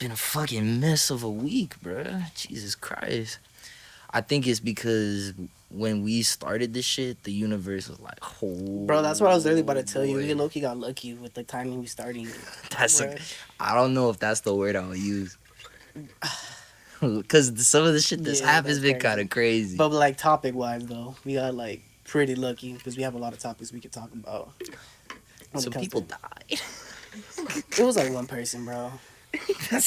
been a fucking mess of a week, bruh. Jesus Christ. I think it's because when we started this shit, the universe was like, oh, Bro, that's what I was literally about to tell you. We boy. low-key got lucky with the timing we starting. That's a, Bro. I don't know if that's the word I'll use. Because some of the shit that's Yeah, happened has that's been kind crazy. of crazy. But like topic-wise though, we got like pretty lucky because we have a lot of topics we could talk about when it Some comes people to. died. It was like one person, bro. That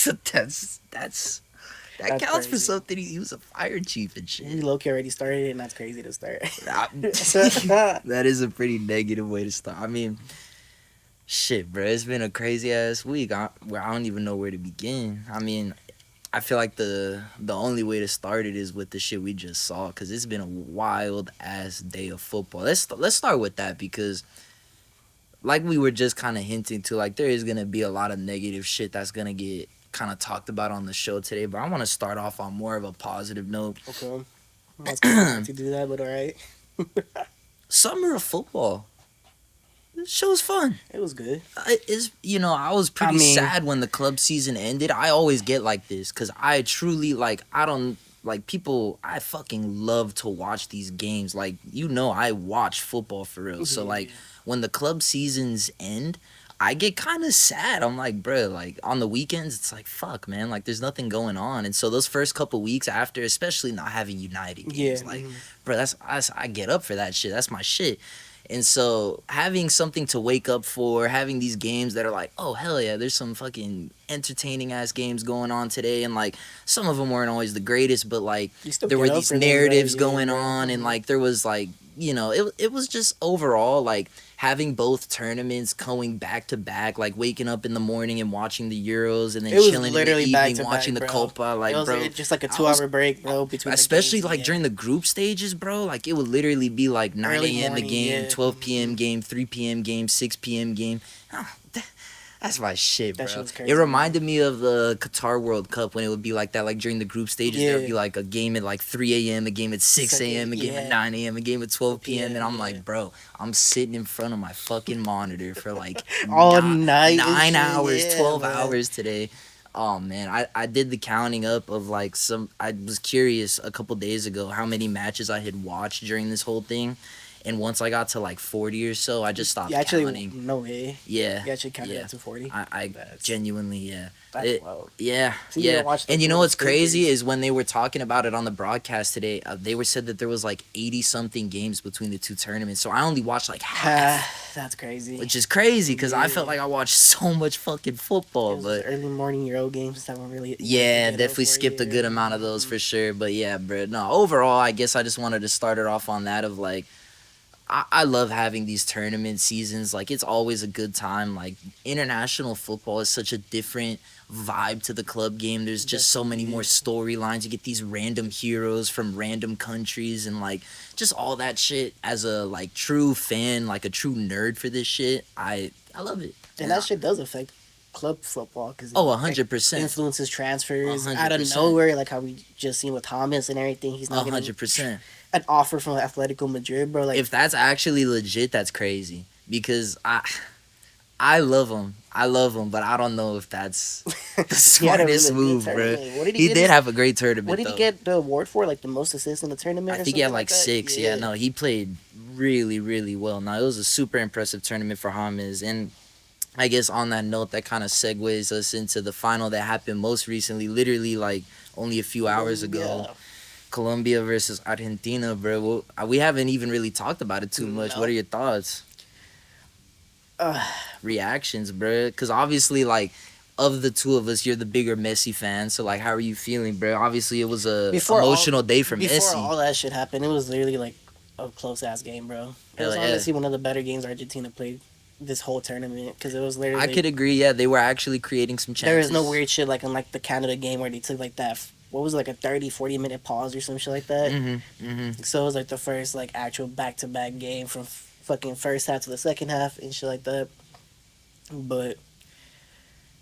That's counts for crazy. something. He was a fire chief and We shit. low-key already started it, and that's crazy to start. That is a pretty negative way to start. I mean, shit, bro. It's been a crazy ass week. Where I don't even know where to begin. I mean, I feel like the only way to start it is with the shit we just saw, because it's been a wild ass day of football. Let's start with that, because like we were just kind of hinting to, like there is gonna be a lot of negative shit that's gonna get kind of talked about on the show today. But I want to start off on more of a positive note. Okay. That's kind of hard to do that, but alright. Summer of football. This show's fun. It was good. I was pretty I mean- sad when the club season ended. I always get like this because I truly I don't like people. I fucking love to watch these games. Like, I watch football for real. So like when the club seasons end, I get kind of sad. I'm like, bro, like on the weekends, it's like, fuck, man, like there's nothing going on. And so those first couple weeks after, especially not having United games, Yeah. like, bro, I get up for that shit. That's my shit. And so having something to wake up for, having these games that are like, oh hell yeah, there's some fucking entertaining ass games going on today, and like some of them weren't always the greatest, but like You still there were get up these for them, bro. narratives Yeah, going bro. on, and like there was like it was just overall like having both tournaments going back to back, like waking up in the morning and watching the Euros, and then It was chilling in the literally back evening to back, watching the bro. Copa, like It was bro. just like a I 2 hour break, bro, between Especially the games. like during the group stages, bro. Like it would literally be like 9 Early a.m. a morning, game, yeah. 12 p.m. game, 3 p.m. game, 6 p.m. game. Oh, that's my shit, bro. That shit was crazy, It reminded me of the Qatar World Cup when it would be like that. Like during the group stages, there would Yeah. be like a game at like 3 a.m., a game at 6 a.m., a game at Yeah. 9 a.m., a game at 12 p.m. And I'm Yeah. like, bro, I'm sitting in front of my fucking monitor for like All night and 9 hours, shit, yeah, 12 man. hours today. Oh man, I did the counting up of like I was curious a couple days ago how many matches I had watched during this whole thing, and once I got to like 40 or so, I just stopped You actually, counting. no way. Yeah, You actually counted yeah. up to 40. I That's- genuinely, yeah. That's wild. Yeah, So you yeah. didn't watch the And you know full what's crazy stinkers? is when they were talking about it on the broadcast today, they were said that there was like 80 something games between the two tournaments. So I only watched like half, That's crazy. which is crazy because I Yeah. felt like I watched so much fucking It football. was But early morning Euro games that were really. yeah, good definitely for skipped a you. good amount of those for sure. But yeah, bro. No, overall, I guess I just wanted to start it off on that of like, I love having these tournament seasons. Like, it's always a good time. Like, international football is such a different vibe to the club game. There's just so many more storylines. You get these random heroes from random countries, and like just all that shit. As a like true fan, like a true nerd for this shit, I love it. And that shit does affect club football because Oh, 100%. influences transfers out of 100%. nowhere, like how we just seen with Thomas and everything. He's not getting 100%. an offer from Atletico Madrid, bro. Like If that's actually legit, that's crazy. Because I love him. I love him, but I don't know if that's the he had a smartest really good move, bro. tournament. What did He get did his- have a great tournament. What did he though. get the award for? Like the most assists in the tournament? I or think he had something like that? 6. Yeah, no, he played really, really well. Now, it was a super impressive tournament for James. And I guess on that note, that kind of segues us into the final that happened most recently, literally like only a few hours ago. Yeah. Colombia versus Argentina, bro. Well, we haven't even really talked about it too much. No. What are your thoughts? Uh, Reactions, bro? Because obviously, like, of the two of us, you're the bigger Messi fan. So, like, how are you feeling, bro? Obviously, it was a emotional day for before Messi. all that shit happened, it was literally like a close ass game, bro. It was Hell yeah. honestly one of the better games Argentina played this whole tournament because it was literally. I could agree. Yeah, they were actually creating some chances. There was no weird shit like in like the Canada game where they took like that. What was it, like a 30-40 minute pause or some shit like that. So it was like the first like actual back to back game from fucking first half to the second half and shit like that. But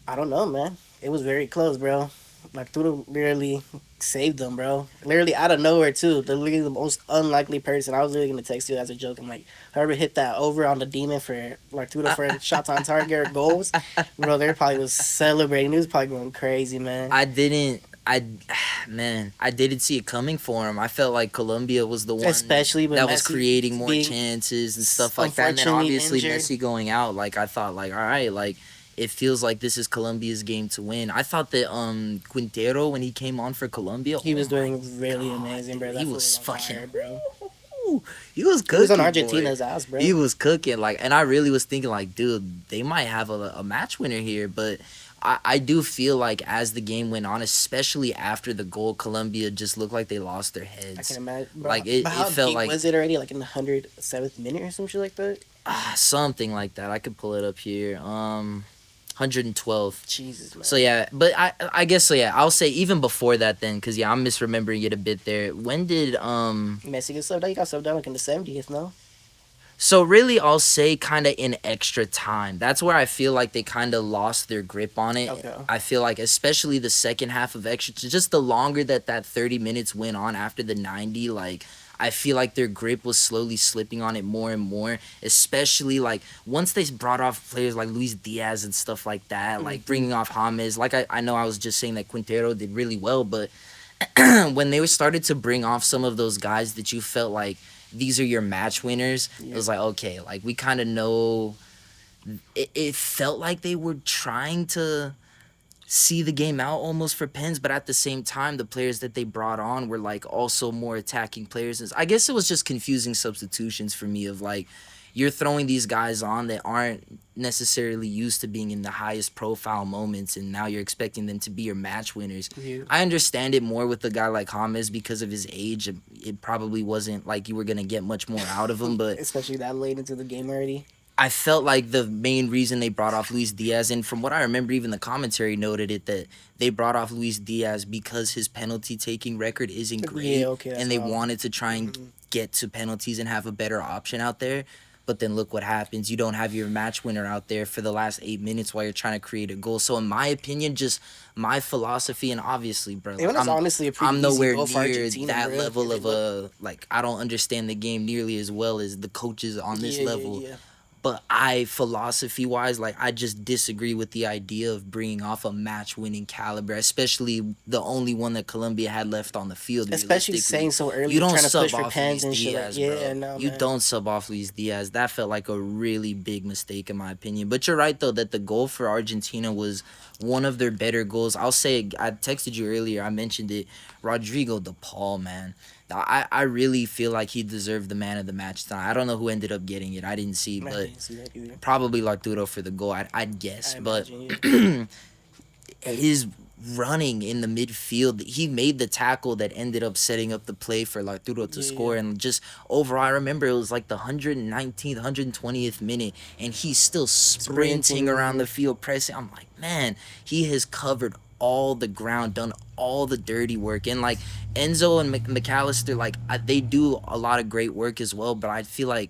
I don't know, man. It was very close, bro. Arturo literally saved them, bro. Literally out of nowhere too. They're literally the most unlikely person. I was literally gonna text you as a joke. I'm like, whoever hit that over on the demon for Arturo for shots on target or goals, bro, they probably was celebrating. It was probably going crazy, man. I didn't. I man, I didn't see it coming for him. I felt like Colombia was the one Especially when that was Messi creating more being chances and stuff like that. And then unfortunately obviously injured. Messi going out, like I thought, like all right, like it feels like this is Colombia's game to win. I thought that Quintero when he came on for Colombia, He was my doing really God, amazing, bro. dude, That he fool was on fucking. fire, bro. He was He was cooking, on boy. Argentina's ass, bro. He was cooking, like, and I really was thinking, like, dude, they might have a match winner here, but I do feel like as the game went on, especially after the goal, Colombia just looked like they lost their I heads. can imagine, bro. Like But it how felt deep like was it already? Like in the 107th minute or some shit like that. something like that. I could pull it up here. 112. Jesus, man. So yeah, but I guess so yeah. I'll say even before that then, cause yeah, I'm misremembering it a bit there. When did Messi get subbed out. He got subbed out like in the 70th, no? So really, I'll say kind of in extra time. That's where I feel like they kind of lost their grip on it. Okay. I feel like especially the second half of extra, just the longer that 30 minutes went on after the 90, like I feel like their grip was slowly slipping on it more and more. Especially like once they brought off players like Luis Diaz and stuff like that, like bringing off James. Like I know I was just saying that Quintero did really well, but when they started to bring off some of those guys that you felt like these are your match winners, it was like, okay, like we kind of know. It felt like they were trying to see the game out almost for pens, but at the same time, the players that they brought on were like also more attacking players. I guess it was just confusing substitutions for me of like, you're throwing these guys on that aren't necessarily used to being in the highest profile moments, and now you're expecting them to be your match winners. Yeah. I understand it more with a guy like James because of his age. It probably wasn't like you were going to get much more out of him, but Especially that late into the game already. I felt like the main reason they brought off Luis Diaz, and from what I remember, even the commentary noted it, that they brought off Luis Diaz because his penalty taking record isn't great, Yeah, okay, and they wanted to try and get to penalties and have a better option out there. But then look what happens. You don't have your match winner out there for the last 8 minutes while you're trying to create a goal. So in my opinion, just my philosophy, and obviously, bro, It was honestly a pretty I'm easy nowhere goal for near Argentina, that bro. level of like I don't understand the game nearly as well as the coaches on this level. Yeah. But philosophy wise, like I just disagree with the idea of bringing off a match winning caliber, especially the only one that Colombia had left on the field. Especially saying so early, you don't trying to sub push for off pens Luis and shit. Diaz, Like, bro. yeah, no, You man. don't sub off Luis Diaz. That felt like a really big mistake in my opinion. But you're right though that the goal for Argentina was one of their better goals. I'll say I texted you earlier. I mentioned it. Rodrigo De Paul, man. I really feel like he deserved the man of the match tonight. I don't know who ended up getting it. I didn't see, I but didn't see that either. probably Arturo for the goal. I'd guess, I but imagine, his running in the midfield, he made the tackle that ended up setting up the play for Arturo to score. And just overall, I remember it was like the 119th, 120th minute, and he's still sprinting around the field, pressing. I'm like, man, he has covered all the ground, done all the dirty work, and like Enzo and McAllister, like they do a lot of great work as well. But I feel like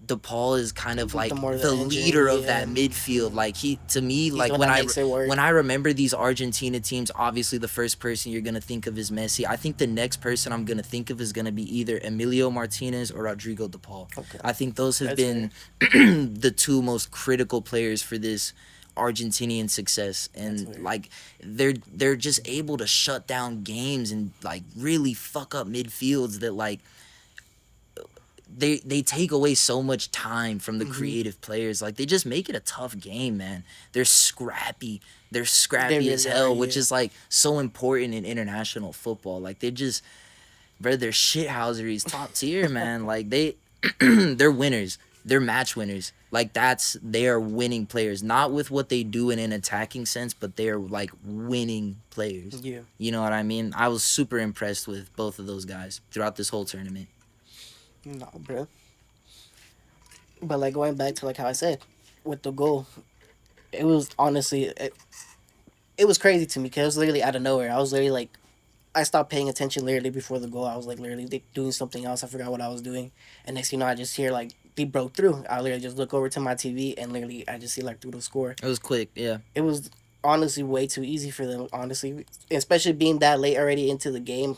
DePaul is kind of like the leader of that midfield. Like he, to me, He's like when I remember these Argentina teams, obviously the first person you're gonna think of is Messi. I think the next person I'm gonna think of is gonna be either Emilio Martinez or Rodrigo DePaul. Okay. I think those have been the two most critical players for this Argentinian success, and like they're just able to shut down games and like really fuck up midfields that like they take away so much time from the creative players. Like they just make it a tough game, man. They're scrappy as hell, which is like so important in international football. Like they just, bro, their shithousery is top tier, man. Like they're winners. They're match winners. Like they are winning players, not with what they do in an attacking sense, but they're like winning players. Yeah. You know what I mean? I was super impressed with both of those guys throughout this whole tournament. No, bro. But like going back to like how I said, with the goal, it was honestly it was crazy to me because it was literally out of nowhere. I was literally like, I stopped paying attention literally before the goal. I was like literally doing something else. I forgot what I was doing, and next thing you know, I just hear like he broke through. I literally just look over to my TV and literally I just see like through the score. It was quick, yeah. It was honestly way too easy for them. Honestly, especially being that late already into the game,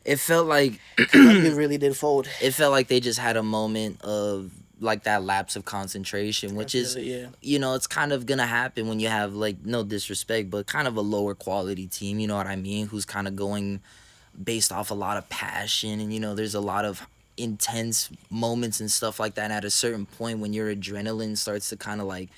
It felt like Colombia really did fold. it felt like they just had a moment of like that lapse of concentration, I which feel is, it, yeah. it's kind of gonna happen when you have, like, no disrespect, but kind of a lower quality team, you know what I mean, who's kind of going based off a lot of passion, and there's a lot of intense moments and stuff like that. And at a certain point, when your adrenaline starts to kind of like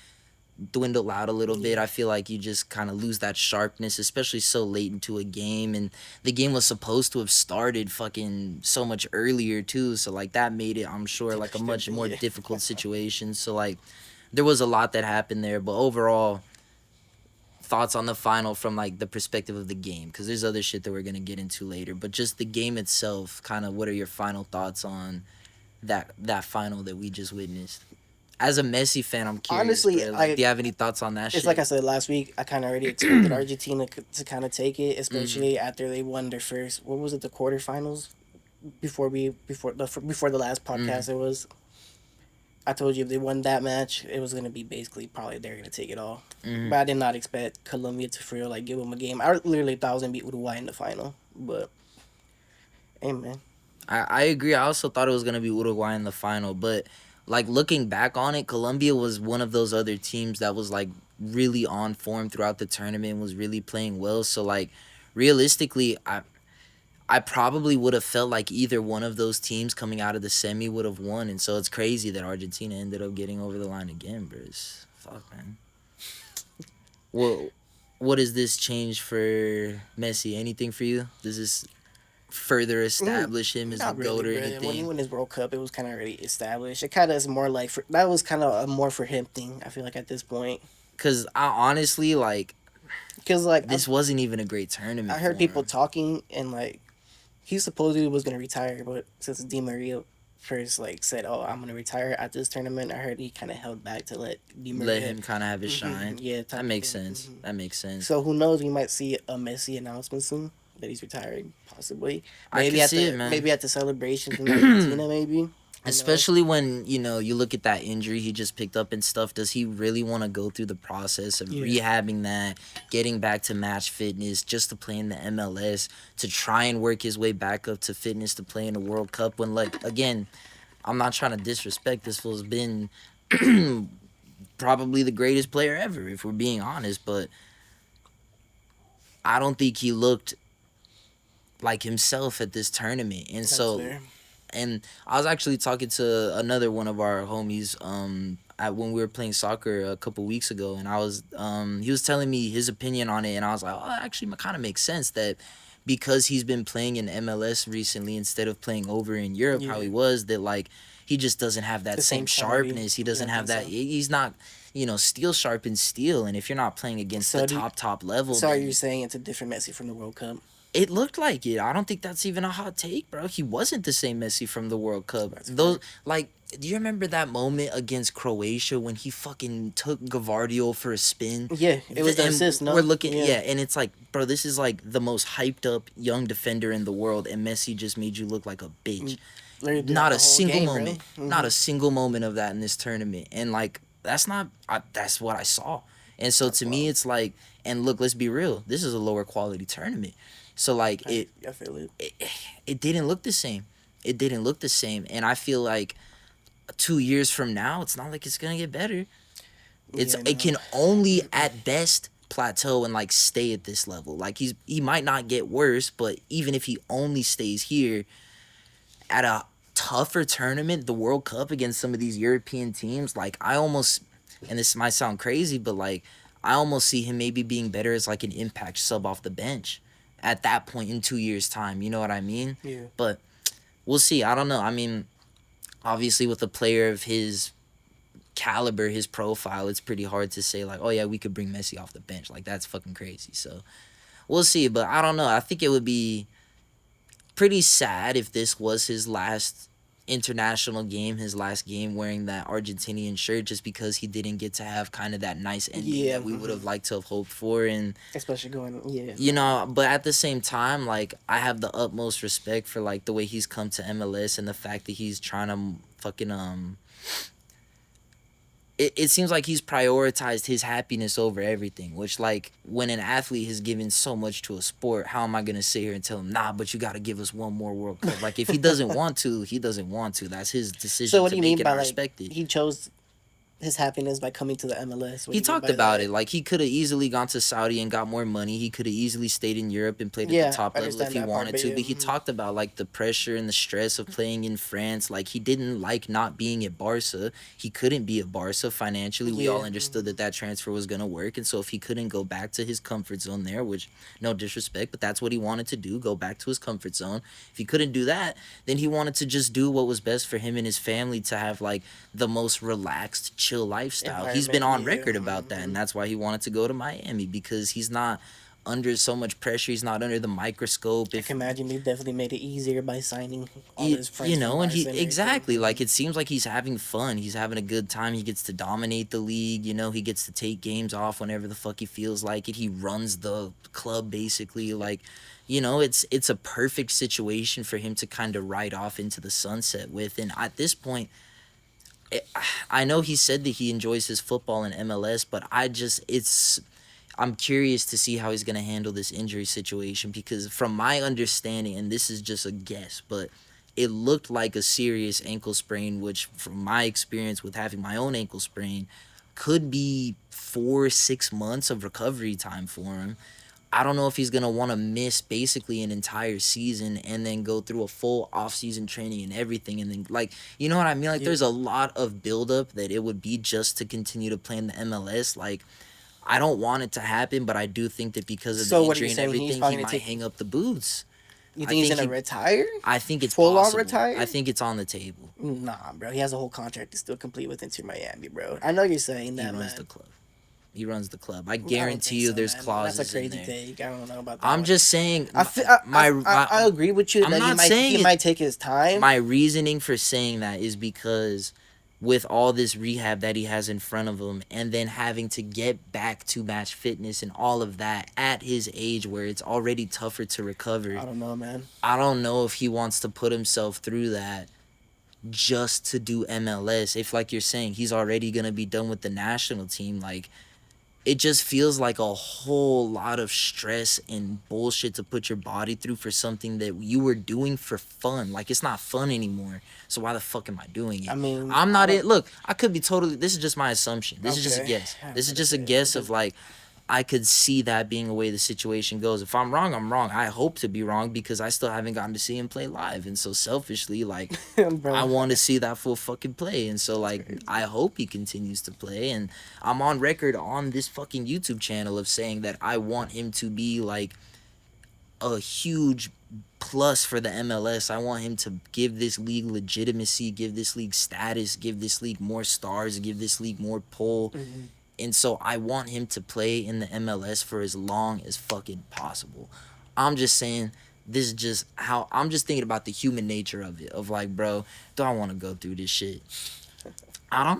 dwindle out a little bit, I feel like you just kind of lose that sharpness, especially so late into a game. And the game was supposed to have started fucking so much earlier too, so like that made it, I'm sure, like a much more Yeah. difficult situation. So like there was a lot that happened there, but overall, thoughts on the final from like the perspective of the game, because there's other shit that we're gonna get into later, but just the game itself, kind of what are your final thoughts on that final that we just witnessed? As a Messi fan, I'm curious, Honestly, bro. Like, do you have any thoughts on that it's shit? like I said last week. I kind of already expected Argentina to kind of take it, Mm-hmm. especially after they won their first. What was it? The quarterfinals. Before the last Mm-hmm. podcast, it was. I told you if they won that match, it was gonna be basically probably they're gonna take it all. Mm-hmm. But I did not expect Colombia to for real like give them a game. I literally thought I was gonna beat Uruguay in the final, but hey man, I agree. I also thought it was gonna be Uruguay in the final, but like looking back on it, Colombia was one of those other teams that was like really on form throughout the tournament, was really playing well. So like realistically, I probably would have felt like either one of those teams coming out of the semi would have won, and so it's crazy that Argentina ended up getting over the line again, bro. Fuck, man. Well, what does this change for Messi? Anything for you? Does this further establish him as the not really, GOAT or bro. When he anything? won his World Cup, it was kind of already established. It kind of is more like that was kind of a more for him thing. I feel like at this point, Because I honestly, like, because like this wasn't even a great I tournament heard for people him. talking and like he supposedly was gonna retire, but since Di Maria first like said, "Oh, I'm gonna retire at this tournament," I heard he kind of held back to let Di Let Maria, him kind of have his shine. yeah, That type of makes thing. sense. That makes sense. So who knows? We might see a Messi announcement soon that he's retiring, possibly. I could see it, man. Maybe at the celebrations in Argentina, maybe. Who knows? Especially when, you look at that injury he just picked up and stuff. Does he really want to go through the process of Yeah. rehabbing that, getting back to match fitness just to play in the MLS, to try and work his way back up to fitness to play in the World Cup when, like, again, I'm not trying to disrespect this fool's been probably the greatest player ever, if we're being honest, but I don't think he looked like himself at this tournament. And That's so, fair. and I was actually talking to another one of our homies when we were playing soccer a couple weeks ago, and he was telling me his opinion on it, and I was like, oh, that actually kind of makes sense, that because he's been playing in MLS recently instead of playing over in Europe how Yeah. he was, that like he just doesn't have that The same same quality. sharpness. He Yeah, doesn't I have think that. so. He's not, steel sharpens steel, and if you're not playing against So the do you- top level, So are then you saying it's a different Messi from the World Cup? it looked like it. I don't think that's even a hot take, bro. He wasn't the same Messi from the World Cup. That's Those fair. like, do you remember that moment against Croatia when he fucking took Gavardio for a spin? Yeah, it was the And assist. No, we're looking, yeah. and it's like, bro, this is like the most hyped up young defender in the world, and Messi just made you look like a bitch. Literally throughout Not the a whole single game, bro. moment, not a single moment of that in this tournament, and like that's not, that's what I saw. And so to me, Wow. it's like, and look, let's be real, this is a lower quality tournament. So like I feel it. it didn't look the same. It didn't look the same, and I feel like 2 years from now, it's not like it's gonna get better. Yeah, It no. can only at best plateau and like stay at this level. Like he might not get worse, but even if he only stays here at a tougher tournament, the World Cup against some of these European teams, like I almost, and this might sound crazy, but like I almost see him maybe being better as like an impact sub off the bench at that point in 2 years' time. You know what I mean? Yeah. But we'll see. I don't know. I mean, obviously, with a player of his caliber, his profile, it's pretty hard to say like, oh yeah, we could bring Messi off the bench. Like that's fucking crazy. So we'll see. But I don't know. I think it would be pretty sad if this was his last international game, his last game wearing that Argentinian shirt, just because he didn't get to have kind of that nice ending Yeah, that we would have liked to have hoped for. And especially going. Yeah. but at the same time, like I have the utmost respect for like the way he's come to MLS and the fact that he's trying to fucking it seems like he's prioritized his happiness over everything, which, like, when an athlete has given so much to a sport, how am I going to sit here and tell him, nah, but you got to give us one more World Cup? Like, if he doesn't want to, he doesn't want to. That's his decision So what to do you make, mean and by I like respect it. he chose his happiness by coming to the MLS? What do He you mean talked by about that? it. Like, he could have easily gone to Saudi and got more money. He could have easily stayed in Europe and played at the Yeah, top I level if understand he that part, wanted but to. yeah, But he mhm. talked about, like, the pressure and the stress of playing in France. Like, he didn't like not being at Barca. He couldn't be at Barca financially. We all Yeah, understood that that transfer was going to work. And so if he couldn't go back to his comfort zone there, which, no disrespect, but that's what he wanted to do, go back to his comfort zone. If he couldn't do that, then he wanted to just do what was best for him and his family, to have, like, the most relaxed, chill lifestyle. He's been environment. on Yeah, record about that, and that's why he wanted to go to Miami, because he's not under so much pressure. He's not under the microscope. I If can imagine they definitely made it easier by signing all you, his friends from and he Barca and everything. exactly, like, it seems like he's having fun. He's having a good time. He gets to dominate the league. He gets to take games off whenever the fuck he feels like it. He runs the club basically. Like, it's a perfect situation for him to kind of ride off into the sunset with. And at this point, I know he said that he enjoys his football in MLS, but I'm curious to see how he's going to handle this injury situation, because from my understanding, and this is just a guess, but it looked like a serious ankle sprain, which from my experience with having my own ankle sprain could be 4 6 months of recovery time for him. I don't know if he's going to want to miss basically an entire season and then go through a full off-season training and everything. And then, like, you know what I mean? Like, Yeah. there's a lot of buildup that it would be just to continue to play in the MLS. Like, I don't want it to happen, but I do think that because of the So what are you injury and saying? He's everything, probably he gonna might take. hang up the boots. You I think he's think gonna retire? I think it's Full on possible. retire? I think it's on the table. Nah, bro. He has a whole contract to still complete with Inter Miami, bro. I know you're saying He that, runs man. the club. He runs the club. I I don't guarantee think you, so, there's man. clauses That's a in crazy there. take. I don't know about that. I'm one. just saying. I agree with you I'm that not saying he might take his time. My reasoning for saying that is because with all this rehab that he has in front of him, and then having to get back to match fitness and all of that at his age where it's already tougher to recover, I don't know, man. I don't know if he wants to put himself through that just to do MLS. If, like you're saying, he's already going to be done with the national team, like, it just feels like a whole lot of stress and bullshit to put your body through for something that you were doing for fun. Like, it's not fun anymore. So why the fuck am I doing it? I mean, I'm not it. Look, I could be totally. This is just my assumption. This is just a Okay. guess. I was This is gonna just a say, guess because- of, like, I could see that being the way the situation goes. If I'm wrong, I'm wrong. I hope to be wrong because I still haven't gotten to see him play live. And so selfishly, like, Bro. I want to see that full fucking play. And so, like, crazy. I hope he continues to play. And I'm on record on this fucking YouTube channel of saying that I want him to be, like, a huge plus for the MLS. I want him to give this league legitimacy, give this league status, give this league more stars, give this league more pull. Mhm. And so I want him to play in the MLS for as long as fucking possible. I'm just saying, this is just how I'm just thinking about the human nature of it. Of, like, bro, do I want to go through this shit? I don't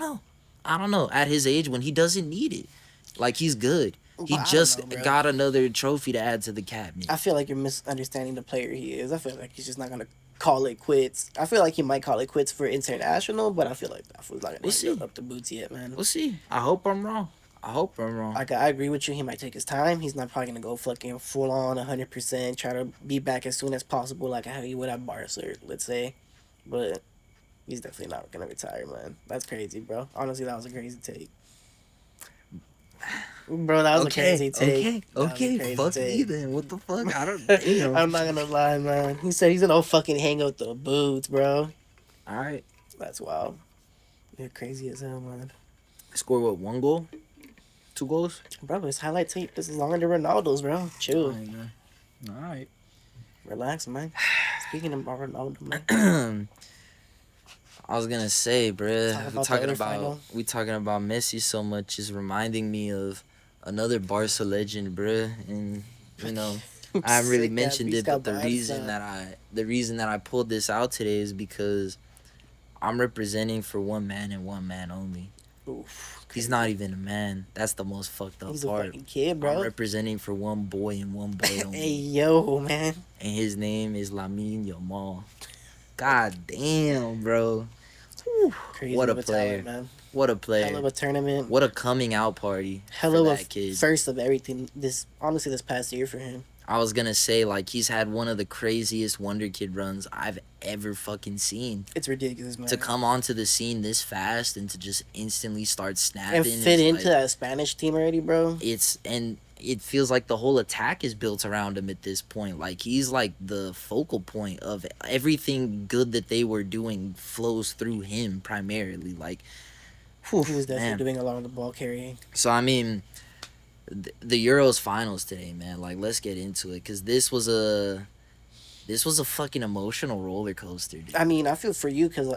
know. At his age, when he doesn't need it, like, he's good. He But I don't just know, bro. got another trophy to add to the cabinet. I feel like you're misunderstanding the player he is. I feel like he's just not gonna call it quits. I feel like he might call it quits for international, but I feel like that fool's not gonna We'll see. hang up the boots yet, man. We'll see. I hope I'm wrong. Like, I agree with you. He might take his time. He's not probably gonna go fucking full on 100%. Try to be back as soon as possible, like how he would at Barca, let's say. But he's definitely not gonna retire, man. That's crazy, bro. Honestly, that was a crazy take. Bro, that was a crazy take. That was a Okay. crazy Fuck take. me then. What the fuck? I don't. Damn. I'm not gonna lie, man. He said he's gonna fucking hang out the boots, bro. All right. That's wild. You're crazy as hell, man. Score what? 1 goal? 2 goals? Bro, this highlight tape, this is longer than Ronaldo's, bro. Chill. All right. Relax, man. Speaking about Ronaldo, man. I was gonna say, bruh, Talk about the other final. we talking about Messi so much is reminding me of another Barca legend, bruh. And I haven't really Sick, mentioned he's it, got but the vibes, reason that I pulled this out today is because I'm representing for one man and one man only. Oof, He's not even a man. That's the most fucked up he's a part. fucking kid, I'm bro. representing for one boy and one boy only. Hey, yo, man. And his name is Lamine Yamal. God damn, bro. Whew, Crazy what a of a talent, player. man. What a Hell player. of a tournament. What a coming out party Hell for of a that kid. first of everything. This past year for him. I was gonna say, like, he's had one of the craziest Wonder Kid runs I've ever fucking seen. It's ridiculous, man. To come onto the scene this fast and to just instantly start snapping And fit into like, that Spanish team already, bro. It feels like the whole attack is built around him at this point. Like, he's like the focal point of everything good that they were doing flows through him primarily. Like, whew, He was definitely man. doing a lot of the ball carrying. So I mean, the Euros finals today, man. Like, let's get into it because this was a fucking emotional roller coaster, dude. I mean, I feel for you because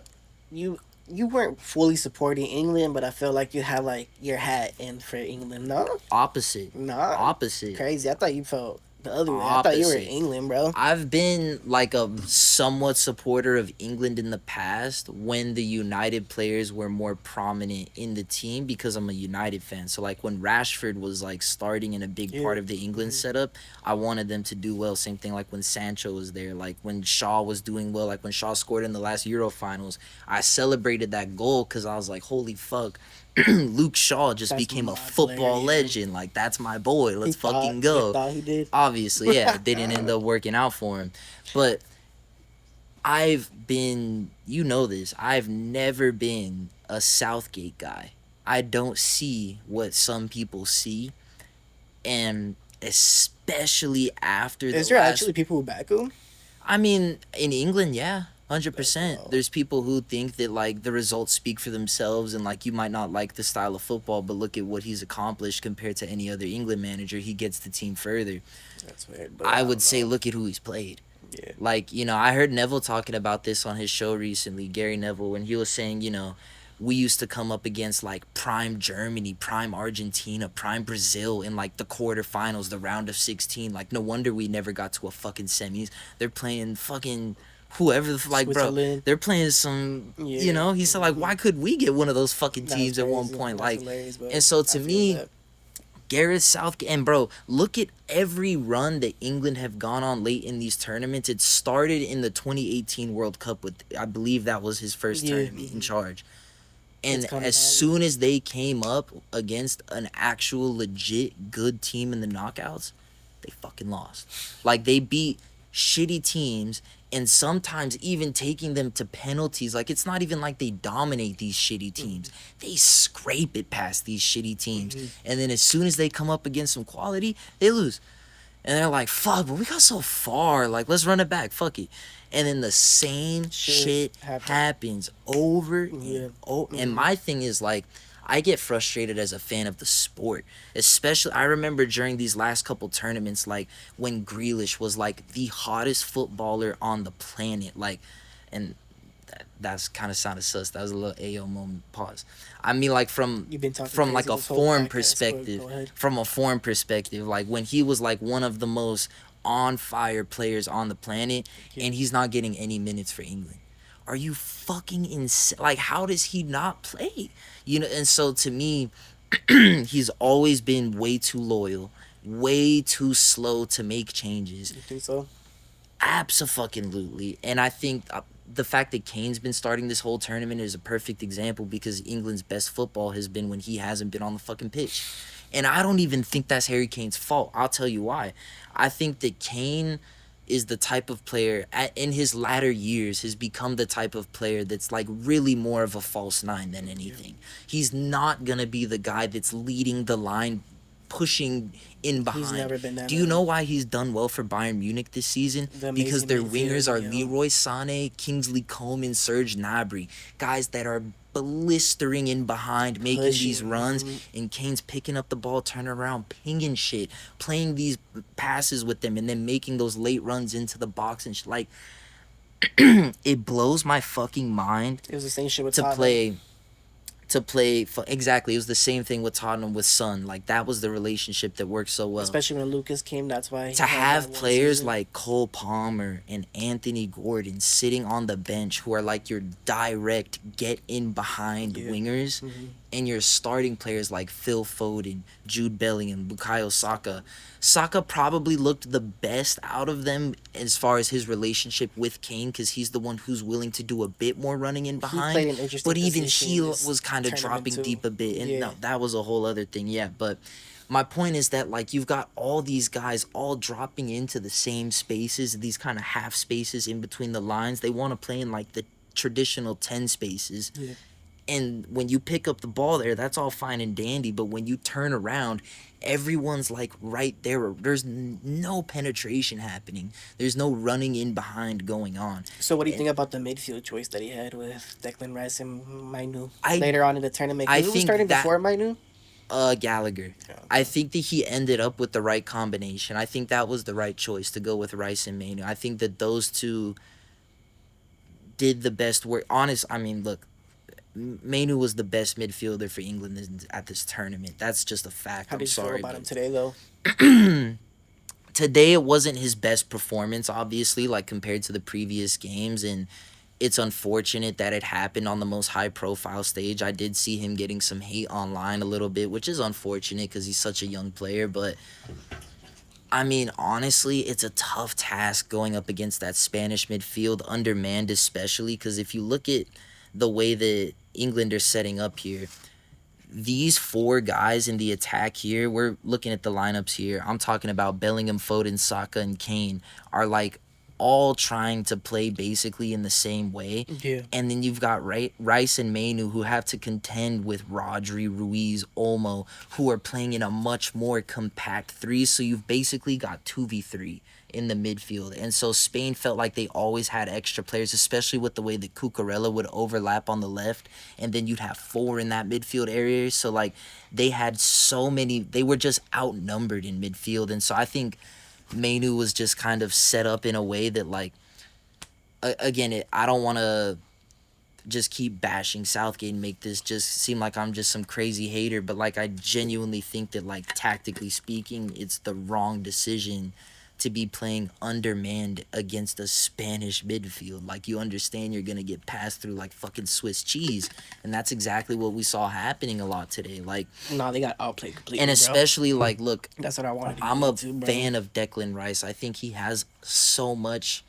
you weren't fully supporting England, but I feel like you had like your hat in for England. No, Opposite. Opposite. Crazy. I thought you felt the other way. I thought you were in Opposite. England, bro. I've been like a somewhat supporter of England in the past when the United players were more prominent in the team because I'm a United fan. So like when Rashford was like starting in a big part of the England setup, I wanted them to do well. Same thing like when Sancho was there, like when Shaw was doing well, like when Shaw scored in the last Euro finals. I celebrated that goal because I was like, holy fuck. Luke Shaw just became a football legend. Like, that's my boy. Let's fucking go. He thought he did. Obviously, yeah, it didn't end up working out for him. But I've been, you know this, I've never been a Southgate guy. I don't see what some people see. And especially after the Is there last, actually people who back him? I mean, in England, yeah. 100%. Wow. There's people who think that like the results speak for themselves and like you might not like the style of football, but look at what he's accomplished compared to any other England manager. He gets the team further. That's weird. But I would don't say know. look at who he's played. Yeah. Like, you know, I heard Neville talking about this on his show recently, Gary Neville, when he was saying, you know, we used to come up against like prime Germany, prime Argentina, prime Brazil in like the quarterfinals, the round of 16. Like, no wonder we never got to a fucking semis. They're playing fucking whoever the like, bro. They're playing some, you know. He said like, why could we get one of those fucking teams at one point? Like, and so to me, Gareth Southgate, and bro, look at every run that England have gone on late in these tournaments. It started in the 2018 World Cup with, I believe that was his first tournament in charge. And as soon as they came up against an actual legit good team in the knockouts, they fucking lost. Like, they beat shitty teams and sometimes even taking them to penalties. Like, it's not even like they dominate these shitty teams. They scrape it past these shitty teams. And then as soon as they come up against some quality, they lose. And they're like, fuck, but we got so far. Like, let's run it back. Fuck it. And then the same shit happens over and over. And my thing is, like, I get frustrated as a fan of the sport. Especially, I remember during these last couple tournaments, like, when Grealish was, like, the hottest footballer on the planet. Like, and that's kind of sounded sus. That was a little Ayo moment. Pause. I mean, like, from like a form perspective. From a form perspective, like, when he was, like, one of the most on fire players on the planet, and he's not getting any minutes for England. Are you fucking insane? Like, how does he not play? You know, and so to me, he's always been way too loyal, way too slow to make changes. You think so? Abso-fucking-lutely. And I think the fact that Kane's been starting this whole tournament is a perfect example because England's best football has been when he hasn't been on the fucking pitch. And I don't even think that's Harry Kane's fault. I'll tell you why. I think that Kane is the type of player in his latter years has become the type of player that's like really more of a false nine than anything. He's not going to be the guy that's leading the line, pushing in behind. He's never been that. Do you know why he's done well for Bayern Munich this season? Because their wingers are Leroy Sané, Kingsley Coman, Serge Gnabry. Guys that are blistering in behind, making these runs, and Kane's picking up the ball, turning around, pinging shit, playing these passes with them, and then making those late runs into the box and shit. Like, it blows my fucking mind. It was the same shit with Tottenham. Exactly, it was the same thing with Tottenham with Son. Like, that was the relationship that worked so well. Especially when Lucas came, that's why. To have players like Cole Palmer and Anthony Gordon sitting on the bench who are like your direct get in behind wingers and you're starting players like Phil Foden, Jude Bellingham, Bukayo Saka. Saka probably looked the best out of them as far as his relationship with Kane, because he's the one who's willing to do a bit more running in He behind. played an interesting But even position he this was kind of tournament dropping too. deep a bit, and Yeah. no, that was a whole other thing. Yeah, but my point is that like you've got all these guys all dropping into the same spaces, these kind of half spaces in between the lines. They want to play in like the traditional 10 spaces. Yeah. And when you pick up the ball there, that's all fine and dandy. But when you turn around, everyone's like right there. There's no penetration happening. There's no running in behind going on. So what do you And think about the midfield choice that he had with Declan Rice and Mainu I later on in the tournament? I Because it was think starting that before Mainu. Gallagher. Yeah. I think that he ended up with the right combination. I think that was the right choice to go with Rice and Manu. I think that those two did the best work. I mean, look, Manu was the best midfielder for England at this tournament. That's just a fact. How I'm did you feel sorry, about him but today, though? today it wasn't his best performance, obviously, like compared to the previous games, and it's unfortunate that it happened on the most high profile stage. I did see him getting some hate online a little bit, which is unfortunate because he's such a young player, but I mean, honestly, it's a tough task going up against that Spanish midfield, undermanned especially, because if you look at the way that England are setting up here, these four guys in the attack here, we're looking at the lineups here. I'm talking about Bellingham, Foden, Saka, and Kane are like all trying to play basically in the same way. Yeah. And then you've got Rice and Mainu who have to contend with Rodri, Ruiz, Olmo, who are playing in a much more compact three. So you've basically got 2v3 in the midfield. And so Spain felt like they always had extra players, especially with the way that Cucurella would overlap on the left, and then you'd have four in that midfield area. So like they had so many, they were just outnumbered in midfield. And so I think Manu was just kind of set up in a way that like again, I don't want to just keep bashing Southgate and make this just seem like I'm just some crazy hater, but like I genuinely think that like tactically speaking, it's the wrong decision to be playing undermanned against a Spanish midfield. Like you understand you're gonna get passed through like fucking Swiss cheese, and that's exactly what we saw happening a lot today. Like, No, they got outplayed completely. and bro. especially like, look, That's what I wanted. I'm a to, bro. fan of Declan Rice. I think he has so much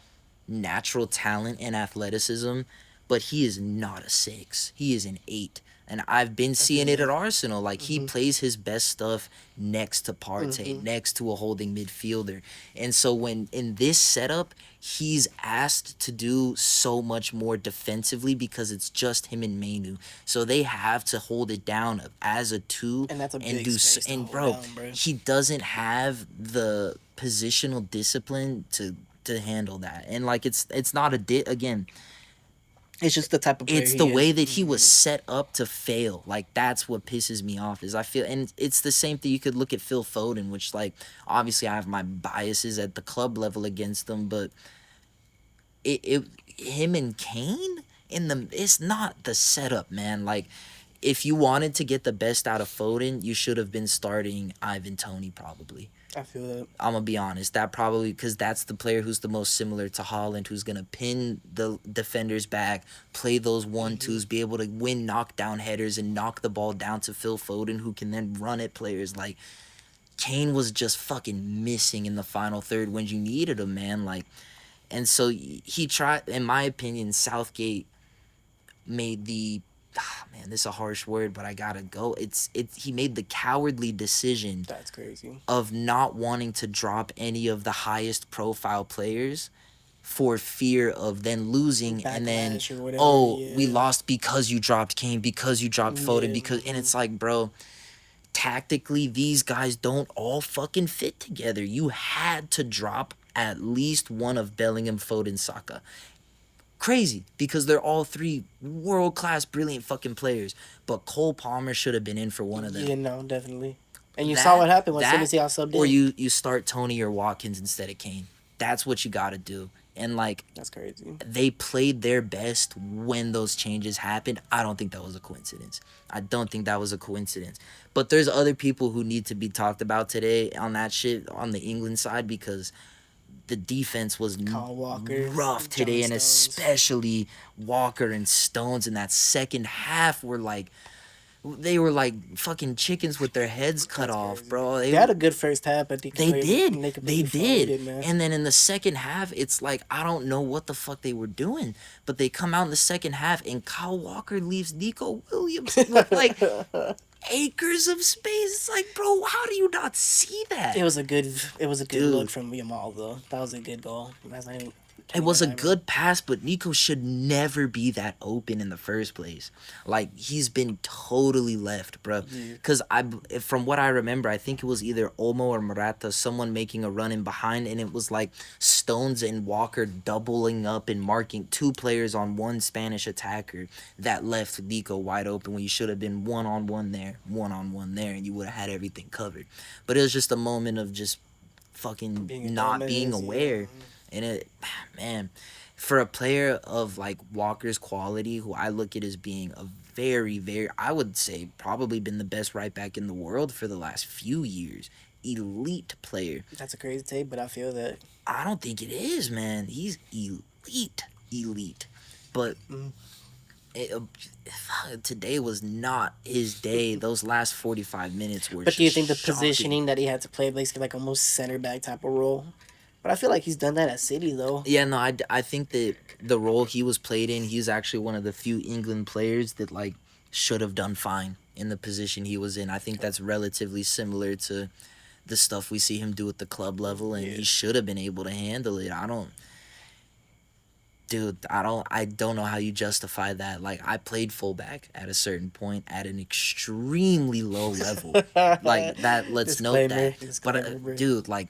natural talent and athleticism, but he is not a 6. He is an 8. And I've been seeing it at Arsenal. Like, he plays his best stuff next to Partey, next to a holding midfielder. And so when in this setup, he's asked to do so much more defensively because it's just him and Manu. So they have to hold it down as a 2 And that's a and big do space to and hold bro, down, bro. he doesn't have the positional discipline to handle that. And like it's not again, It's just the type of player it's he the is. way that he was set up to fail. Like that's what pisses me off is I feel, and it's the same thing. You could look at Phil Foden, which like obviously I have my biases at the club level against them, but it him and Kane it's not the setup, man. Like if you wanted to get the best out of Foden, you should have been starting Ivan Toney probably. I feel that. I'm gonna be honest. That probably because that's the player who's the most similar to Holland, who's gonna pin the defenders back, play those 1-2s, be able to win knockdown headers and knock the ball down to Phil Foden, who can then run at players. Like Kane was just fucking missing in the final third when you needed him, man. Like, and so he tried. In my opinion, Southgate made the man, this is a harsh word, but I gotta go. He made the cowardly decision That's crazy. of not wanting to drop any of the highest profile players for fear of then losing and then Backlash or whatever, we yeah. lost because you dropped Kane, because you dropped Foden, Yeah, because and it's like, bro, tactically these guys don't all fucking fit together. You had to drop at least one of Bellingham, Foden, Saka. Crazy because they're all three world class, brilliant fucking players. But Cole Palmer should have been in for one of them. Yeah, no, definitely. And you saw what happened when Timothy got subbed in. Or you start Tony or Watkins instead of Kane. That's what you got to do. And like That's crazy. they played their best when those changes happened. I don't think that was a coincidence. I don't think that was a coincidence. But there's other people who need to be talked about today on that shit on the England side because the defense was Kyle Walker, rough today, John and Stones. especially Walker and Stones in that second half were like They were like fucking chickens with their heads cut That's off, crazy. bro. They had a good first half, but they They completely did. they They completely did. folded, man. And then in the second half, it's like I don't know what the fuck they were doing, but they come out in the second half and Kyle Walker leaves Nico Williams with like acres of space. It's like, bro, how do you not see that? It was a good look Dude, from Yamal though. That was a good goal. That's not even it turning was it a over. good pass, but Nico should never be that open in the first place. Like he's been totally left, bro. Yeah. Because from what I remember, I think it was either Olmo or Morata, someone making a run in behind, and it was like Stones and Walker doubling up and marking two players on one Spanish attacker that left Nico wide open when you should have been one on one there, and you would have had everything covered. But it was just a moment of just fucking Being a not being dumbass, yeah. aware. And it, man, for a player of like Walker's quality, who I look at as being a very, very, I would say probably been the best right back in the world for the last few years. Elite player. That's a crazy take, but I feel that. I don't think it is, man. He's elite. But Mm. it, today was not his day. Those last 45 minutes were. But do you think the shocking. positioning that he had to play basically like almost center back type of role? But I feel like he's done that at City though. Yeah, no, I think that the role he was played in, he's actually one of the few England players that like should have done fine in the position he was in. I think that's relatively similar to the stuff we see him do at the club level, and Yeah. he should have been able to handle it. I don't know how you justify that. Like I played fullback at a certain point at an extremely low level. Like that, let's note that. But Disclaimer, bro. dude, like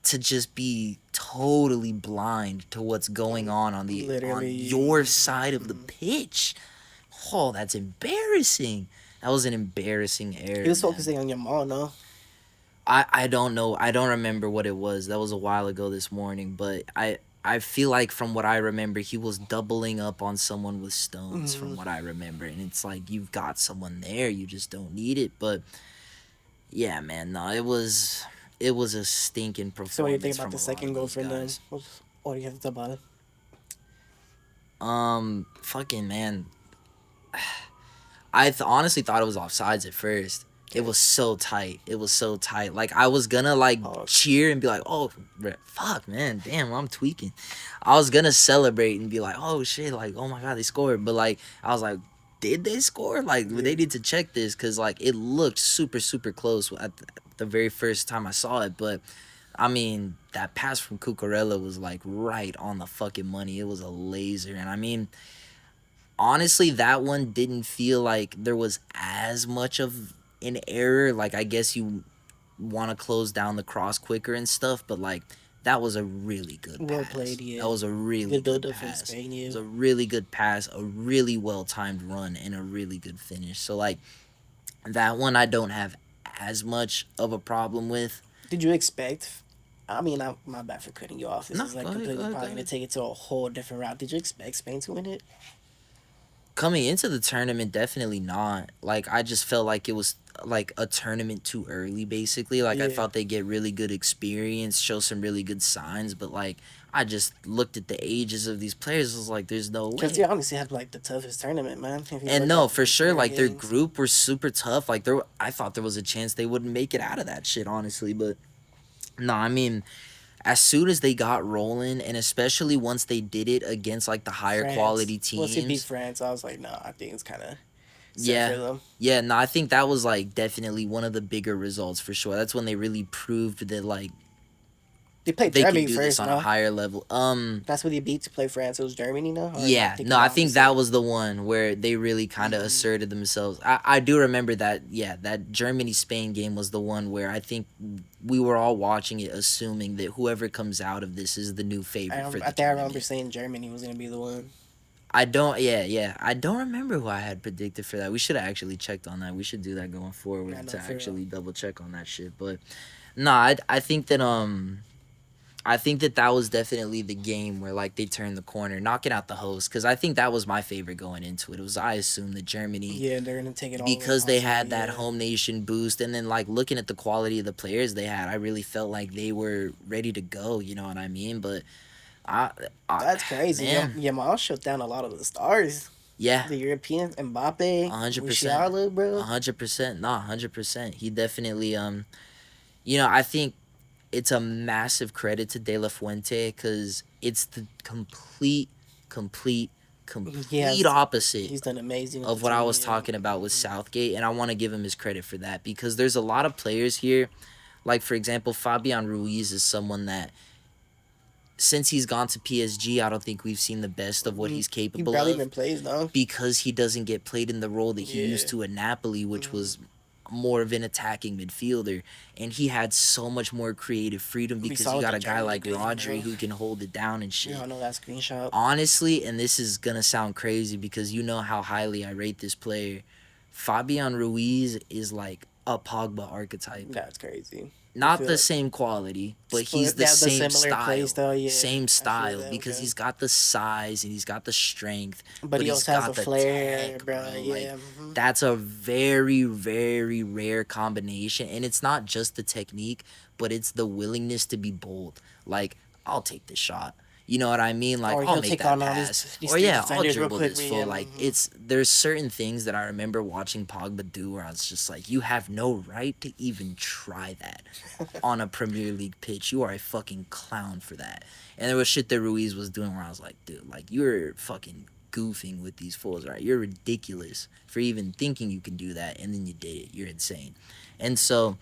to just be totally blind to what's going on Literally. your side of the pitch. Oh, that's embarrassing. That was an embarrassing error. He was man. focusing on Yamal, no? I don't know. I don't remember what it was. That was a while ago this morning, but I feel like from what I remember, he was doubling up on someone with stones from what I remember, and it's like you've got someone there, you just don't need it. But yeah, man, no, it was a stinking performance. So what do you think from about the a lot second of goal those for them? guys. What do you have to talk about it? Fucking man, honestly thought it was offsides at first. It was so tight. It was so tight. Like I was gonna like cheer and be like, "Oh, fuck, man, damn, I'm tweaking." I was gonna celebrate and be like, "Oh shit, like oh my god, they scored." But like I was like, "Did they score? Like they need to check this because like it looked super super close at the very first time I saw it." But I mean, that pass from Cucurella was like right on the fucking money. It was a laser, and I mean honestly, that one didn't feel like there was as much of an error. Like, I guess you want to close down the cross quicker and stuff, but like, that was a really good pass. Well played, yeah. That was a really Good good build-up from pass. Spain, It yeah. was a really good pass, a really well timed run, and a really good finish. So like, that one I don't have as much of a problem with. Did you expect? I mean, my bad for cutting you off. This No, is like go ahead, completely go ahead, probably go gonna ahead. take it to a whole different route. Did you expect Spain to win it? Coming into the tournament, definitely not. Like I just felt like it was like a tournament too early, basically. Like I Yeah. thought they'd get really good experience, show some really good signs, but like I just looked at the ages of these players, was like, there's no way. Because they honestly had like the toughest tournament, man. If you And look no, at for sure, like their games. group were super tough. Like I thought there was a chance they wouldn't make it out of that shit, honestly. But no, I mean, as soon as they got rolling, and especially once they did it against like the higher France. quality teams. Once they beat France, I was like, no, I think it's kind of Yeah. for them. Yeah, no, I think that was like definitely one of the bigger results for sure. That's when they really proved that like They played they Germany could do first, this on no? a higher level. That's what they beat to play France. It was Germany, no? Or am Yeah, thinking no, I about think this? that was the one where they really kind of Mhm. asserted themselves. I do remember that. Yeah, that Germany Spain game was the one where I think we were all watching it, assuming that whoever comes out of this is the new favorite for the I think I remember tournament. saying Germany was gonna be the one. I don't. Yeah. I don't remember who I had predicted for that. We should have actually checked on that. We should do that going forward I know, to for real. actually double check on that shit. But no, I think that I think that was definitely the game where like they turned the corner, knocking out the host. Because I think that was my favorite going into it. It was I assumed that Germany, Yeah, they're gonna take it all because they had that yeah. home nation boost, and then like looking at the quality of the players they had, I really felt like they were ready to go. You know what I mean? But I That's crazy. man. Yamal shut down a lot of the stars. Yeah, The European Mbappe, 100%, Musiala, bro. 100%, not 100%. He definitely you know, I think it's a massive credit to De La Fuente because it's the complete, He complete has opposite he's done amazing with the of what I team. was Yeah. talking about with Southgate, and I want to give him his credit for that because there's a lot of players here, like for example, Fabian Ruiz is someone that since he's gone to PSG, I don't think we've seen the best of what he's He capable barely of even plays though. because he doesn't get played in the role that he used Yeah. to at Napoli, which Mm-hmm. was more of an attacking midfielder, and he had so much more creative freedom We because saw you with got the a guy Germany like game, Rodri bro. who can hold it down and You shit. all know that screenshot. Honestly, and this is gonna sound crazy because you know how highly I rate this player, Fabian Ruiz is like a Pogba archetype. That's crazy. You Not feel the like same quality, but he's they the have the same similar play style. style. Yeah, Same I feel style that. because Okay. he's got the size and he's got the strength, But but he he's also has a got the flair, tech, bro. bro. Like Yeah. that's a very, very rare combination. And it's not just the technique, but it's the willingness to be bold. Like, I'll take this shot. You know what I mean? Like, Or I'll he'll make take that on all pass. these Or three yeah, I'll defenders real dribble quick. this fool. Yeah. Like there's certain things that I remember watching Pogba do where I was just like, you have no right to even try that on a Premier League pitch. You are a fucking clown for that. And there was shit that Ruiz was doing where I was like, dude, like you're fucking goofing with these fools, right? You're ridiculous for even thinking you can do that, and then you did it. You're insane. And so,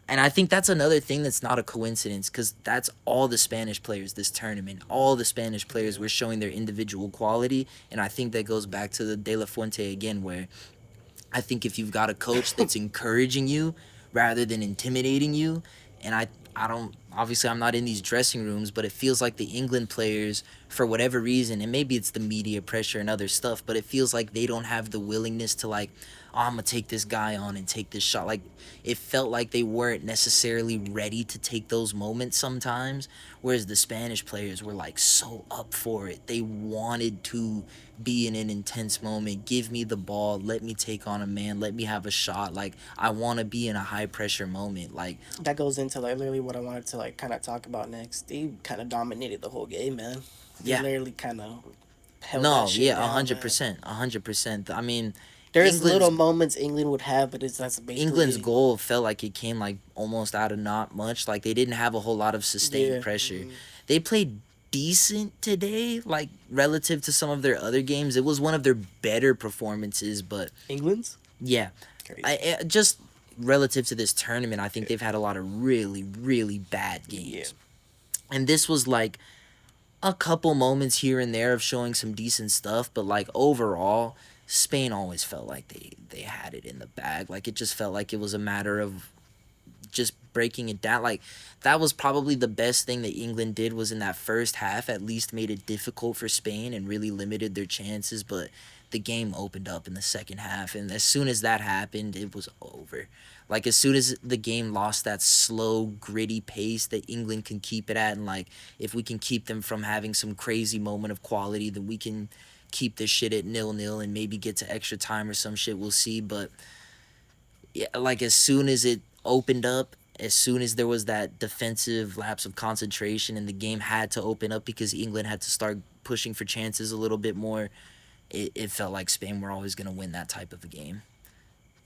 and I think that's another thing that's not a coincidence because that's all the Spanish players this tournament. All the Spanish players were showing their individual quality, and I think that goes back to the De La Fuente again, where I think if you've got a coach that's encouraging you rather than intimidating you, and I don't obviously I'm not in these dressing rooms, but it feels like the England players for whatever reason, and maybe it's the media pressure and other stuff, but it feels like they don't have the willingness to like, oh, I'm gonna take this guy on and take this shot. Like it felt like they weren't necessarily ready to take those moments sometimes, whereas the Spanish players were like so up for it. They wanted to be in an intense moment. Give me the ball. Let me take on a man. Let me have a shot. Like I want to be in a high pressure moment. Like That goes into like literally what I wanted to like kind of talk about next. They kind of dominated the whole game, man. They yeah, literally kind of held that no, shit yeah, a down, hundred man. percent, 100%. I mean, There's England's little moments England would have, but that's England's basically goal felt like it came like almost out of not much. Like they didn't have a whole lot of sustained yeah. pressure. They played decent today, like relative to some of their other games. It was one of their better performances, but England's yeah, crazy. I just relative to this tournament, I think they've had a lot of really, really bad games. Yeah. And this was like a couple moments here and there of showing some decent stuff, but like overall, Spain always felt like they had it in the bag. Like it just felt like it was a matter of just breaking it down. Like that was probably the best thing that England did was in that first half at least made it difficult for Spain and really limited their chances, but the game opened up in the second half, and as soon as that happened, it was over. Like as soon as the game lost that slow, gritty pace that England can keep it at, and like if we can keep them from having some crazy moment of quality, then we can keep this shit at 0-0 and maybe get to extra time or some shit. We'll see, but yeah, like as soon as it opened up, as soon as there was that defensive lapse of concentration and the game had to open up because England had to start pushing for chances a little bit more, it felt like Spain were always going to win that type of a game.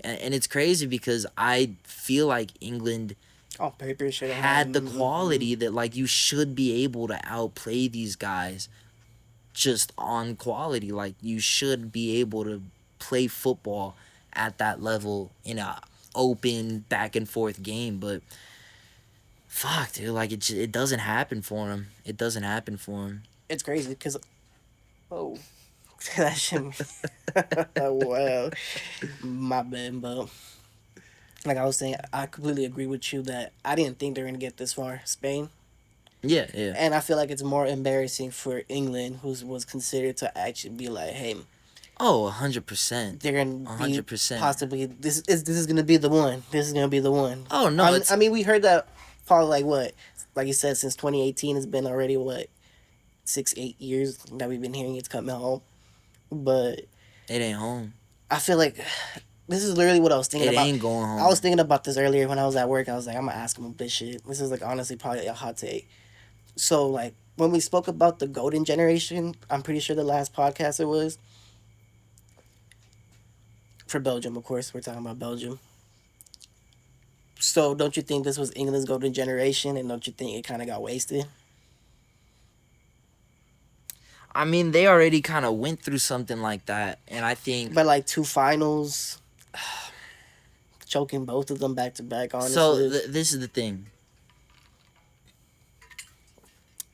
And it's crazy because I feel like England Oh, paper should have had the quality that like you should be able to outplay these guys just on quality. Like you should be able to play football at that level in a open back and forth game, but fuck, dude, like it doesn't happen for him. It doesn't happen for him. It's crazy because oh, that shit. Wow, my bad, but like I was saying, I completely agree with you that I didn't think they were gonna get this far, Spain, Yeah, yeah. and I feel like it's more embarrassing for England, who was considered to actually be like, hey, Oh, 100%. they're gonna be 100%. possibly this is gonna be the one. This is gonna be the one. Oh no, it's I mean, we heard that probably like what, like you said, since 2018 has been already what 6 8 years that we've been hearing it's coming home, but it ain't home. I feel like this is literally what I was thinking It about. ain't going home. I was thinking about this earlier when I was at work. I was like, I'm gonna ask him a bit shit. This is like honestly probably a hot take. So like when we spoke about the golden generation, I'm pretty sure the last podcast it was. For Belgium, of course, we're talking about Belgium. So, don't you think this was England's golden generation, and don't you think it kind of got wasted? I mean, they already kind of went through something like that, and I think But like two finals, choking both of them back to back. so. Honestly, This is the thing.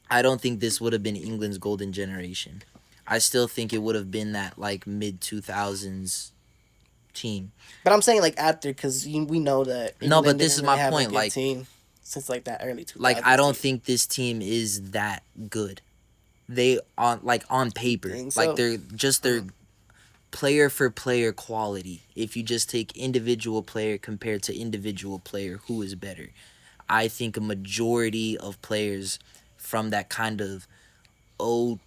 I don't think this would have been England's golden generation. I still think it would have been that like mid 2000s team. but I'm saying like after, because we know that No, but England this didn't is really my have point. a good Like, team since like that early 2000s. I don't team. think this team is that good. They on paper, Think like so? they're just their player for player quality. If you just take individual player compared to individual player, who is better? I think a majority of players from that kind of 02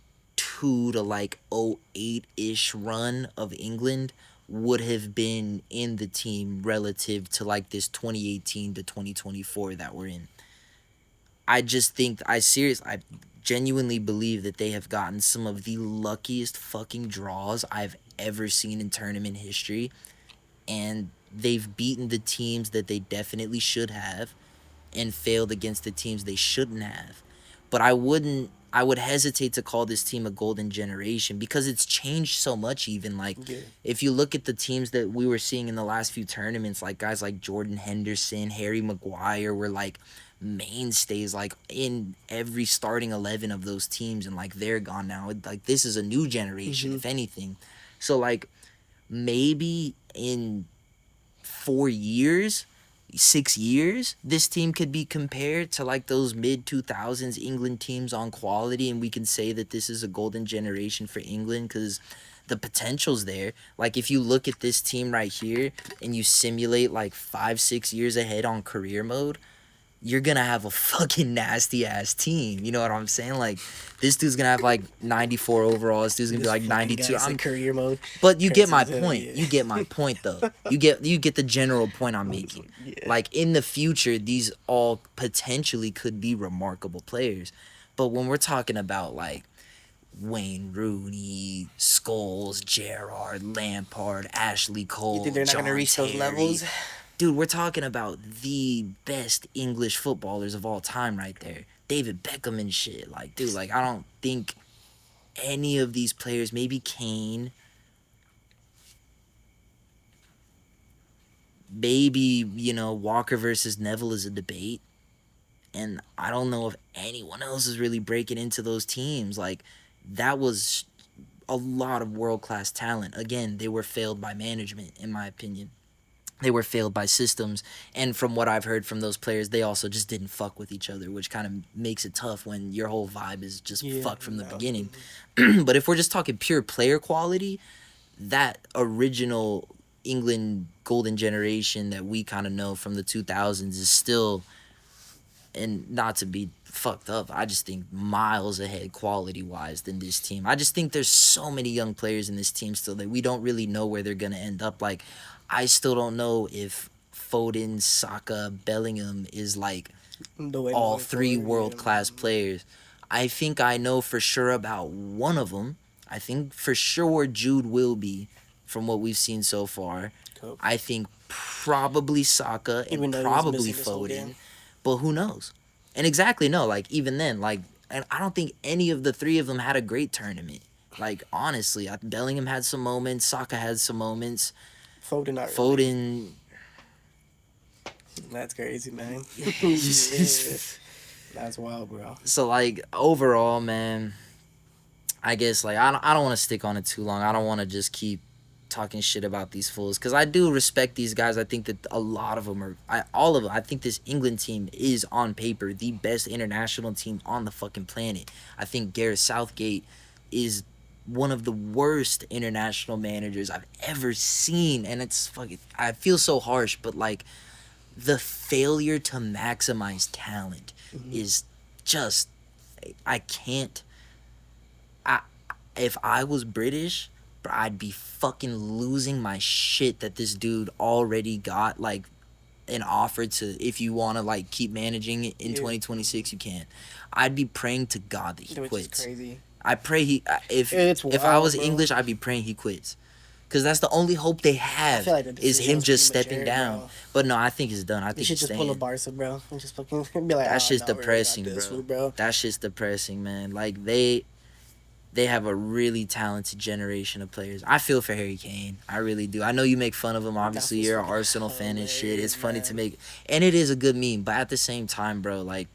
to like 08-ish run of England would have been in the team relative to like this 2018 to 2024 that we're in. I just think I genuinely believe that they have gotten some of the luckiest fucking draws I've ever seen in tournament history, and they've beaten the teams that they definitely should have and failed against the teams they shouldn't have. But I would hesitate to call this team a golden generation because it's changed so much. Even like Yeah. if you look at the teams that we were seeing in the last few tournaments, like guys like Jordan Henderson, Harry Maguire were like mainstays like in every starting 11 of those teams, and like they're gone now. Like this is a new generation, if anything. So like maybe in 4 years, 6 years, this team could be compared to like those mid 2000s England teams on quality, and we can say that this is a golden generation for England because the potential's there. Like if you look at this team right here and you simulate like 5-6 years ahead on career mode, you're gonna have a fucking nasty ass team. You know what I'm saying? Like this dude's gonna have like 94 overall. This dude's gonna be like 92. I'm career mode. But you get my Curses, point. yeah. You get my point though. You get the general point I'm making. Yeah. Like in the future, these all potentially could be remarkable players. But when we're talking about like Wayne Rooney, Scholes, Gerrard, Lampard, Ashley Cole, You think they're not John gonna reach those Terry, levels? dude, we're talking about the best English footballers of all time right there. David Beckham and shit. Like, dude, like I don't think any of these players, maybe Kane, maybe, Walker versus Neville is a debate. And I don't know if anyone else is really breaking into those teams. Like, that was a lot of world-class talent. Again, they were failed by management, in my opinion. They were failed by systems, and from what I've heard from those players, they also just didn't fuck with each other, which kind of makes it tough when your whole vibe is just fucked from the beginning. But if we're just talking pure player quality, that original England golden generation that we kind of know from the 2000s is still, and not to be fucked up, I just think miles ahead quality wise than this team. I just think there's so many young players in this team still that we don't really know where they're gonna end up. Like, I still don't know if Foden, Saka, Bellingham is like all three world class players. I think I know for sure about one of them. I think for sure Jude will be, from what we've seen so far. Cool. I think probably Saka and Even though he was probably missing this whole Foden. game. But who knows? And exactly, no, like even then, like, and I don't think any of the three of them had a great tournament. Like, honestly, Bellingham had some moments, Saka had some moments. Foden, not really. Foden, That's crazy, man. That's wild, bro. so like overall, man, I guess like I don't want to stick on it too long. I don't want to just keep talking shit about these fools because I do respect these guys. I think that a lot of them all of them. I think this England team is on paper the best international team on the fucking planet. I think Gareth Southgate is one of the worst international managers I've ever seen, and it's fucking. I feel so harsh, but like the failure to maximize talent is just. I can't. If I was British, I'd be fucking losing my shit that this dude already got like an offer to, if you want to like keep managing it in 2026, you can. I'd be praying to God that he Which quits. is crazy. I pray he if It's I was wild, bro. English, I'd be praying he quits. Because that's the only hope they I have feel like the is decision him was just stepping premature, down. bro. But no, I think it's done. I You think should he's just pull a staying. Barca, bro, and just fucking be like, That oh shit's no, we already got depressing, this bro. fool, bro. That shit's depressing, man. Like they have a really talented generation of players. I feel for Harry Kane. I really do. I know you make fun of him. That Obviously, was you're an fucking Arsenal fan and shit. It's hilarious, funny to man. make, and it is a good meme. But at the same time, bro, like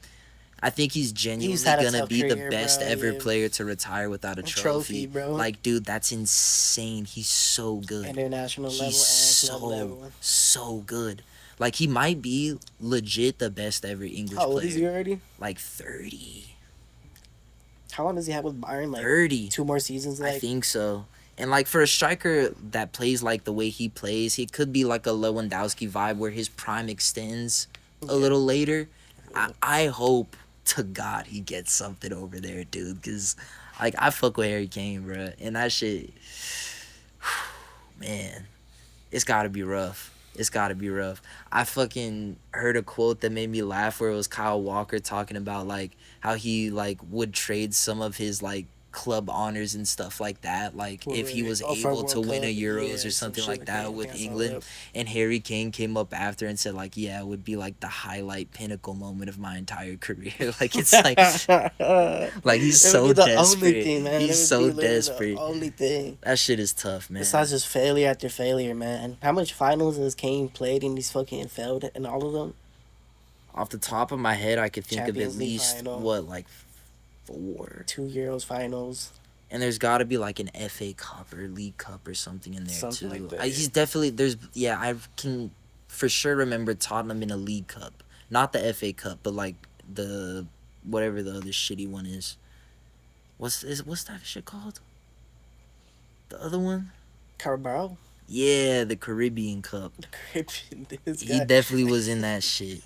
I think he's He's genuinely had a gonna tough be the career, best bro. ever Yeah. player to retire without a Trophy, trophy. bro. Like, dude, that's insane. He's so good. International level and He's club so level. so good. Like he might be legit the best ever English How old player. is he already? Like 30. How long does he have with Bayern? Like 30. 2 more seasons? I Like think so. And like for a striker that plays like the way he plays, he could be like a Lewandowski vibe where his prime extends a little later. I hope to God he gets something over there, dude. Cause like I fuck with Harry Kane, bro, and that shit, man, it's gotta be rough. It's gotta be rough. I fucking heard a quote that made me laugh where it was Kyle Walker talking about like how he like would trade some of his like club honors and stuff like that, like if he was for able to World win a Cup, Euros yeah, or some something shit like that I with think I saw England. that. And Harry Kane came up after and said like, yeah, it would be like the highlight pinnacle moment of my entire career. Like it's like like he's It would so be the desperate. only thing, man. He's It would so be literally desperate. the only thing. That shit is tough, man. Besides just failure after failure, man. How much finals has Kane played and he's fucking failed in all of them? Off the top of my head, I could think of at Champions League least final. what, like 4. 2 Euros finals. And there's got to be like an FA Cup or League Cup or something in there Something too. like that, He's definitely I can for sure remember Tottenham in a League Cup, not the FA Cup, but like the whatever the other shitty one is. What's that shit called? The other one? Carabao? Yeah, the Caribbean Cup. The Caribbean. This He guy. definitely was in that shit.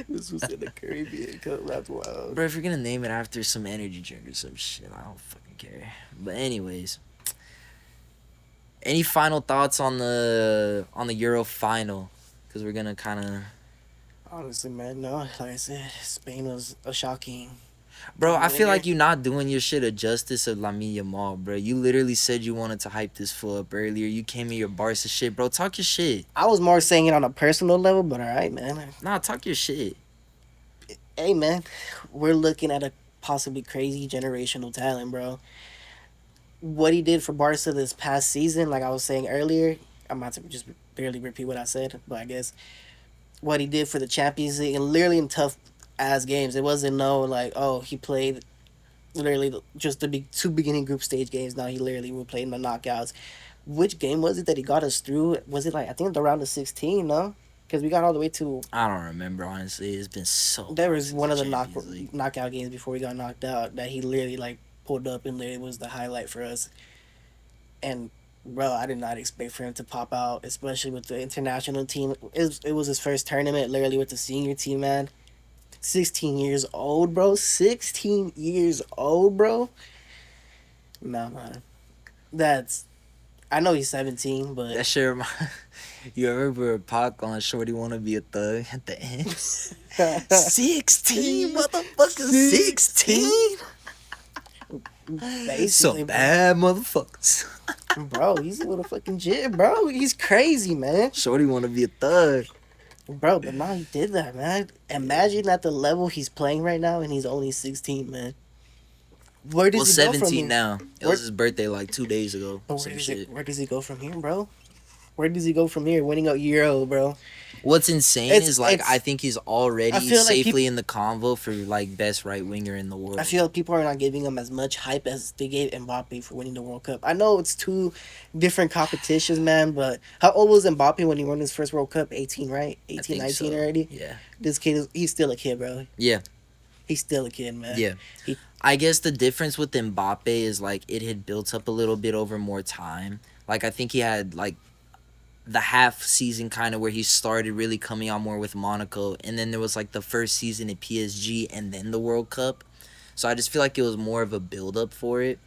This was in the Caribbean Cup. That's wild. Bro, if you're gonna name it after some energy drink or some shit, I don't fucking care. But anyways, any final thoughts on the Euro final? Because we're gonna kind of, Honestly, man, no. Like I said, Spain was a shocking. bro. I feel like Winner. you're not doing your shit a justice of Lamine Yamal, bro. You literally said you wanted to hype this fool up earlier. You came in your Barca shit, bro. Talk your shit. I was more saying it on a personal level, but all right, man. Nah, talk your shit. Hey, man, we're looking at a possibly crazy generational talent, bro. What he did for Barca this past season, like I was saying earlier, I'm about to just barely repeat what I said, but I guess what he did for the Champions League and literally in tough ass games. It wasn't no like, oh, he played literally just the two beginning group stage games. Now he literally will play in the knockouts. Which game was it that he got us through? Was it like I think the round of 16? No, because we got all the way to. I don't remember honestly. It's been so. There long was since one of the Champions League. knockout games before we got knocked out that he literally like pulled up and literally was the highlight for us. And bro, I did not expect for him to pop out, especially with the international team. It was his first tournament, literally with the senior team, man. 16 years old, bro. 16 years old, bro. Nah, man. That's. I know he's 17, but. That shit remind. You remember Pac on Shorty Wanna Be a Thug at the end? 16, motherfucker, 16? Basically, Some bad motherfuckers. bro, he's a little fucking jit, bro. He's crazy, man. Shorty Wanna Be a Thug. Bro, but now he did that, man. Imagine at the level he's playing right now, and he's only 16, man. Where does Well, he go from 17 here? now. It Where- was his birthday like 2 days ago. But Some shit. where does he go from here, bro? Where does he go from here? Winning a Euro, bro. What's insane It's- is like it's- I think he's already I feel like safely in the convo for like best right winger in the world. I feel like people are not giving him as much hype as they gave Mbappe for winning the World Cup. I know it's two different competitions, man, but how old was Mbappe when he won his first World Cup? 18, right? I 18, think 19 so. already? Yeah. This kid, he's still a kid, bro. Yeah. He's still a kid, man. Yeah. I guess the difference with Mbappe is like it had built up a little bit over more time. Like I think he had like the half season kind of where he started really coming on more with Monaco, and then there was like the first season at PSG and then the World Cup. So I just feel like it was more of a build up for it.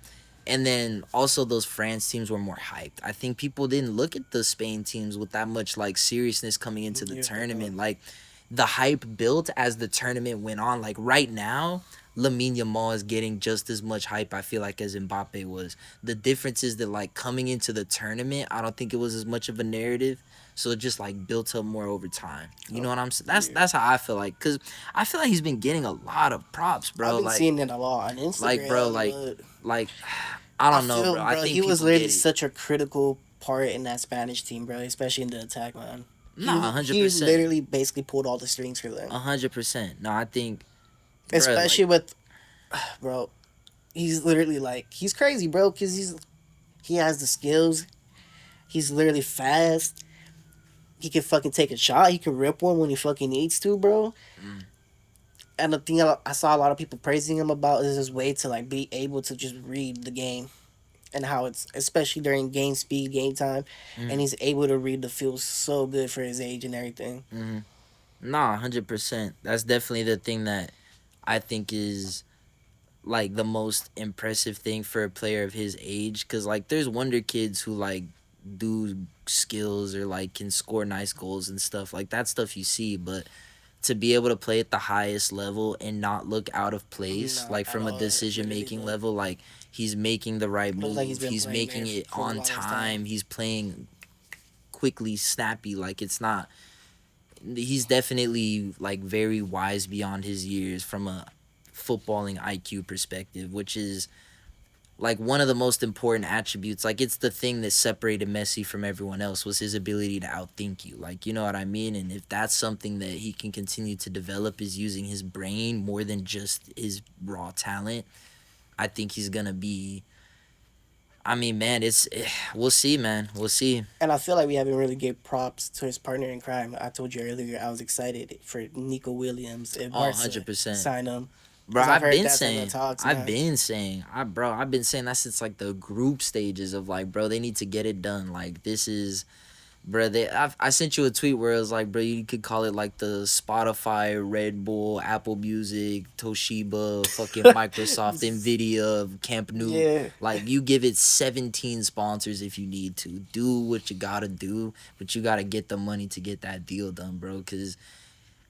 And then also those France teams were more hyped. I think people didn't look at the Spain teams with that much like seriousness coming into the Yeah. tournament. Like the hype built as the tournament went on. Like right now, Lamine Yamal is getting just as much hype, I feel like, as Mbappe was. The difference is that, like, coming into the tournament, I don't think it was as much of a narrative. So it just like built up more over time. You know what I'm saying? That's how I feel like, cause I feel like he's been getting a lot of props, bro. I've been Like, seeing it a lot on Instagram. bro, like I don't know, bro. I think he was people literally get it. such a critical part in that Spanish team, bro. Especially in the attack, man. Nah, He 100%. literally basically pulled all the strings for them. 100%. No, I think, bruh, Especially like, with, bro. He's literally like he's crazy, bro. Cause he has the skills. He's literally fast. He can fucking take a shot. He can rip one when he fucking needs to, bro. mm, And the thing I saw a lot of people praising him about is his way to like be able to just read the game and how it's especially during game speed, game time, and mm, he's able to read the field so good for his age and everything. nah, 100%. That's definitely the thing that I think is like the most impressive thing for a player of his age, cause like there's wonder kids who like do skills or like can score nice goals and stuff like that stuff you see, but to be able to play at the highest level and not look out of place, Not like at from a all. decision Literally making look. level, like he's making the right Looks like he's move, been he's playing there making it for the on longest time, time. he's playing quickly, snappy, like it's not. He's definitely like very wise beyond his years from a footballing IQ perspective, which is like one of the most important attributes. Like it's the thing that separated Messi from everyone else was his ability to outthink you. Like, you know what I mean? And if that's something that he can continue to develop, is using his brain more than just his raw talent, I think he's gonna be. I mean, man, we'll see, man. We'll see. And I feel like we haven't really gave props to his partner in crime. I told you earlier I was excited for Nico Williams if Oh, Barca 100%. sign him. Bro, Because I've heard that's in the talks, I've man. been saying, I've been saying that since like the group stages of like, bro, they need to get it done. Like this is, bro, I sent you a tweet where it was like, bro, you could call it like the Spotify, Red Bull, Apple Music, Toshiba, fucking Microsoft, Nvidia, Camp Nou. Yeah. Like you give it 17 sponsors if you need to. Do what you gotta do, but you gotta get the money to get that deal done, bro. Cause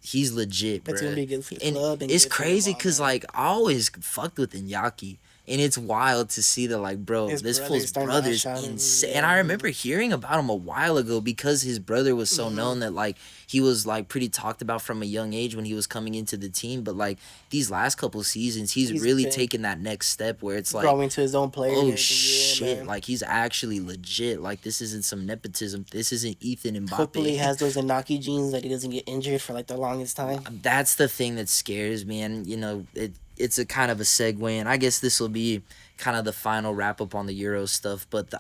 he's legit, bro. It's going to be good for the And club and it's good for crazy Yamal, because man. like I always fucked with Iñaki. And it's wild to see that, like, bro, His this brother's fool's starting to brother's outshine him, insane. yeah. And I remember hearing about him a while ago because his brother was so known that, like, he was, like, pretty talked about from a young age when he was coming into the team. But, like, these last couple seasons, he's really been taken that next step where it's like, growing to his own player. and oh, everything. Yeah, shit. man. Like, he's actually legit. Like, this isn't some nepotism. This isn't Ethan Mbappe. Hopefully he has those Inaki genes that he doesn't get injured for like the longest time. That's the thing that scares me, and it's a kind of a segue, and I guess this will be kind of the final wrap up on the Euro stuff. But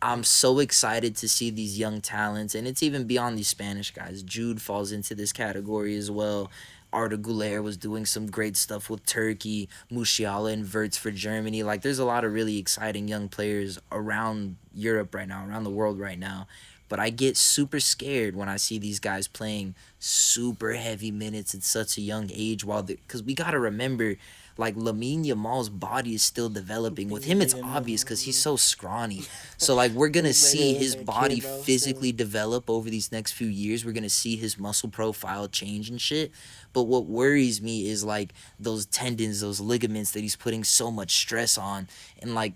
I'm so excited to see these young talents, and it's even beyond these Spanish guys. Jude falls into this category as well. Arda Güler was doing some great stuff with Turkey. Musiala and Wirtz for Germany. Like, there's a lot of really exciting young players around Europe right now, around the world right now. But I get super scared when I see these guys playing super heavy minutes at such a young age. Because we got to remember, like, Lamine Yamal's body is still developing. With him, it's obvious because he's so scrawny. So, like, we're going to see his body physically develop over these next few years. We're going to see his muscle profile change and shit. But what worries me is, like, those tendons, those ligaments that he's putting so much stress on. And, like,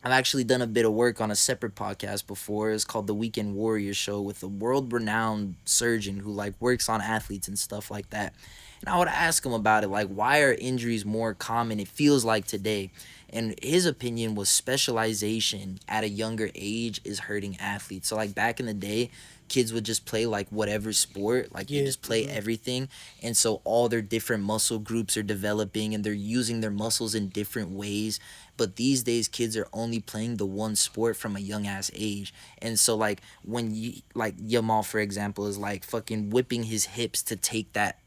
I've actually done a bit of work on a separate podcast before. It's called the Weekend Warrior Show with a world-renowned surgeon who, like, works on athletes and stuff like that. And I would ask him about it, like, why are injuries more common, it feels like, today? And his opinion was specialization at a younger age is hurting athletes. So, like, back in the day, kids would just play, like, whatever sport. Like, they just play everything. And so all their different muscle groups are developing and they're using their muscles in different ways. But these days, kids are only playing the one sport from a young ass age. And so, like, when you, like, Yamal, for example, is like fucking whipping his hips to take that,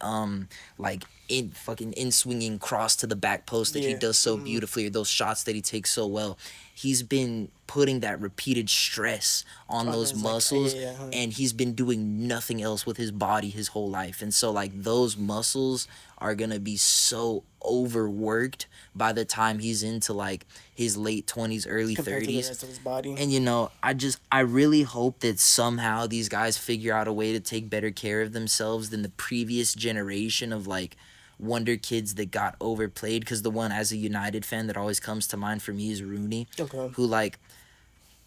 like, in swinging cross to the back post that he does so beautifully, or those shots that he takes so well. He's been putting that repeated stress on those muscles, and he's been doing nothing else with his body his whole life. And so, like, those muscles are gonna be so overworked by the time he's into like his late 20s, early compared to the 30s. rest of his body. And I really hope that somehow these guys figure out a way to take better care of themselves than the previous generation of like wonder kids that got overplayed. Because the one, as a United fan, that always comes to mind for me is Rooney, Okay. who, like,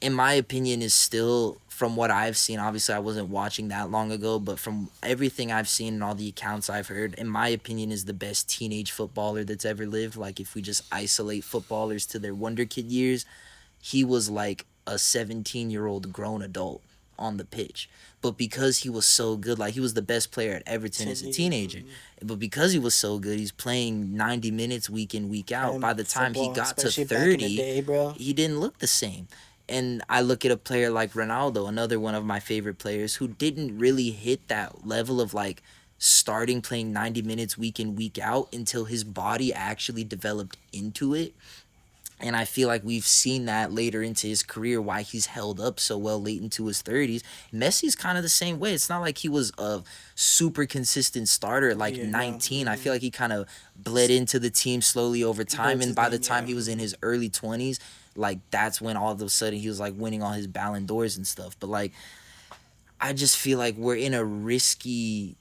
in my opinion, is still, from what I've seen, obviously I wasn't watching that long ago, but from everything I've seen and all the accounts I've heard, in my opinion, is the best teenage footballer that's ever lived. Like, if we just isolate footballers to their wonder kid years, he was like a 17-year-old grown adult on the pitch. But because he was so good, like, he was the best player at Everton as a teenager. But because he was so good, he's playing 90 minutes week in, week out. And By the time he football, got to especially back in the 30, day, bro. he didn't look the same. And I look at a player like Ronaldo, another one of my favorite players, who didn't really hit that level of like starting playing 90 minutes week in, week out until his body actually developed into it. And I feel like we've seen that later into his career, why he's held up so well late into his 30s. Messi's kind of the same way. It's not like he was a super consistent starter at like 19. I feel like he kind of bled into the team slowly over time. And by the time he was in his early 20s, like, that's when all of a sudden he was like winning all his Ballon d'Ors and stuff. But like, I just feel like we're in a risky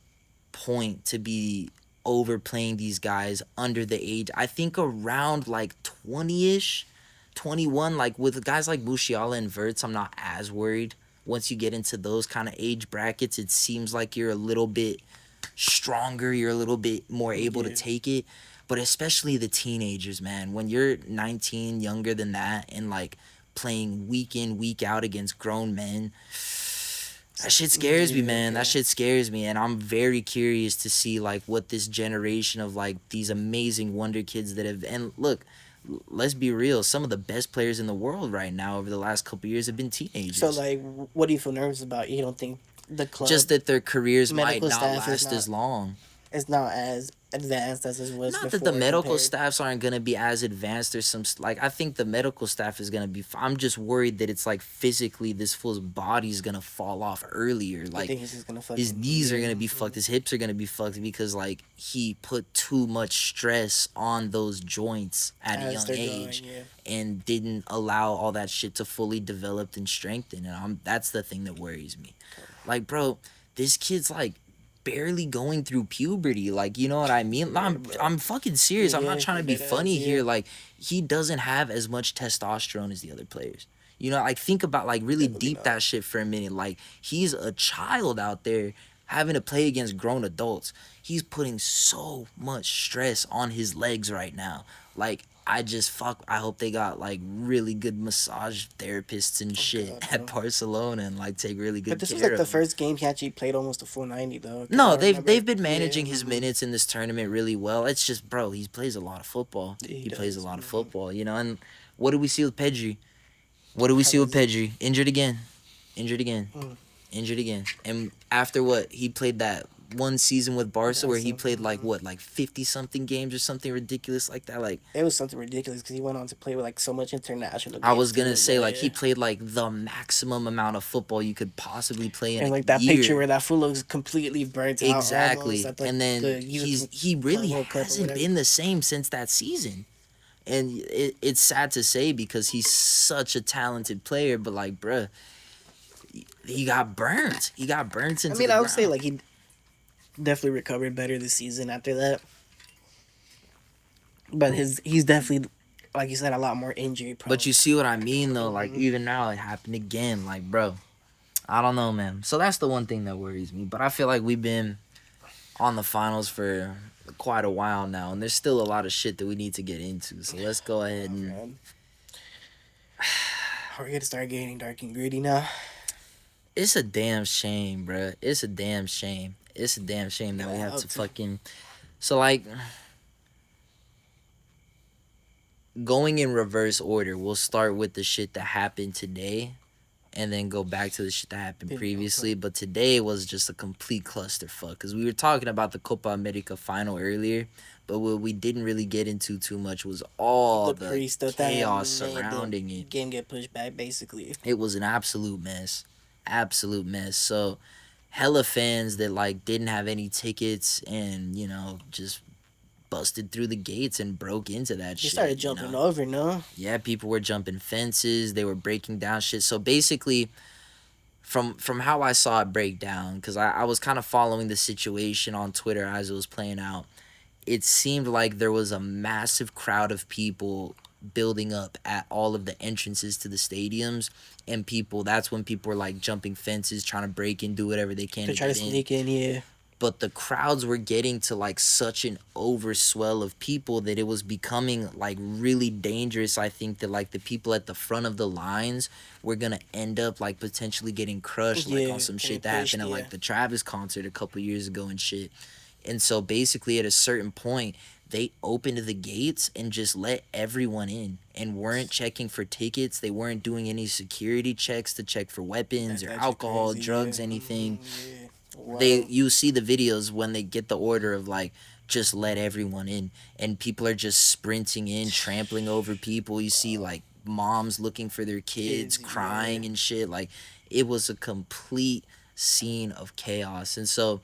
point to be overplaying these guys under the age. I think around like 20-ish, 21, like with guys like Musiala and Verts, I'm not as worried. Once you get into those kind of age brackets, it seems like you're a little bit stronger, you're a little bit more able to take it. But especially the teenagers, man, when you're 19, younger than that, and like playing week in, week out against grown men, that shit scares me, man. That shit scares me. And I'm very curious to see like what this generation of like these amazing wonder kids that have, and look, let's be real, some of the best players in the world right now over the last couple of years have been teenagers. So like, what do you feel nervous about? You don't think the club, just that their careers might medical not staff is last not- as long. it's not as advanced as it was Not before? that the medical compared- staffs aren't going to be as advanced. There's some, like, I think the medical staff is going to be, I'm just worried that it's like physically this fool's body's going to fall off earlier. I Like, think he's just gonna his knees are going to be fucked, his hips are going to be fucked because like he put too much stress on those joints at a young age and didn't allow all that shit to fully develop and strengthen. And that's the thing that worries me. Like, bro, this kid's like barely going through puberty. Like, you know what I mean? I'm fucking serious. I'm not trying to be funny here. Like, he doesn't have as much testosterone as the other players. You know, like, think about, like, really deep that shit for a minute. Like, he's a child out there having to play against grown adults. He's putting so much stress on his legs right now. Like, I hope they got like really good massage therapists and shit at Barcelona and like take really good care of him. But this was like the first game he actually played almost a full 90 though. No, they've been managing his minutes in this tournament really well. It's just, bro, he plays a lot of football. He plays a lot of football, you know. And what do we see with Pedri? Injured again. And after what? He played that one season with Barca where he played like 50 something games or something ridiculous like that. Like, it was something ridiculous because he went on to play with like so much international games. I was gonna say, like, he played like the maximum amount of football you could possibly play in and like a that year. picture where that fool looks completely burnt out. Exactly. Almost, like, and then he really World Cup or hasn't whatever. been the same since that season. And it's sad to say because he's such a talented player, but like, bruh, he got burnt. He got burnt into the I would ground. say like he definitely recovered better this season after that. But he's definitely, like you said, a lot more injury prone. But you see what I mean, though? Like, even now, it happened again. Like, bro, I don't know, man. So that's the one thing that worries me. But I feel like we've been on the finals for quite a while now, and there's still a lot of shit that we need to get into. So let's go ahead and... Are we gonna start getting dark and gritty now? It's a damn shame, bruh. It's a damn shame. It's a damn shame that we have to fucking... So, like... Going in reverse order, we'll start with the shit that happened today and then go back to the shit that happened previously. But today was just a complete clusterfuck because we were talking about the Copa America final earlier, but what we didn't really get into too much was all the chaos surrounding it. Game get pushed back, basically. It was an absolute mess. Absolute mess. So, hella fans that, like, didn't have any tickets and, you know, just busted through the gates and broke into that They shit. started jumping over, no? Yeah, people were jumping fences. They were breaking down shit. So basically, from how I saw it break down, because I was kind of following the situation on Twitter as it was playing out, it seemed like there was a massive crowd of people building up at all of the entrances to the stadiums, and that's when people were like jumping fences, trying to break in, do whatever they can To try to sneak in, yeah. But the crowds were getting to like such an overswell of people that it was becoming like really dangerous. I think that like the people at the front of the lines were gonna end up like potentially getting crushed, like on some shit that happened at like the Travis concert a couple years ago and shit. And so basically at a certain point, they opened the gates and just let everyone in and weren't checking for tickets. They weren't doing any security checks to check for weapons or alcohol, drugs, anything. Wow. You see the videos when they get the order of like just let everyone in, and people are just sprinting in, trampling over people. You see like moms looking for their kids crying and shit. Like it was a complete scene of chaos. And so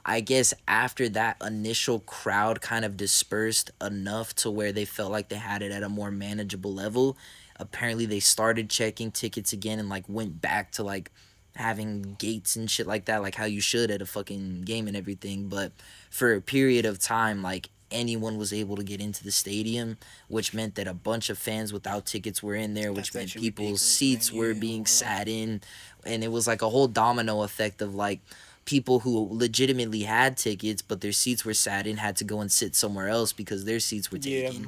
I guess after that initial crowd kind of dispersed enough to where they felt like they had it at a more manageable level, apparently they started checking tickets again and like went back to like having gates and shit like that, like how you should at a fucking game and everything. But for a period of time, like anyone was able to get into the stadium, which meant that a bunch of fans without tickets were in there, which meant people's seats were being sat in, and it was like a whole domino effect of like people who legitimately had tickets but their seats were sat in had to go and sit somewhere else because their seats were taken.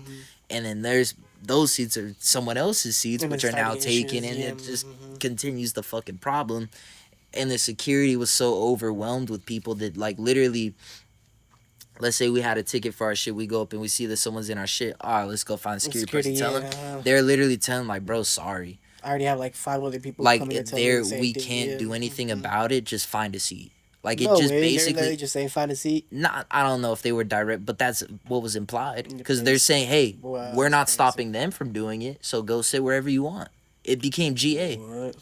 And then there's those seats are someone else's seats, which are now taken, and it just continues the fucking problem. And the security was so overwhelmed with people that, like, literally, let's say we had a ticket for our shit, we go up and we see that someone's in our shit. All right, let's go find a security person. Tell them. They're literally telling, like, bro, sorry. I already have, like, 5 other people like, coming to tell me the same we thing. can't do anything about it. Just find a seat. Like, no it just way. basically... They're just saying find a seat? Not, I don't know if they were direct, but that's what was implied. Because they're saying, hey, we're not stopping them from doing it, so go sit wherever you want. It became GA. What?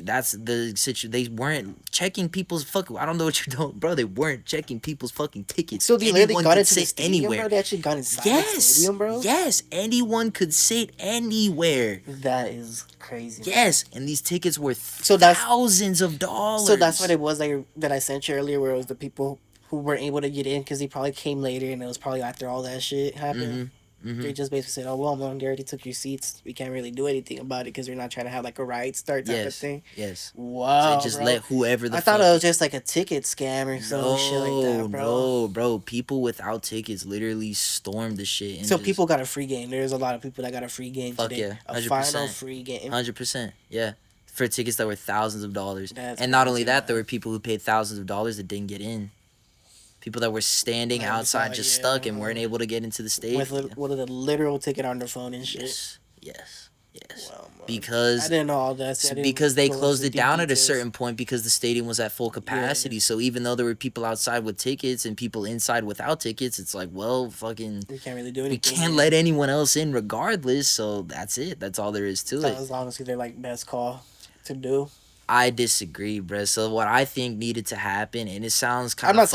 That's the situation. They weren't checking people's fucking... I don't know what you're doing, bro. They weren't checking people's fucking tickets. So they literally got into the stadium, anywhere. Bro? They actually got inside the stadium, bro? Yes. Anyone could sit anywhere. That is crazy. Yes. And these tickets were thousands of dollars. So that's what it was like that I sent you earlier, where it was the people who weren't able to get in because they probably came later and it was probably after all that shit happened. They just basically said, oh, well, man, they already took your seats. We can't really do anything about it because they're not trying to have, like, a riot start type of thing. Yes. Wow, so just let whoever the I thought it was just, like, a ticket scam or some shit like that, bro. No, bro. People without tickets literally stormed the shit. And so people got a free game. There's a lot of people that got a free game today. Yeah, 100%. A final free game. 100%, yeah. For tickets that were thousands of dollars. And not only that, there were people who paid thousands of dollars that didn't get in. People that were standing outside just stuck and weren't able to get into the stadium. With a literal ticket on their phone and shit. Yes. Wow, because I didn't know all that. Because they closed it down at a certain point because the stadium was at full capacity. So even though there were people outside with tickets and people inside without tickets, it's like, well, fucking... We can't really do anything. We can't let anyone else in regardless, so that's it. That's all there is to it. As long as they're, like, best call to do. I disagree, bro. So what I think needed to happen, and it sounds kind of I'm not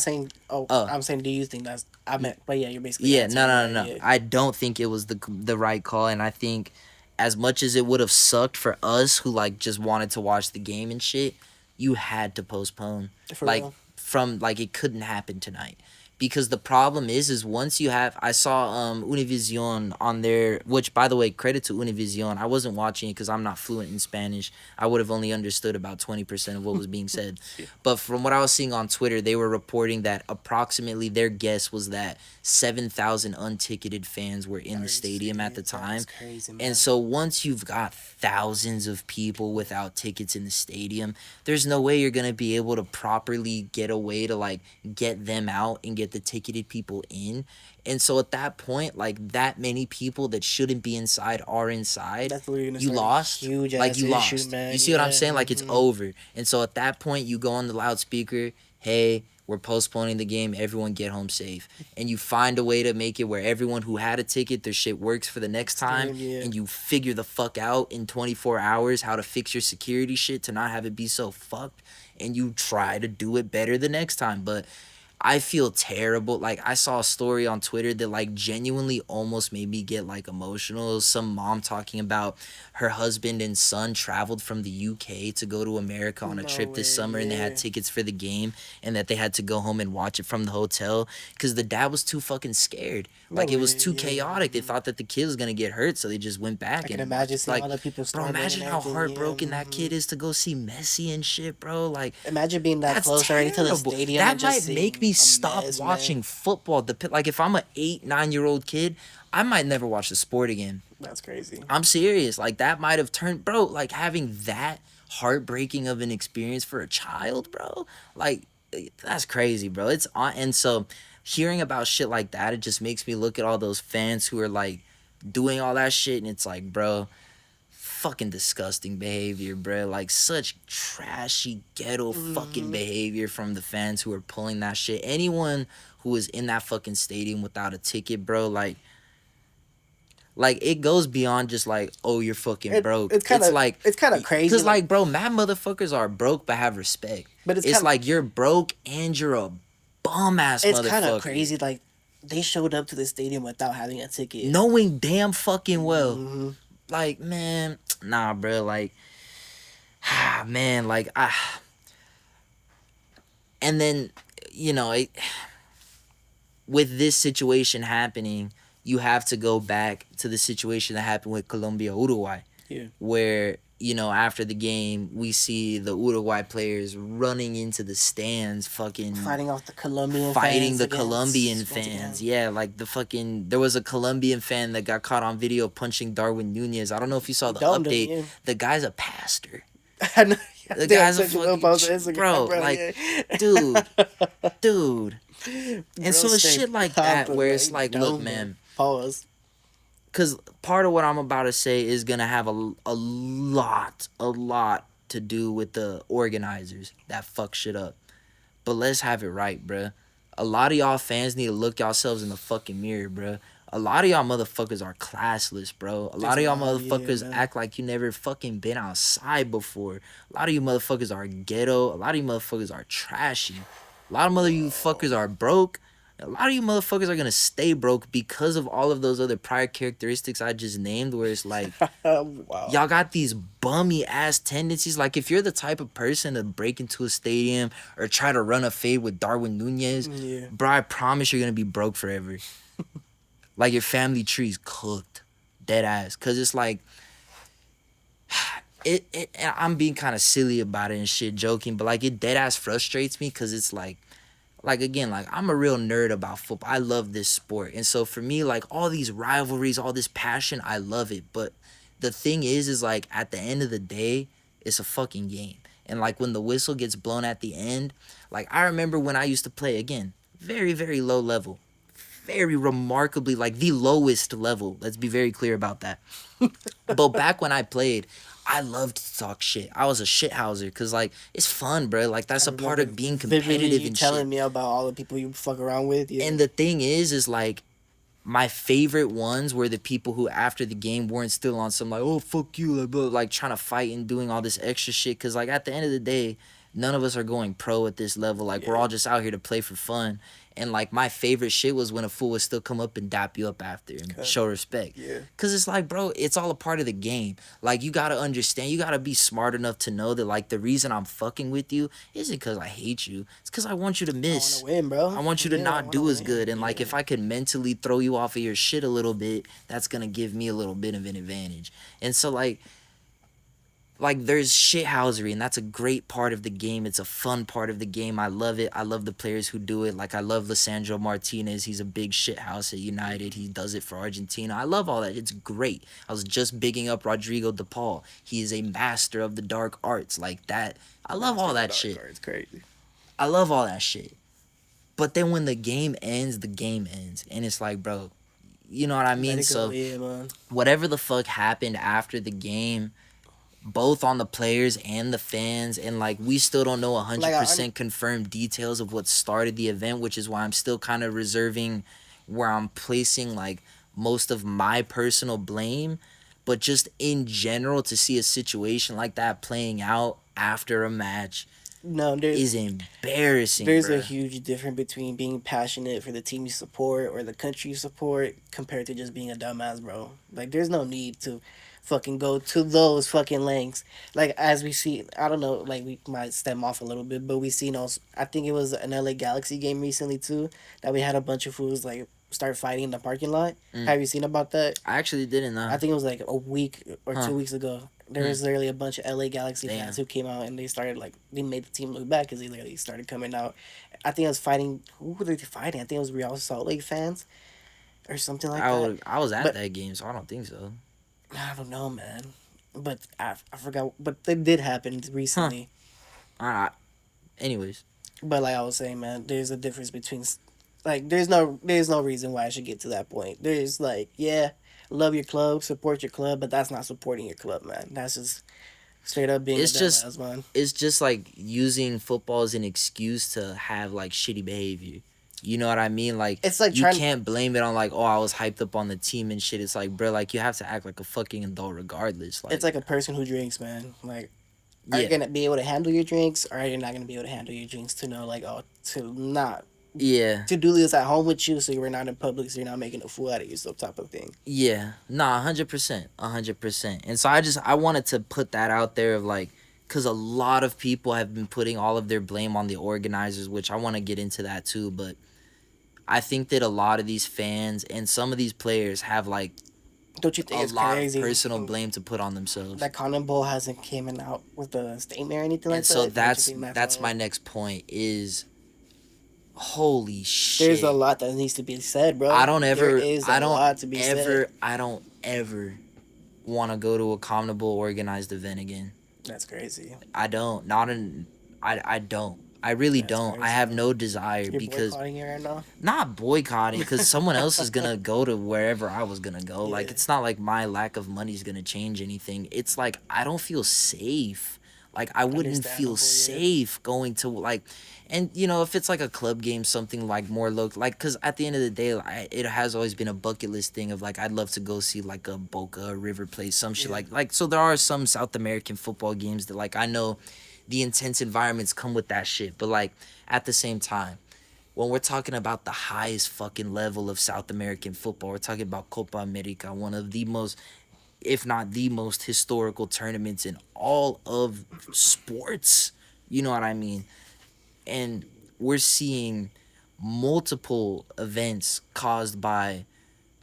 saying. I'm saying. Do you think that's? I meant. But yeah, you're basically. Yeah. No. Yeah. I don't think it was the right call, and I think, as much as it would have sucked for us who like just wanted to watch the game and shit, you had to postpone. For real? From it couldn't happen tonight. Because the problem is once you have... I saw Univision on there, which, by the way, credit to Univision. I wasn't watching it because I'm not fluent in Spanish. I would have only understood about 20% of what was being said. But from what I was seeing on Twitter, they were reporting that approximately their guess was that 7,000 unticketed fans were in the stadium at the time. Crazy, and so once you've got thousands of people without tickets in the stadium, there's no way you're going to be able to properly get a way to, like, get them out and get the ticketed people in. And so at that point, like, that many people that shouldn't be inside are inside. That's you lost. Huge like, you lost. Issue, man. You see what I'm saying? Like, it's over. And so at that point, you go on the loudspeaker, hey, we're postponing the game, everyone get home safe. And you find a way to make it where everyone who had a ticket, their shit works for the next time. And you figure the fuck out in 24 hours how to fix your security shit to not have it be so fucked. And you try to do it better the next time. But I feel terrible. Like, I saw a story on Twitter that, like, genuinely almost made me get, like, emotional. Some mom talking about her husband and son traveled from the UK to go to America on a No trip this way, summer, and they had yeah. tickets for the game, and that they had to go home and watch it from the hotel because the dad was too fucking scared. No Like, it was way, too yeah. chaotic. They thought that the kid was going to get hurt, so they just went back I can and imagine watched. seeing Like, all the people bro, storming imagine and how everything. heartbroken Yeah, that kid is to go see Messi and shit, bro. Like, imagine being that that's close already to the terrible. stadium That and just might make seeing me a stop mess, watching man. football. Like, if I'm an 8, 9-year-old kid, I might never watch the sport again. That's crazy. I'm serious. Like, that might have turned, bro. Like, having that heartbreaking of an experience for a child, bro. Like, that's crazy, bro. It's on, and so hearing about shit like that, it just makes me look at all those fans who are like doing all that shit, and it's like, bro, fucking disgusting behavior, bro. Like, such trashy ghetto fucking behavior from the fans who are pulling that shit. Anyone who was in that fucking stadium without a ticket, bro, like it goes beyond just like, oh, you're fucking broke. It's kind of like it's kind of crazy. because like, bro, mad motherfuckers are broke but have respect. But It's kinda, like you're broke and you're a bum ass it's motherfucker. kind of crazy. Like they showed up to the stadium without having a ticket, Knowing damn fucking well. Mm-hmm. Like, man, nah, bro. Like, man, like and then, with this situation happening, you have to go back to the situation that happened with Colombia Uruguay. Yeah. Where, after the game, we see the Uruguay players running into the stands, fucking fighting off the Colombian fighting fans the against, Colombian once fans. again. Yeah, like there was a Colombian fan that got caught on video punching Darwin Nunez. I don't know if you saw the Domed him, update. yeah. The guy's a pastor. I know. The guy's a fucking bro, dude. And so it's shit like that where it's like, look, man. Pause. Because part of what I'm about to say is going to have a lot to do with the organizers that fuck shit up. But let's have it right, bruh. A lot of y'all fans need to look yourselves in the fucking mirror, bruh. A lot of y'all motherfuckers are classless, bro. A lot of y'all motherfuckers act like you never fucking been outside before. A lot of you motherfuckers are ghetto. A lot of you motherfuckers are trashy. A lot of you fuckers are broke. A lot of you motherfuckers are gonna stay broke because of all of those other prior characteristics I just named, where it's like, wow. Y'all got these bummy ass tendencies. Like, if you're the type of person to break into a stadium or try to run a fade with Darwin Nunez, bro, I promise you're gonna be broke forever. Like, your family tree's cooked, dead ass. Cause it's like, I'm being kind of silly about it and shit, joking, but like, it dead ass frustrates me, cause it's like again, like, I'm a real nerd about football. I love this sport. And so for me, like, all these rivalries, all this passion, I love it. But the thing is like, at the end of the day, it's a fucking game. And like, when the whistle gets blown at the end, like, I remember when I used to play, again, very, very low level. Very remarkably, like, the lowest level. Let's be very clear about that. But back when I played, I loved to talk shit. I was a shithouser because, like, it's fun, bro. Like, that's a part of being competitive you and telling shit. me about all the people you fuck around with. Yeah. And the thing is like, my favorite ones were the people who after the game weren't still on some like, oh, fuck you, like trying to fight and doing all this extra shit. Because, like, at the end of the day, none of us are going pro at this level. Like, we're all just out here to play for fun. And, like, my favorite shit was when a fool would still come up and dap you up after and show respect. Yeah. Because it's like, bro, it's all a part of the game. Like, you got to understand, you got to be smart enough to know that, like, the reason I'm fucking with you isn't because I hate you. It's because I want you to miss. I want to win, bro. I want you to not do as good. And, like, if I could mentally throw you off of your shit a little bit, that's going to give me a little bit of an advantage. And so, like, there's shithousery, and that's a great part of the game. It's a fun part of the game. I love it. I love the players who do it. Like, I love Lisandro Martinez. He's a big shithouse at United. He does it for Argentina. I love all that. It's great. I was just bigging up Rodrigo De Paul. He is a master of the dark arts. Like, that. I love all that shit. It's crazy. I love all that shit. But then when the game ends, the game ends. And it's like, bro, you know what I mean? So, whatever the fuck happened after the game, both on the players and the fans, and like, we still don't know 100% confirmed details of what started the event, which is why I'm still kind of reserving where I'm placing like most of my personal blame. But just in general, to see a situation like that playing out after a match, No, is embarrassing, there's a bro. huge difference between being passionate for the team you support or the country you support compared to just being a dumbass, bro. Like, there's no need to fucking go to those fucking lengths. Like, as we see, I don't know, like, we might stem off a little bit, but we seen also, I think it was an LA Galaxy game recently, too, that we had a bunch of fools, like, start fighting in the parking lot. Mm. Have you seen about that? I actually didn't know. I think it was like a week or Huh. 2 weeks ago. There Hmm. was literally a bunch of LA Galaxy Damn. fans who came out and they started like they made the team look bad because they literally started coming out. I think I was fighting. Who were they fighting? I think it was Real Salt Lake fans or something like that. I was at But that game, so I don't think so. I don't know, man. But I forgot. But it did happen Huh. recently. Alright. Anyways. But like I was saying, man, there's a difference between like there's no reason why I should get to that point. There's like yeah, love your club, support your club, but that's not supporting your club, man. That's just straight up being a It's just dumbass, man. it's just like using football as an excuse to have like shitty behavior. You know what I mean? Like It's like you trying. can't blame it on like, oh, I was hyped up on the team and shit. It's like, bro, like you have to act like a fucking adult regardless. Like It's like a person who drinks, man. Like, are you yeah. gonna be able to handle your drinks, or are you not gonna be able to handle your drinks to know, like, oh, to not Yeah. to do this at home with you, so you're not in public, so you're not making a fool out of yourself, type of thing. Yeah. Nah, 100%. 100%. And so I wanted to put that out there of like cuz a lot of people have been putting all of their blame on the organizers, which I want to get into that too, but I think that a lot of these fans and some of these players have like Don't you think a it's lot of crazy personal blame to put on themselves. that Condon Bowl hasn't came out with a statement or anything like And so that? Don't you think that's my next point is holy There's a shit. lot that needs to be said, bro. I don't There ever is I a don't lot to be said. I don't ever want to go to a carnival organized event again. That's crazy. I don't. Not in. I don't. I really That's don't. I crazy. have no desire You're because boycotting it right now. not boycotting because someone else is gonna go to wherever I was gonna go. Like Yeah. it's not like my lack of money is gonna change anything. It's like I don't feel safe. Like I wouldn't feel Understandable, yeah. safe going to like, and you know if it's like a club game, something like more local. Like because at the end of the day, it has always been a bucket list thing of like I'd love to go see like a Boca, a River Plate, some shit Yeah. like so there are some South American football games that like I know the intense environments come with that shit, but like at the same time when we're talking about the highest fucking level of South American football, we're talking about Copa America, one of the most, if not the most historical tournaments in all of sports. You know what I mean? And we're seeing multiple events caused by,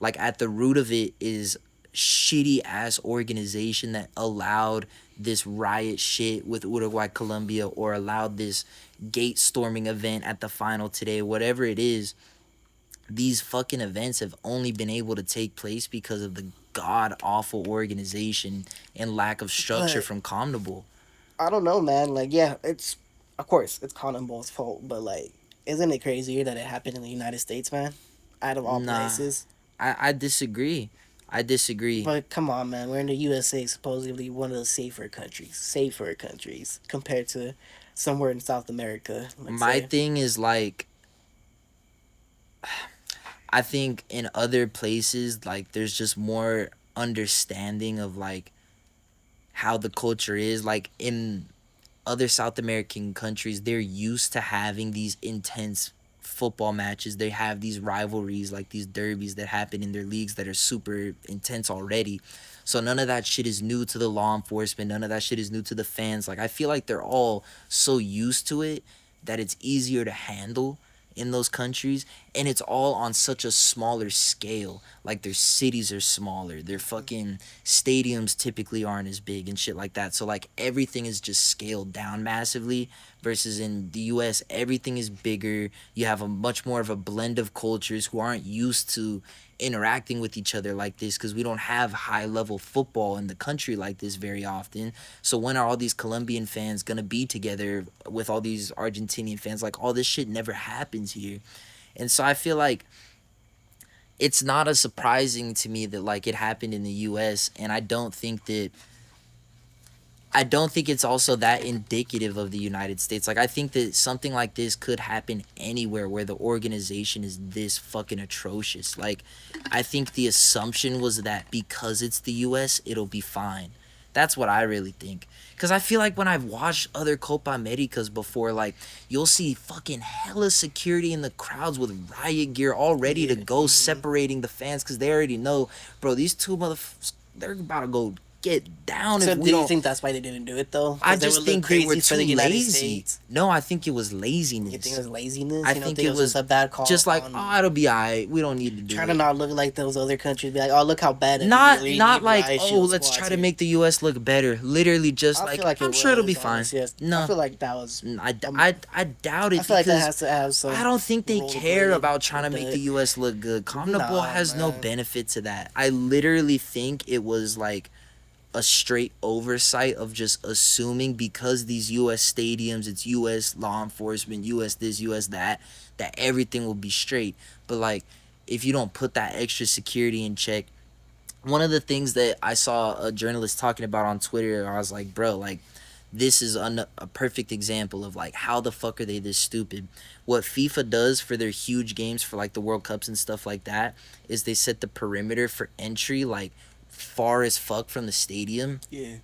like, at the root of it is shitty ass organization that allowed this riot shit with Uruguay, Colombia, or allowed this gate storming event at the final today, whatever it is. These fucking events have only been able to take place because of the god awful organization and lack of structure But from Comnable. I don't know, man. Like, yeah, it's of course it's Condon Bowl's fault, but like, isn't it crazier that it happened in the United States, man? Out of all Nah, places. I disagree. I disagree. But come on, man. We're in the USA, supposedly one of the safer countries compared to somewhere in South America. Let's My say. thing is like I think in other places like there's just more understanding of like how the culture is like in other South American countries, they're used to having these intense football matches. They have these rivalries, like these derbies that happen in their leagues that are super intense already. So none of that shit is new to the law enforcement. None of that shit is new to the fans. Like I feel like they're all so used to it that it's easier to handle in those countries, and it's all on such a smaller scale. Like their cities are smaller, their fucking stadiums typically aren't as big and shit like that. So like everything is just scaled down massively versus in the US everything is bigger. You have a much more of a blend of cultures who aren't used to interacting with each other like this because we don't have high level football in the country like this very often. So when are all these Colombian fans gonna be together with all these Argentinian fans? Like all this shit never happens here. And so I feel like it's not as surprising to me that like it happened in the US, and I don't think it's also that indicative of the United States. Like I think that something like this could happen anywhere where the organization is this fucking atrocious. Like I think the assumption was that because it's the US, it'll be fine. That's what I really think. Because I feel like when I've watched other Copa Americas before, like, you'll see fucking hella security in the crowds with riot gear all ready to go, separating the fans because they already know, bro, these two motherfuckers, they're about to go get down So if we do you don't. think that's why they didn't do it though? I Because they just would look think they were crazy for too the United lazy. States. No, I think it was laziness. You think it was laziness? I You don't think think it was just a bad call? just like, oh, it'll be alright. We don't need to do trying it. to not look like those other countries. Be like, oh, look how bad. Not it is. not like, Riot oh, Shield let's try to squads make the U.S. look better. Literally just I like, feel like I'm it sure it'll be was, fine. honestly, yes. No, I feel like that was. I doubt it I feel like that because has to have some. I don't think they care rollerblading about trying to make with the that. U.S. look good. CONMEBOL Nah, has no man. benefit to that. I literally think it was like a straight oversight of just assuming because these U.S. stadiums, it's U.S. law enforcement, U.S. this, U.S. that everything will be straight. But like, if you don't put that extra security in check, one of the things that I saw a journalist talking about on Twitter, I was like, bro, like, this is a perfect example of like how the fuck are they this stupid. What FIFA does for their huge games for like the World Cups and stuff like that is they set the perimeter for entry like far as fuck from the stadium Yeah.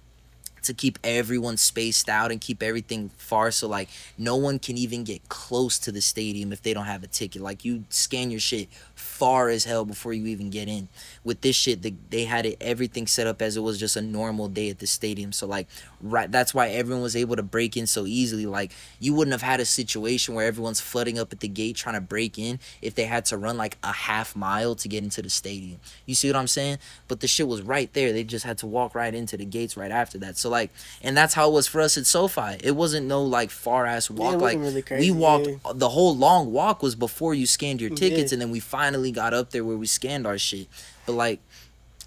to keep everyone spaced out and keep everything far so like no one can even get close to the stadium if they don't have a ticket. Like you scan your shit far as hell before you even get in. With this shit, they had it everything set up as it was just a normal day at the stadium. So like right, that's why everyone was able to break in so easily. Like you wouldn't have had a situation where everyone's flooding up at the gate trying to break in if they had to run like a half mile to get into the stadium. You see what I'm saying? But the shit was right there. They just had to walk right into the gates right after that. So like, and that's how it was for us at SoFi. It wasn't no like far ass walk. it Like wasn't really crazy, we walked yeah. the whole long walk was before you scanned your tickets, Yeah. and then we finally got up there where we scanned our shit. But like,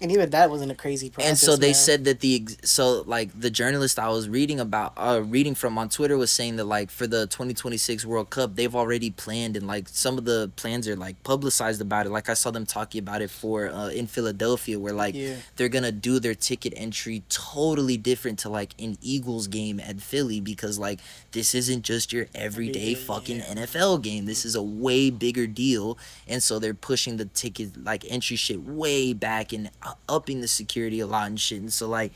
And even that wasn't a crazy process. and so they man. said that so like the journalist I was reading from on Twitter was saying that like for the 2026 World Cup they've already planned and like some of the plans are like publicized about it. Like I saw them talking about it for in Philadelphia where like Yeah. they're gonna do their ticket entry totally different to like an Eagles game at Philly because like this isn't just your everyday fucking NFL game. This is a way bigger deal, and so they're pushing the ticket like entry shit way back and upping the security a lot and shit. And so like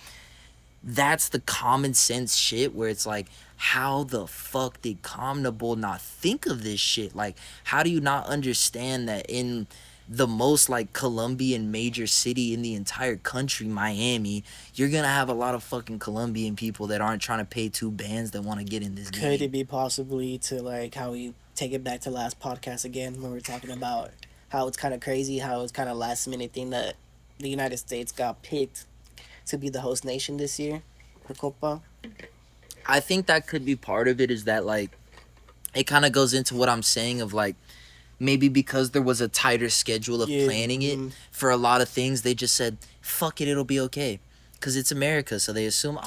that's the common sense shit where it's like, how the fuck did CONMEBOL not think of this shit? Like, how do you not understand that in the most like Colombian major city in the entire country, Miami, you're gonna have a lot of fucking Colombian people that aren't trying to pay two bands that want to get in this game. Could it be possibly to like how we take it back to last podcast again when we were talking about how it's kind of crazy, how it's kind of last minute thing that the United States got picked to be the host nation this year for Copa? I think that could be part of it, is that like it kind of goes into what I'm saying of like maybe because there was a tighter schedule of planning it for a lot of things, they just said fuck it, it'll be okay because it's America, so they assume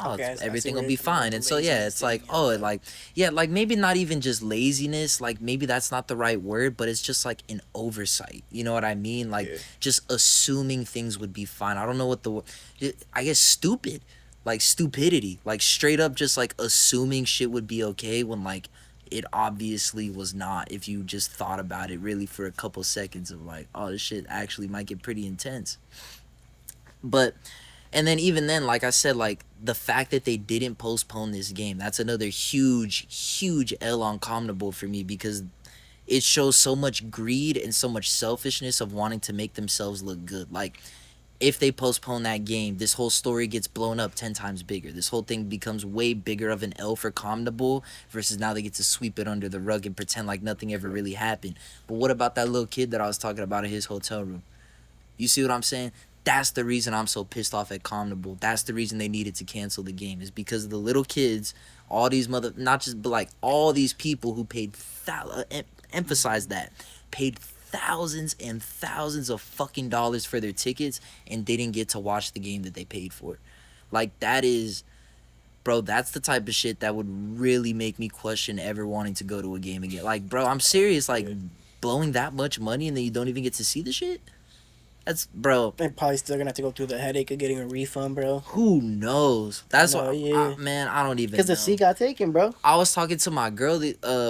everything will be fine. And so yeah, it's like like maybe not even just laziness, like maybe that's not the right word, but it's just like an oversight, you know what I mean? Like just assuming things would be fine. I don't know what I guess stupid, like stupidity, like straight up just like assuming shit would be okay when like it obviously was not, if you just thought about it really for a couple seconds of like, oh, this shit actually might get pretty intense. But and then even then, like I said, like the fact that they didn't postpone this game, that's another huge L on CONMEBOL for me, because it shows so much greed and so much selfishness of wanting to make themselves look good. Like if they postpone that game, this whole story gets blown up 10 times bigger. This whole thing becomes way bigger of an L for CONMEBOL versus now they get to sweep it under the rug and pretend like nothing ever really happened. But what about that little kid that I was talking about in his hotel room? You see what I'm saying? That's the reason I'm so pissed off at CONMEBOL. That's the reason they needed to cancel the game, is because of the little kids, all these not just, but like all these people who paid, emphasize that, paid thousands and thousands of fucking dollars for their tickets and didn't get to watch the game that they paid for. Like that is, bro, that's the type of shit that would really make me question ever wanting to go to a game again. Like, bro, I'm serious, like blowing that much money and then you don't even get to see the shit? That's, bro. They're probably still gonna have to go through the headache of getting a refund, bro. Who knows? That's what, yeah. man, I don't even know. Because the seat got taken, bro. I was talking to my girl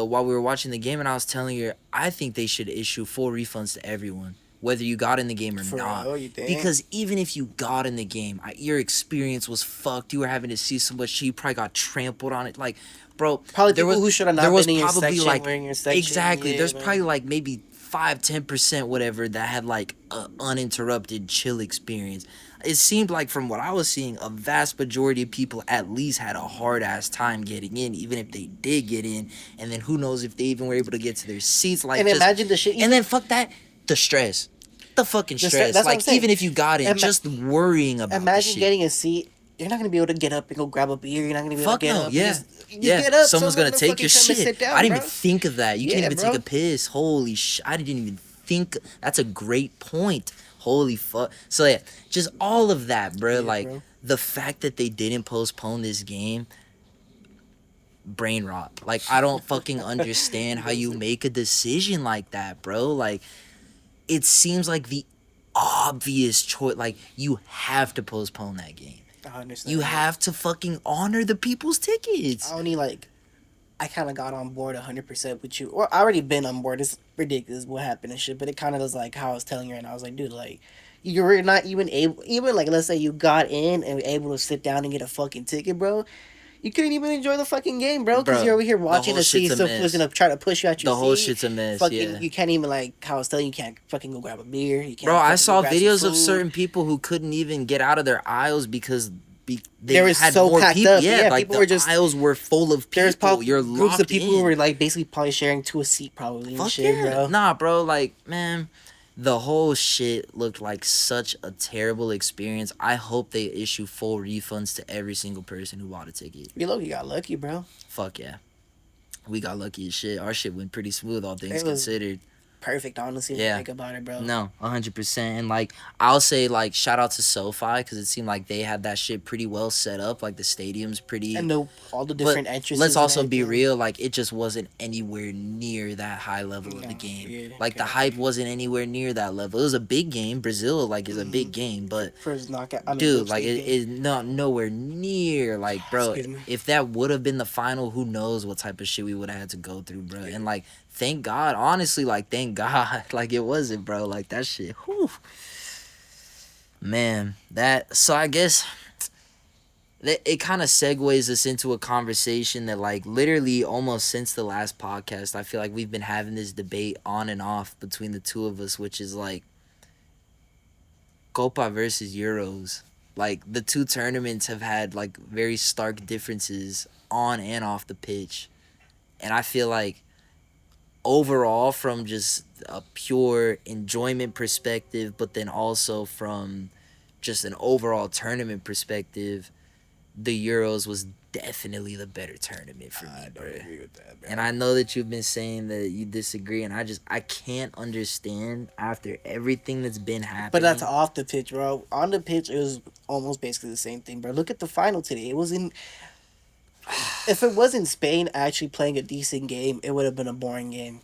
while we were watching the game, and I was telling her I think they should issue full refunds to everyone. whether you got in the game or For not. real, you think? Because even if you got in the game, your experience was fucked. You were having to see so much shit. You probably got trampled on it. Like, bro, Probably people who should have not been in your section like were in your section. exactly. Yeah, There's man. probably like maybe 5-10% whatever that had like a uninterrupted chill experience. It seemed like from what I was seeing, a vast majority of people at least had a hard ass time getting in, even if they did get in. And then who knows if they even were able to get to their seats. Like, and just, imagine the shit. And then fuck that, the stress, the fucking stress. That's what I'm Like, saying. even if you got in, just worrying about. Imagine the shit. getting a seat. You're not gonna be able to get up and go grab a beer. You're not gonna be able to get up. Yeah. You get up. Someone's gonna take your shit. Sit down, I didn't bro. even think of that. You can't even bro. take a piss. Holy shit! I didn't even think. That's a great point. Holy fuck. So yeah, just all of that, bro. Yeah, like bro. the fact that they didn't postpone this game. Brain rot. Like, I don't fucking understand how you make a decision like that, bro. Like, it seems like the obvious choice. Like, you have to postpone that game. I understand. You have to fucking honor the people's tickets. I kind of got on board 100% with you. Or I already been on board. It's ridiculous what happened and shit. But it kind of was like how I was telling you right now. I was like, dude, like, you were not even able, even like, let's say you got in and were able to sit down and get a fucking ticket, bro. You couldn't even enjoy the fucking game, bro, because you're over here watching a seat, so who's gonna try to push you out your seat. The whole shit's a mess. Fucking, yeah. You can't even, like how I was telling you, can't fucking go grab a beer. You can't. Bro, I saw grab videos some of food. certain people who couldn't even get out of their aisles because they were had so more packed people. up. Yeah, like people the were just aisles were full of people. There's probably You're groups of people in. who were like basically probably sharing to a seat, probably. Fuck and shit, yeah. bro. Nah, bro, like, man, the whole shit looked like such a terrible experience. I hope they issue full refunds to every single person who bought a ticket. You got lucky, bro. Fuck yeah. We got lucky as shit. Our shit went pretty smooth, all things considered. Perfect, honestly, when you think about it, bro. No, 100%. And, like, I'll say, like, shout out to SoFi, because it seemed like they had that shit pretty well set up. Like, the stadium's pretty... And all the different entrances. Let's also be real. Like, it just wasn't anywhere near that high level of the game. Yeah, like, the hype wasn't anywhere near that level. It was a big game. Brazil, like, is a big game, but... First knockout. Dude, like, it is not nowhere near. Like, bro, if that would have been the final, who knows what type of shit we would have had to go through, bro. And, like... Thank God, honestly, like, thank God, like, it wasn't, bro, like, that shit, whew. Man, so I guess it kind of segues us into a conversation that, like, literally almost since the last podcast, I feel like we've been having this debate on and off between the two of us, which is, like, Copa versus Euros. Like, the two tournaments have had, like, very stark differences on and off the pitch, and I feel like overall, from just a pure enjoyment perspective, but then also from just an overall tournament perspective, the Euros was definitely the better tournament for me, bro. I don't agree with that, bro. And I know that you've been saying that you disagree, and I can't understand after everything that's been happening. But that's off the pitch, bro. On the pitch, it was almost basically the same thing, bro. Look at the final today. It was in... If it wasn't Spain actually playing a decent game, it would have been a boring game.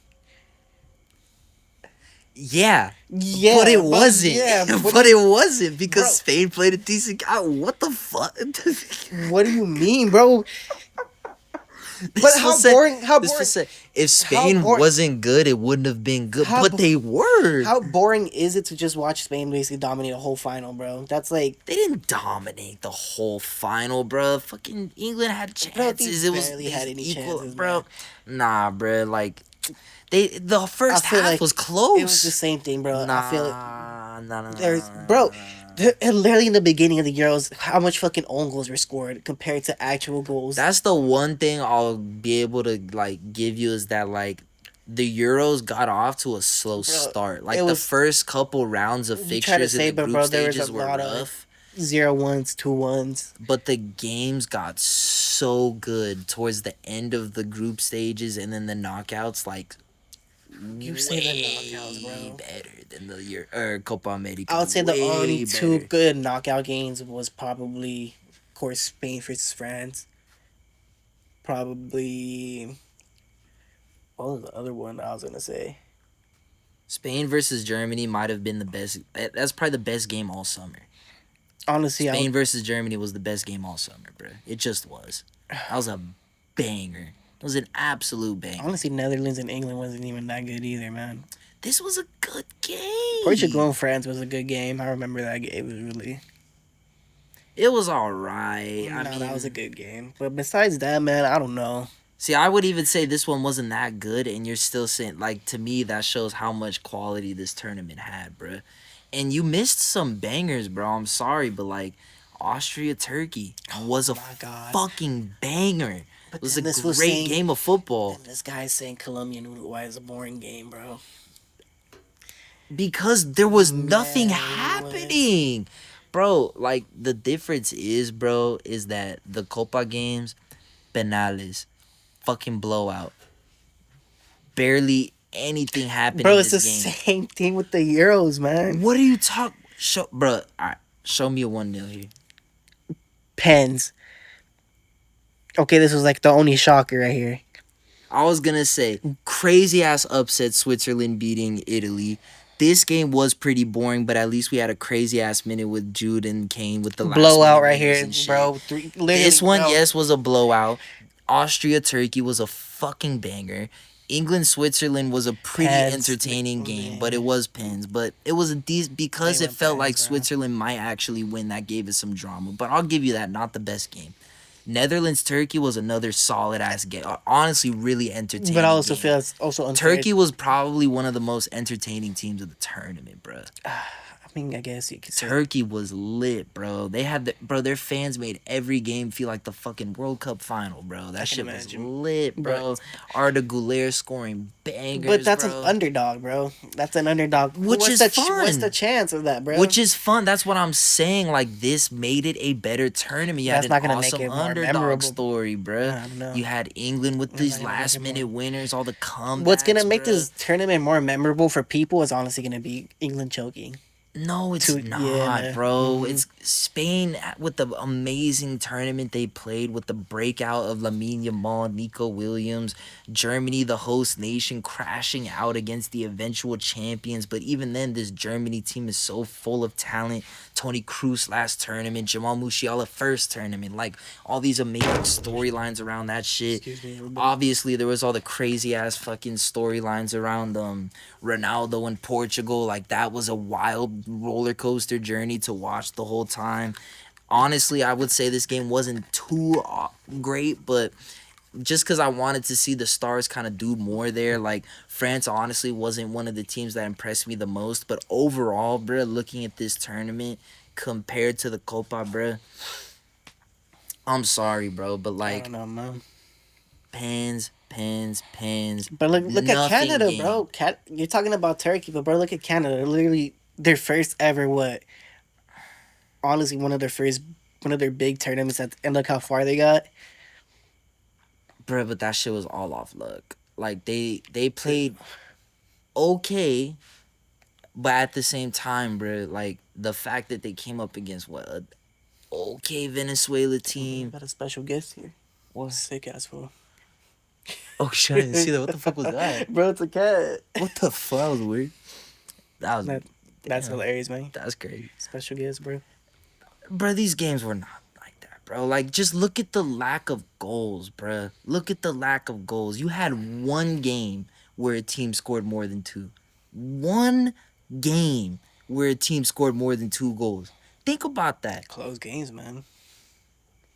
Yeah, but it wasn't. Yeah, but it wasn't because Spain played a decent game. What the fuck? What do you mean, bro? But how boring? If Spain wasn't good, it wouldn't have been good. But they were. How boring is it to just watch Spain basically dominate a whole final, bro? That's like they didn't dominate the whole final, bro. Fucking England had chances. Bro, they had any equal, chances, bro. Man. Nah, bro. Like the first half was close. It was the same thing, bro. Nah, I feel like there's bro. Literally in the beginning of the Euros, how much fucking own goals were scored compared to actual goals? That's the one thing I'll be able to like give you is that like the Euros got off to a slow start. Like the first couple rounds of fixtures in the group stages were rough. 0-1s, 2-1s. But the games got so good towards the end of the group stages and then the knockouts, like you say the knockouts, bro. Better than the Copa America. I would say the only two good knockout games was probably, of course, Spain versus France. Probably. What was the other one I was gonna say? Spain versus Germany might have been the best. That's probably the best game all summer. Honestly, Spain versus Germany was the best game all summer, bro. It just was. That was a banger. It was an absolute banger. Honestly, Netherlands and England wasn't even that good either, man. This was a good Portugal game. and France was a good game. I remember that game. It was really. It was all right. I No, that was a mean, good game. But besides that, man, I don't know. see, I would even say this one wasn't that good, and you're still saying, like, to me, that shows how much quality this tournament had, bruh. And you missed some bangers, bro. I'm sorry, but, like, Austria Turkey was a my God. fucking banger. But It was a then this great was saying, game of football. and this guy's saying Colombia and Uruguay is a boring game, bro. Because there was nothing Man, happening. Bro, like, the difference is, bro, is that the Copa games, penales, fucking blowout. Barely anything happened Bro, in it's the this game. same thing with the Euros, man. What are you talking? Bro, all right, show me a 1-0 here. Pens. Okay, this was like the only shocker right here. I was gonna say crazy ass upset, Switzerland beating Italy. This game was pretty boring, but at least we had a crazy ass minute with Jude and Kane with the last Blowout minute right winners here, and shit. bro. This one, bro. yes, was a blowout. Austria Turkey was a fucking banger. England Switzerland was a pretty Pens, entertaining man. game, but it was pens. But it was a because They it went felt like pens, bro. Switzerland might actually win. That gave it some drama. But I'll give you that. Not the best game. Netherlands Turkey was another solid ass game. Honestly, really entertaining. But I also game. feel it's also unfair. Turkey was probably one of the most entertaining teams of the tournament, bro. I mean, I guess you could say. Turkey was lit, bro. They had their fans made every game feel like the fucking World Cup final, bro. That shit was lit, bro. Arda Güler scoring bangers, But that's bro. an underdog, bro. That's an underdog. Which what's is the, fun. What's the chance of that, bro? Which is fun. That's what I'm saying. Like, this made it a better tournament. You That's had not an gonna make awesome it more underdog memorable. story, bro. I don't know. You had England with That's these not gonna make last it minute more- winners, all the comebacks. What's gonna make bruh. this tournament more memorable for people is honestly gonna be England choking. No, it's To- not, yeah, bro. mhm. It's Spain with the amazing tournament they played with the breakout of Lamine Yamal, Nico Williams, Germany, the host nation, crashing out against the eventual champions. But even then, this Germany team is so full of talent. Toni Kroos last tournament, Jamal Musiala first tournament. Like, all these amazing storylines around that shit. Excuse me, everybody. Obviously, there was all the crazy ass fucking storylines around Ronaldo in Portugal. Like, that was a wild roller coaster journey to watch the whole time. Honestly, I would say this game wasn't too great, but just because I wanted to see the stars kind of do more there. Like, France honestly wasn't one of the teams that impressed me the most. But overall, bruh, looking at this tournament compared to the Copa, bruh, I'm sorry, bro, but I like, don't know, man. pens. But look at nothing Canada, game. bro. You're talking about Turkey, but bro, look at Canada. Literally, their first ever what? Honestly, one of their big tournaments, and look how far they got. Bruh, but that shit was all off luck. Like, they played okay, but at the same time, bruh, like, the fact that they came up against what, a okay Venezuela We team. got a special guest here. What? Sick ass fool. Oh shit, I didn't see that. What the fuck was that? Bro, it's a cat. What the fuck? That was weird. That's That's hilarious, man. crazy. Special guest, bro. Bro, these games were not like that, bro. Like, just look at the lack of goals, bro. Look at the lack of goals. You had one game where a team scored more than two. One game where a team scored more than 2 goals. Think about that. Close games, man.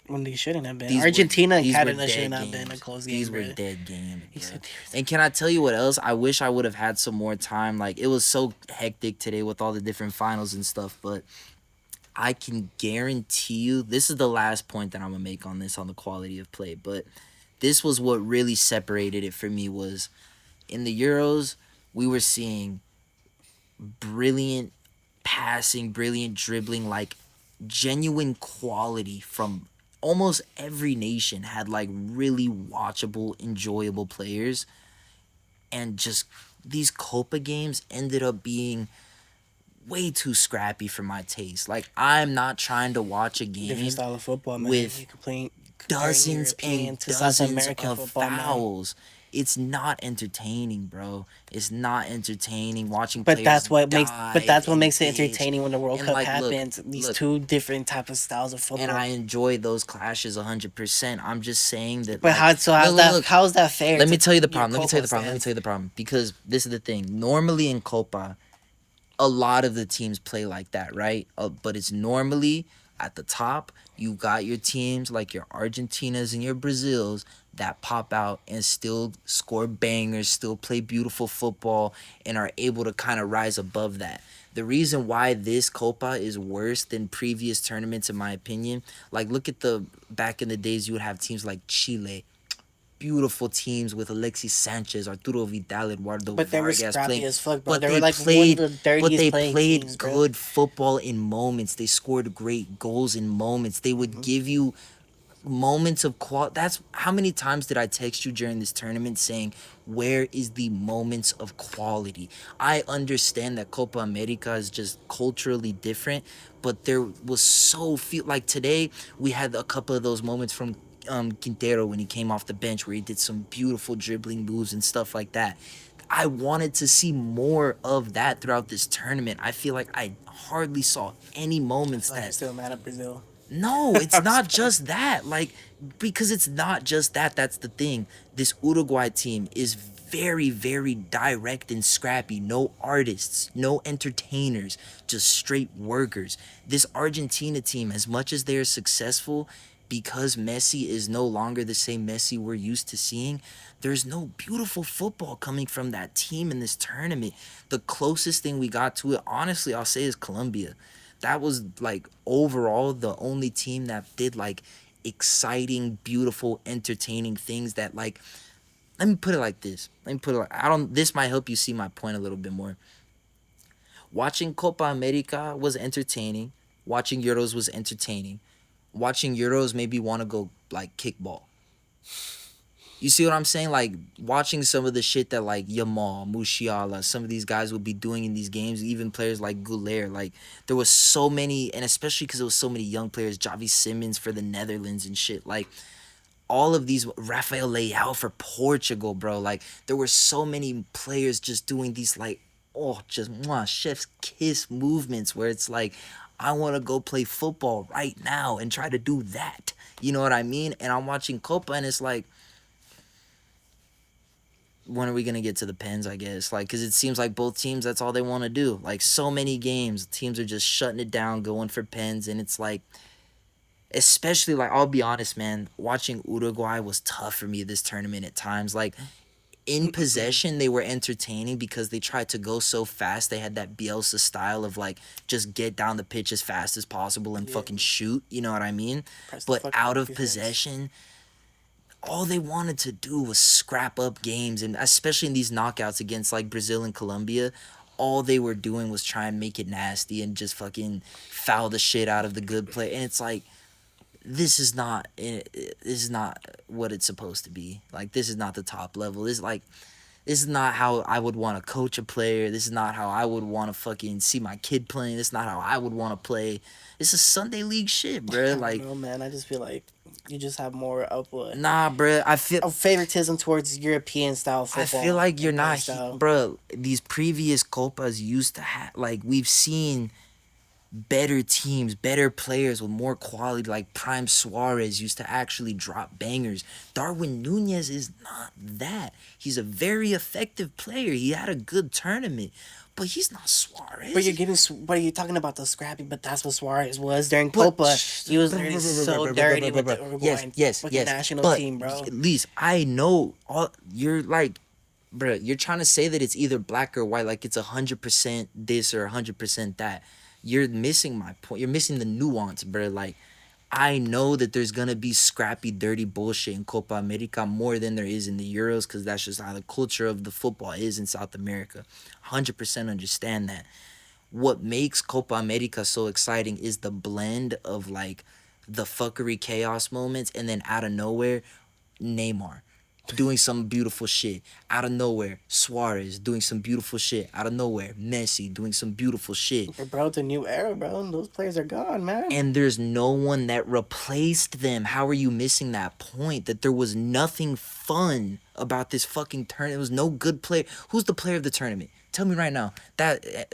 When they shouldn't have been. These were- Argentina and these were Canada dead should not have games. been a close game, These bro. were dead games. He Bro. said, And can I tell you what else? I wish I would have had some more time. Like, it was so hectic today with all the different finals and stuff, but I can guarantee you, this is the last point that I'm gonna make on this, on the quality of play, but this was what really separated it for me. Was in the Euros, we were seeing brilliant passing, brilliant dribbling, like genuine quality from almost every nation. Had like really watchable, enjoyable players, and just these Copa games ended up being way too scrappy for my taste. Like, I'm not trying to watch a different game style of football, man. with You comparing dozens European and to South dozens American of football, man. fouls it's not entertaining, bro. It's not entertaining watching But players but die that's what and makes it bitch. entertaining when the World And Cup like, happens. These look, two different type of styles of and football. I enjoy those clashes 100%. I'm just saying that, But like, look. how's that fair Let me to tell you the your problem. Let me tell you Copa the problem. Let me tell stance? you the problem. Because this is the thing. Normally in Copa, a lot of the teams play like that, right? But it's normally at the top. You got your teams like your Argentinas and your Brazils that pop out and still score bangers, still play beautiful football, and are able to kind of rise above that. The reason why this Copa is worse than previous tournaments, in my opinion, like look at the back in the days, you would have teams like Chile, beautiful teams with Alexis Sanchez, Arturo Vidal, Eduardo But they were Vargas scrappy playing, as fuck, bro. but They were they like one of played, the but dirtiest they playing teams, played bro. good football in moments. They scored great goals in moments. They would Hmm. give you moments of qual. That's how many times did I text you during this tournament saying, where is the moments of quality? I understand that Copa America is just culturally different, but there was so few. Like today, we had a couple of those moments from Quintero when he came off the bench where he did some beautiful dribbling moves and stuff like that. I wanted to see more of that throughout this tournament. I feel like I hardly saw any I moments feel like you're that. still mad at Brazil. No, it's I'm just not playing. just that. Like, because it's not just that. That's the thing. This Uruguay team is very, very direct and scrappy. No artists, no entertainers, just straight workers. This Argentina team, as much as they are successful, because Messi is no longer the same Messi we're used to seeing, there's no beautiful football coming from that team in this tournament. The closest thing we got to it, honestly, I'll say, is Colombia. That was like overall the only team that did like exciting, beautiful, entertaining things that like, let me put it like this. Let me put it like, I don't, this might help you see my point a little bit more. Watching Copa America was entertaining. Watching Euros was entertaining. Watching Euros made me want to go like kickball. You see what I'm saying? Like watching some of the shit that like Yamal, Musiala, some of these guys would be doing in these games, even players like Goulet. Like there was so many, and especially because there was so many young players, Javi Simmons for the Netherlands and shit. Like all of these, Rafael Leao for Portugal, bro. Like there were so many players just doing these like, oh, just chef's kiss movements where it's like, I want to go play football right now and try to do that. You know what I mean? And I'm watching Copa and it's like, when are we gonna get to the pens? I guess like because it seems like both teams that's all they want to do. Like so many games, teams are just shutting it down, going for pens, and it's like, especially like I'll be honest, man, watching Uruguay was tough for me this tournament at times. Like in possession, they were entertaining because they tried to go so fast. They had that Bielsa style of like just get down the pitch as fast as possible and Yeah, fucking shoot. You know what I mean? press the But fucking out of defense. possession, all they wanted to do was scrap up games, and especially in these knockouts against like Brazil and Colombia, all they were doing was try and make it nasty and just fucking foul the shit out of the good play. And it's like, this is not what it's supposed to be. Like this is not the top level. This is not how I would want to coach a player. This is not how I would want to fucking see my kid playing. This is not how I would want to play. This is Sunday league shit, I bruh. don't Like, know, man. I just feel like you just have more of a nah, bruh. of favoritism towards European style I feel football like you're and play not, style. bro. These previous Copas used to have, like, we've seen better teams, better players with more quality. Like Prime Suarez used to actually drop bangers. Darwin Nunez is not that. He's a very effective player. He had a good tournament, but he's not But Suarez. you're giving, but you're talking about the scrappy. But that's what Suarez was during But Copa. He was literally so dirty with the yes, Uruguayan yes, fucking yes. national But team, bro. at least I know all you're like, bro. You're trying to say that it's either black or white, like it's 100% this or 100% that. You're missing my point. You're missing the nuance, bro. Like I know that there's gonna be scrappy, dirty bullshit in Copa America more than there is in the Euros, because that's just how the culture of the football is in South America. 100% understand that. What makes Copa America so exciting is the blend of like the fuckery chaos moments and then out of nowhere, Neymar. doing some beautiful shit out of nowhere. Suarez doing some beautiful shit out of nowhere. Messi doing some beautiful shit. Bro, it's a new era, bro. Those players are gone, man. And there's no one that replaced them. How are you missing that point? That there was nothing fun about this fucking tournament. There was no good player. Who's the player of the tournament? Tell me right now. That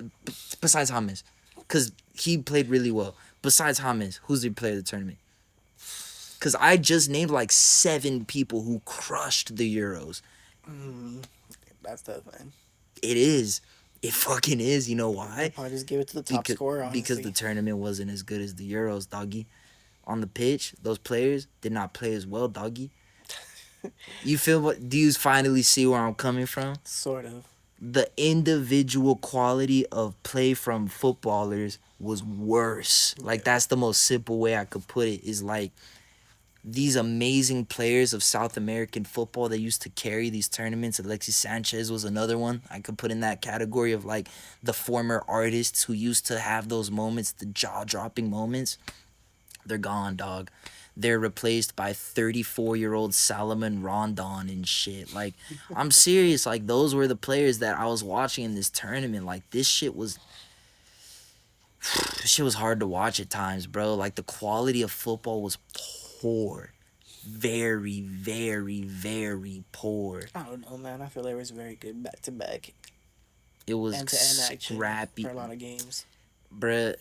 besides James, because he played really well. Besides James, who's the player of the tournament? Because I just named like 7 people who crushed the Euros. That's tough, man. It is. It fucking is. You know why? I'll just give it to the top scorer, honestly. Because the tournament wasn't as good as the Euros, doggy. On the pitch, those players did not play as well, doggy. You feel what? Do you finally see where I'm coming from? Sort of. The individual quality of play from footballers was worse. Like, that's the most simple way I could put it, is like, these amazing players of South American football that used to carry these tournaments. Alexis Sanchez was another one I could put in that category of like the former artists who used to have those moments, the jaw-dropping moments. They're gone, dog. They're replaced by 34-year-old Salomon Rondon and shit. Like, I'm serious. Like, those were the players that I was watching in this tournament. Like, this shit was hard to watch at times, bro. Like, the quality of football was poor. Very, very, very poor. I don't know, man. I feel it was very good back to back. It was end-to-end action scrappy for a lot of games. Bruh,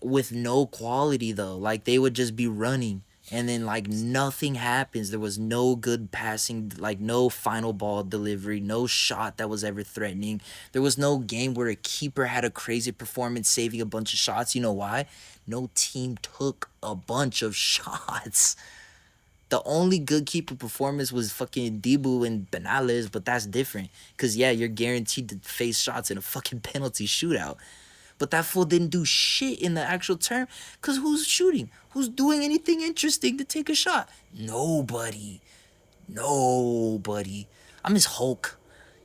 with no quality though. Like, they would just be running and then like nothing happens. There was no good passing, like no final ball delivery, no shot that was ever threatening. There was no game where a keeper had a crazy performance saving a bunch of shots. You know why? No team took a bunch of shots. The only good keeper performance was fucking Dibu and Benales, but that's different. Because, yeah, you're guaranteed to face shots in a fucking penalty shootout. But that fool didn't do shit in the actual term. Because who's shooting? Who's doing anything interesting to take a shot? Nobody. I miss Hulk.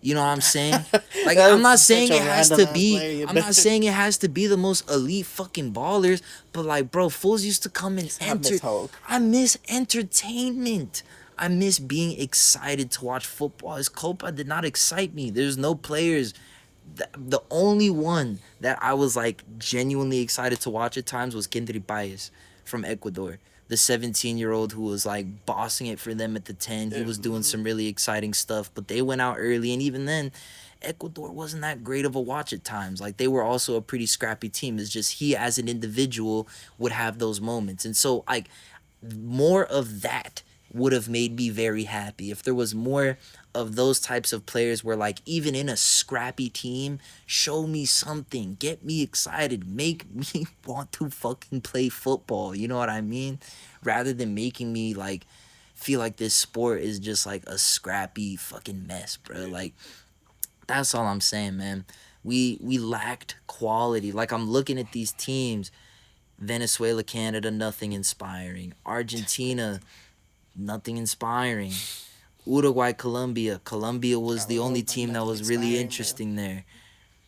You know what I'm saying? Like, I'm not saying it has to be. I'm not saying it has to be the most elite fucking ballers, but like, bro, fools used to come and enter. I miss entertainment. I miss being excited to watch football. This Copa did not excite me. There's no players. The only one that I was like genuinely excited to watch at times was Kendry Baez from Ecuador. The 17-year-old who was like bossing it for them at the 10. He was doing some really exciting stuff, but they went out early, and even then, Ecuador wasn't that great of a watch at times. Like, they were also a pretty scrappy team. It's just he as an individual would have those moments. And so, like, more of that would have made me very happy. If there was more of those types of players where, like, even in a scrappy team, show me something, get me excited, make me want to fucking play football, you know what I mean? Rather than making me, like, feel like this sport is just, like, a scrappy fucking mess, bro. Like, that's all I'm saying, man. We lacked quality. Like, I'm looking at these teams. Venezuela, Canada, nothing inspiring. Argentina, nothing inspiring. Uruguay, Colombia. Colombia was the only team that was really interesting there.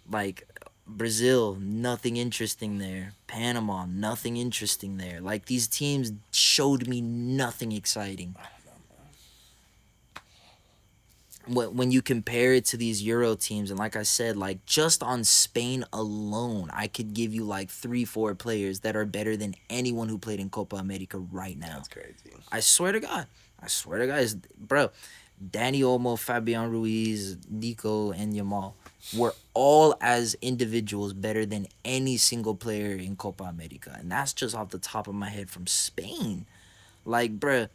Like, Brazil, nothing interesting there. Panama, nothing interesting there. Like, these teams showed me nothing exciting. When you compare it to these Euro teams, and like I said, like, just on Spain alone, I could give you like 3-4 players that are better than anyone who played in Copa America right now. That's crazy. I swear to God. Bro, Danny Olmo, Fabian Ruiz, Nico, and Yamal were all as individuals better than any single player in Copa America. And that's just off the top of my head from Spain. Like, bruh,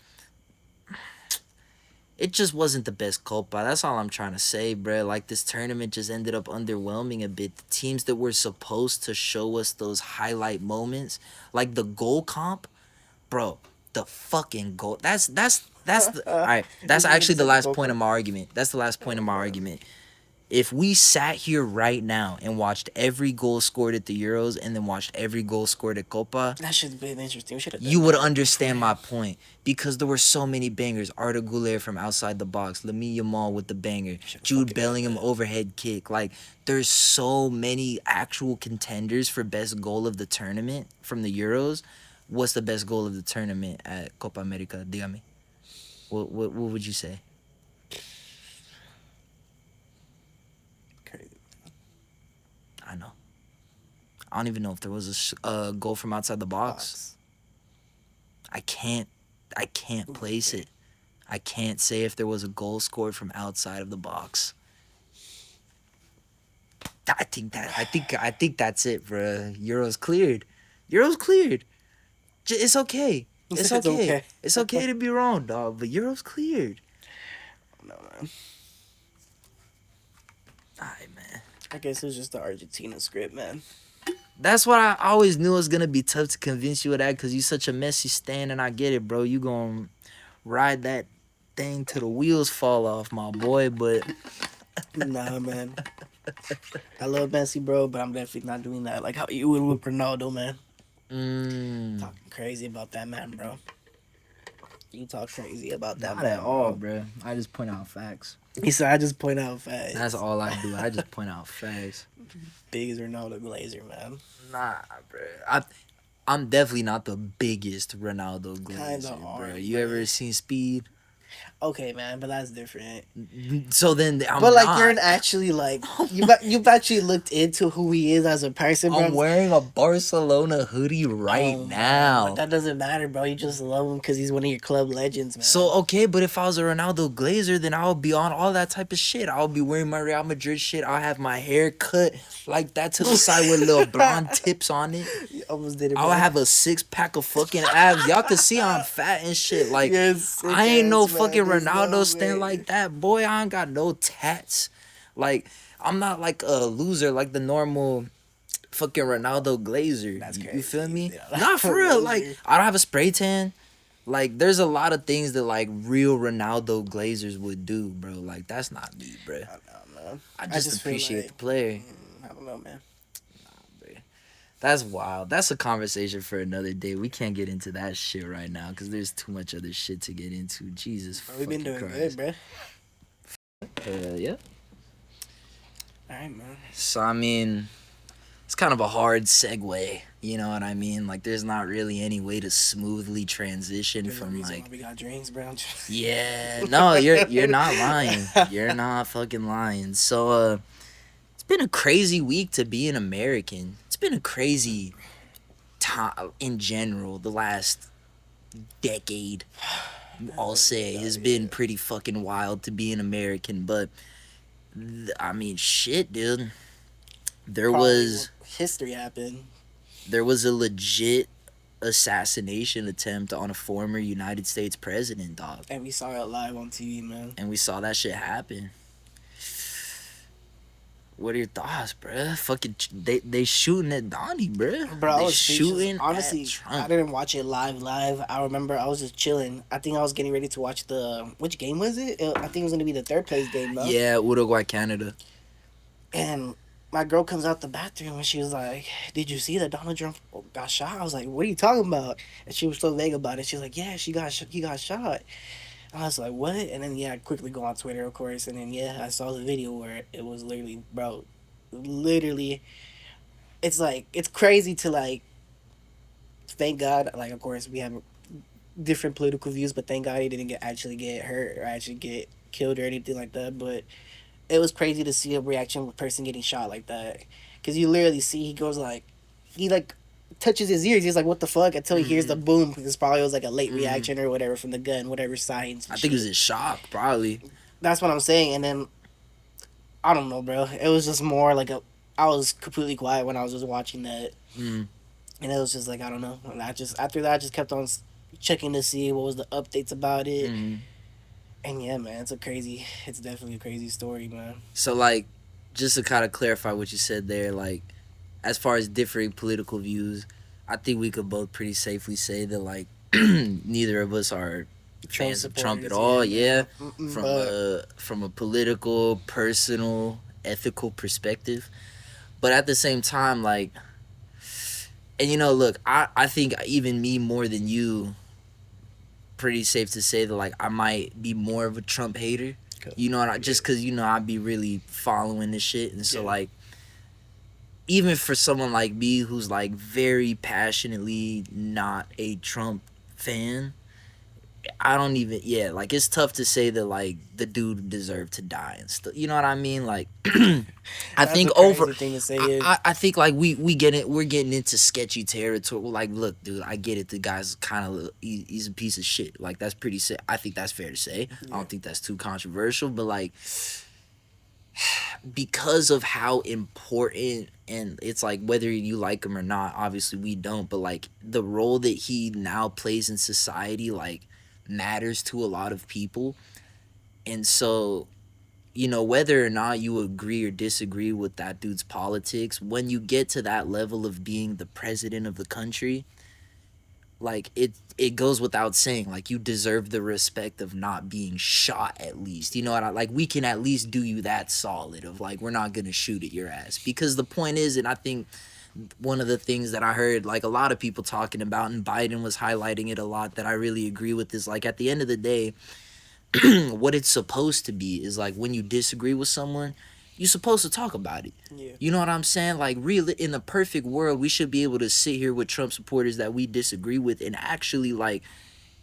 it just wasn't the best Copa. That's all I'm trying to say, bruh. Like, this tournament just ended up underwhelming a bit. The teams that were supposed to show us those highlight moments, like the goal comp, bro, the fucking goal. That's the all right. That's actually the last point of my argument. That's the last point of my argument. If we sat here right now and watched every goal scored at the Euros and then watched every goal scored at Copa, that should have been interesting. You would understand my point, because there were so many bangers. Arda Güler from outside the box, Lamine Yamal with the banger, Jude Bellingham overhead kick. Like, there's so many actual contenders for best goal of the tournament from the Euros. What's the best goal of the tournament at Copa America? Dígame. What would you say? I don't even know if there was a goal from outside the box. I can't place it. I can't say if there was a goal scored from outside of the box. I think that's it, bro. Euro's cleared. It's okay. It's okay. It's okay to be wrong, dog. But Euro's cleared. No, man. Alright, man. I guess it was just the Argentina script, man. That's what I always knew it was gonna be tough to convince you of that, because you such a Messi stan, and I get it, bro. You gonna ride that thing till the wheels fall off, my boy. But nah, man. I love Messi, bro, but I'm definitely not doing that like how you would with Ronaldo, man. Talking crazy about that man, bro. You talk crazy about that not man, at all, bro. I just point out facts. He said, I just point out facts. That's all I do. I just point out facts. Biggest Ronaldo Glazer, man. Nah, bro. I'm definitely not the biggest Ronaldo Glazer, bro. You ever seen Speed? Okay, man, but that's different. So then, you're actually like you've actually looked into who he is as a person, bro. I'm wearing a Barcelona hoodie right now. But that doesn't matter, bro. You just love him because he's one of your club legends, man. So okay, but if I was a Ronaldo Glazer, then I would be on all that type of shit. I would be wearing my Real Madrid shit. I'll have my hair cut like that to the side with little blonde tips on it. You almost did it, bro. I would have a 6-pack of fucking abs. Y'all can see I'm fat and shit. Like, yes, I ain't no fucking man. Ronaldo stand like that, boy. I ain't got no tats. Like, I'm not like a loser like the normal fucking Ronaldo Glazer. That's crazy. You feel me? Yeah. Not for real. Like, I don't have a spray tan. Like, there's a lot of things that like real Ronaldo Glazers would do, bro. Like, that's not me, bro. I just appreciate like, the player. I don't know, man. That's wild. That's a conversation for another day. We can't get into that shit right now because there's too much other shit to get into. Jesus fucking Christ. We've been doing good, bro. Yeah. All right, man. So, I mean, it's kind of a hard segue. You know what I mean? Like, there's not really any way to smoothly transition from, like... we got drinks, bro. Yeah. No, you're not lying. You're not fucking lying. So, it's been a crazy week to be an American. It's been a crazy time in general. The last decade, I'll say, has been pretty fucking wild to be an American. But, I mean, shit, dude. History happened. There was a legit assassination attempt on a former United States president, dog. And we saw it live on TV, man. And we saw that shit happen. What are your thoughts, bruh? Fucking, they shooting at Donnie, bruh. Bro, I was shooting. Honestly, I didn't watch it live. I remember I was just chilling. I think I was getting ready to watch which game was it? I think it was gonna be the third place game, though. Yeah, Uruguay, Canada. And my girl comes out the bathroom and she was like, "Did you see that Donald Trump got shot?" I was like, "What are you talking about?" And she was so vague about it. She was like, "Yeah, he got shot." I was like, "What?" And then I quickly go on Twitter, of course, and then I saw the video where it was literally, it's like, it's crazy to like, thank God, like, of course we have different political views, but thank God he didn't actually get hurt or actually get killed or anything like that. But it was crazy to see a reaction of a person getting shot like that, because you literally see he goes like, he like touches his ears. He's like, "What the fuck?" Until he hears the boom. This probably was like a late reaction or whatever from the gun, whatever signs. I think he was in shock, probably. That's what I'm saying. And then I don't know, bro. It was just more like I was completely quiet when I was just watching that, and it was just like, I don't know. And after that I just kept on checking to see what was the updates about it. And yeah, man, it's definitely a crazy story, man. So like, just to kind of clarify what you said there, like, as far as differing political views, I think we could both pretty safely say that, like, neither of us are fans of Trump at all, from a political, personal, ethical perspective. But at the same time, like, and look, I think even me more than you, pretty safe to say that, like, I might be more of a Trump hater, just because, I'd be really following this shit. And so, like, even for someone like me who's, like, very passionately not a Trump fan, I don't even, yeah, like it's tough to say that like the dude deserved to die and stuff. You know what I mean? Like, I That's think a crazy thing to say. Yeah. I think like we get it. We're getting into sketchy territory. Like, look, dude, I get it. The guy's kind of he's a piece of shit. Like that's pretty sick. I think that's fair to say. Yeah. I don't think that's too controversial. But like, because of how important, and it's like whether you like him or not, obviously we don't, but like the role that he now plays in society like matters to a lot of people. And so, you know, whether or not you agree or disagree with that dude's politics, when you get to that level of being the president of the country, like it goes without saying, like you deserve the respect of not being shot. At least, you know what I like, we can at least do you that solid of like we're not gonna shoot at your ass. Because the point is, and I think one of the things that I heard like a lot of people talking about, and Biden was highlighting it a lot, that I really agree with, is like at the end of the day, what it's supposed to be is like when you disagree with someone, you're supposed to talk about it. Yeah. You know what I'm saying? Like, really, in a perfect world, we should be able to sit here with Trump supporters that we disagree with and actually like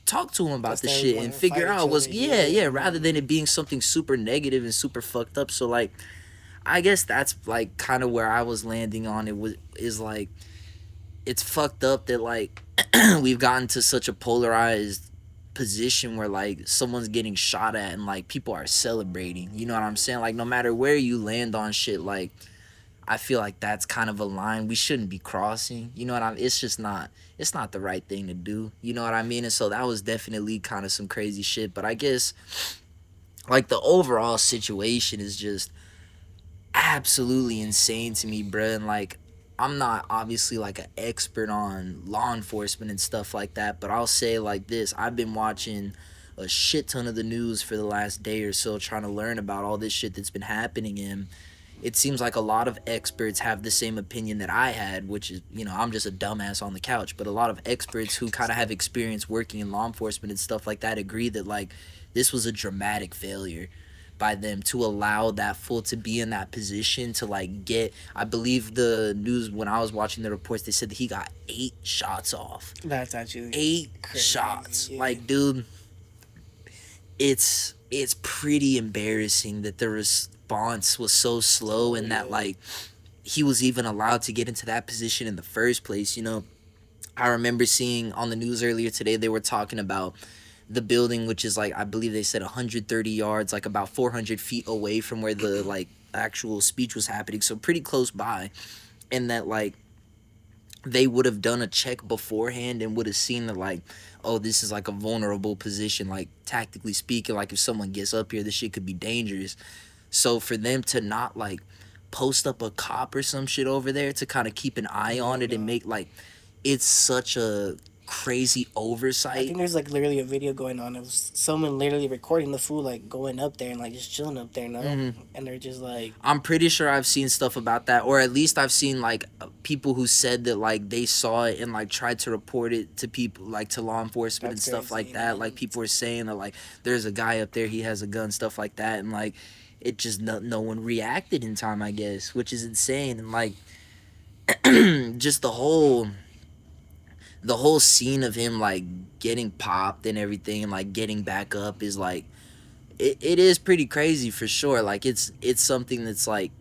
talk to them about the shit and figure out what's rather than it being something super negative and super fucked up. So like, I guess that's like kind of where I was landing on it, was is like it's fucked up that like we've gotten to such a polarized position where like someone's getting shot at and like people are celebrating. You know what I'm saying? Like no matter where you land on shit, like I feel like that's kind of a line we shouldn't be crossing. You know what I mean? It's not the right thing to do. You know what I mean? And so that was definitely kind of some crazy shit. But I guess like the overall situation is just absolutely insane to me, bruh. And like I'm not obviously like an expert on law enforcement and stuff like that, but I'll say like this: I've been watching a shit ton of the news for the last day or so, trying to learn about all this shit that's been happening. And it seems like a lot of experts have the same opinion that I had, which is, you know, I'm just a dumbass on the couch, but a lot of experts who kind of have experience working in law enforcement and stuff like that agree that like this was a dramatic failure by them to allow that fool to be in that position to like get, I believe the news when I was watching the reports, they said that he got 8 shots off. That's actually 8 crazy, shots. yeah. Like, dude, it's pretty embarrassing that the response was so slow, and that like he was even allowed to get into that position in the first place. You know, I remember seeing on the news earlier today, they were talking about the building, which is like, I believe they said 130 yards, like about 400 feet away from where the like actual speech was happening, so pretty close by. And that like they would have done a check beforehand and would have seen that like, oh, this is like a vulnerable position, like tactically speaking, like if someone gets up here, this shit could be dangerous. So for them to not like post up a cop or some shit over there to kind of keep an eye on it and make like, it's such a crazy oversight. I think there's like literally a video going on of someone literally recording the fool like going up there and like just chilling up there, no? Mm-hmm. And they're just like, I'm pretty sure I've seen stuff about that, or at least I've seen like people who said that like they saw it and like tried to report it to people, like to law enforcement and stuff like that. Like people were saying that like there's a guy up there, he has a gun, stuff like that, and like it just no one reacted in time, I guess, which is insane. And like just the whole scene of him like getting popped and everything and like getting back up is like it is pretty crazy for sure. Like it's something that's like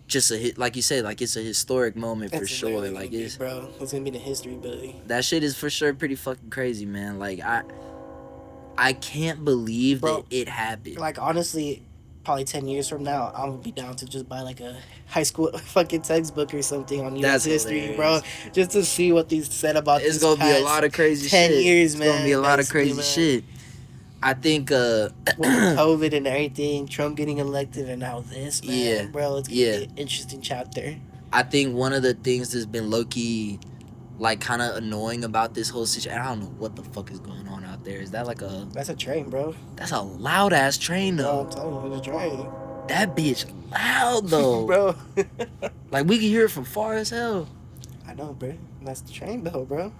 just a hit, like you said, like it's a historic moment for sure. Like it's, bro, it's gonna be the history book. That shit is for sure pretty fucking crazy, man. Like I can't believe that it happened. Like honestly, probably 10 years from now, I'm gonna be down to just buy like a high school fucking textbook or something on U.S. history, hilarious, bro, just to see what these said about it's gonna be a lot of crazy 10 shit. years, man. It's gonna be a lot of crazy shit. I think with COVID and everything, Trump getting elected, and now this, man, yeah, bro, it's gonna be an interesting chapter. I think one of the things that's been low-key like kind of annoying about this whole situation, I don't know what the fuck is going on out there. Is that like a... That's a train, bro. That's a loud-ass train, though. I'm telling you, it's a train. That bitch loud, though. Bro. Like, we can hear it from far as hell. I know, bro. That's the train, though, bro.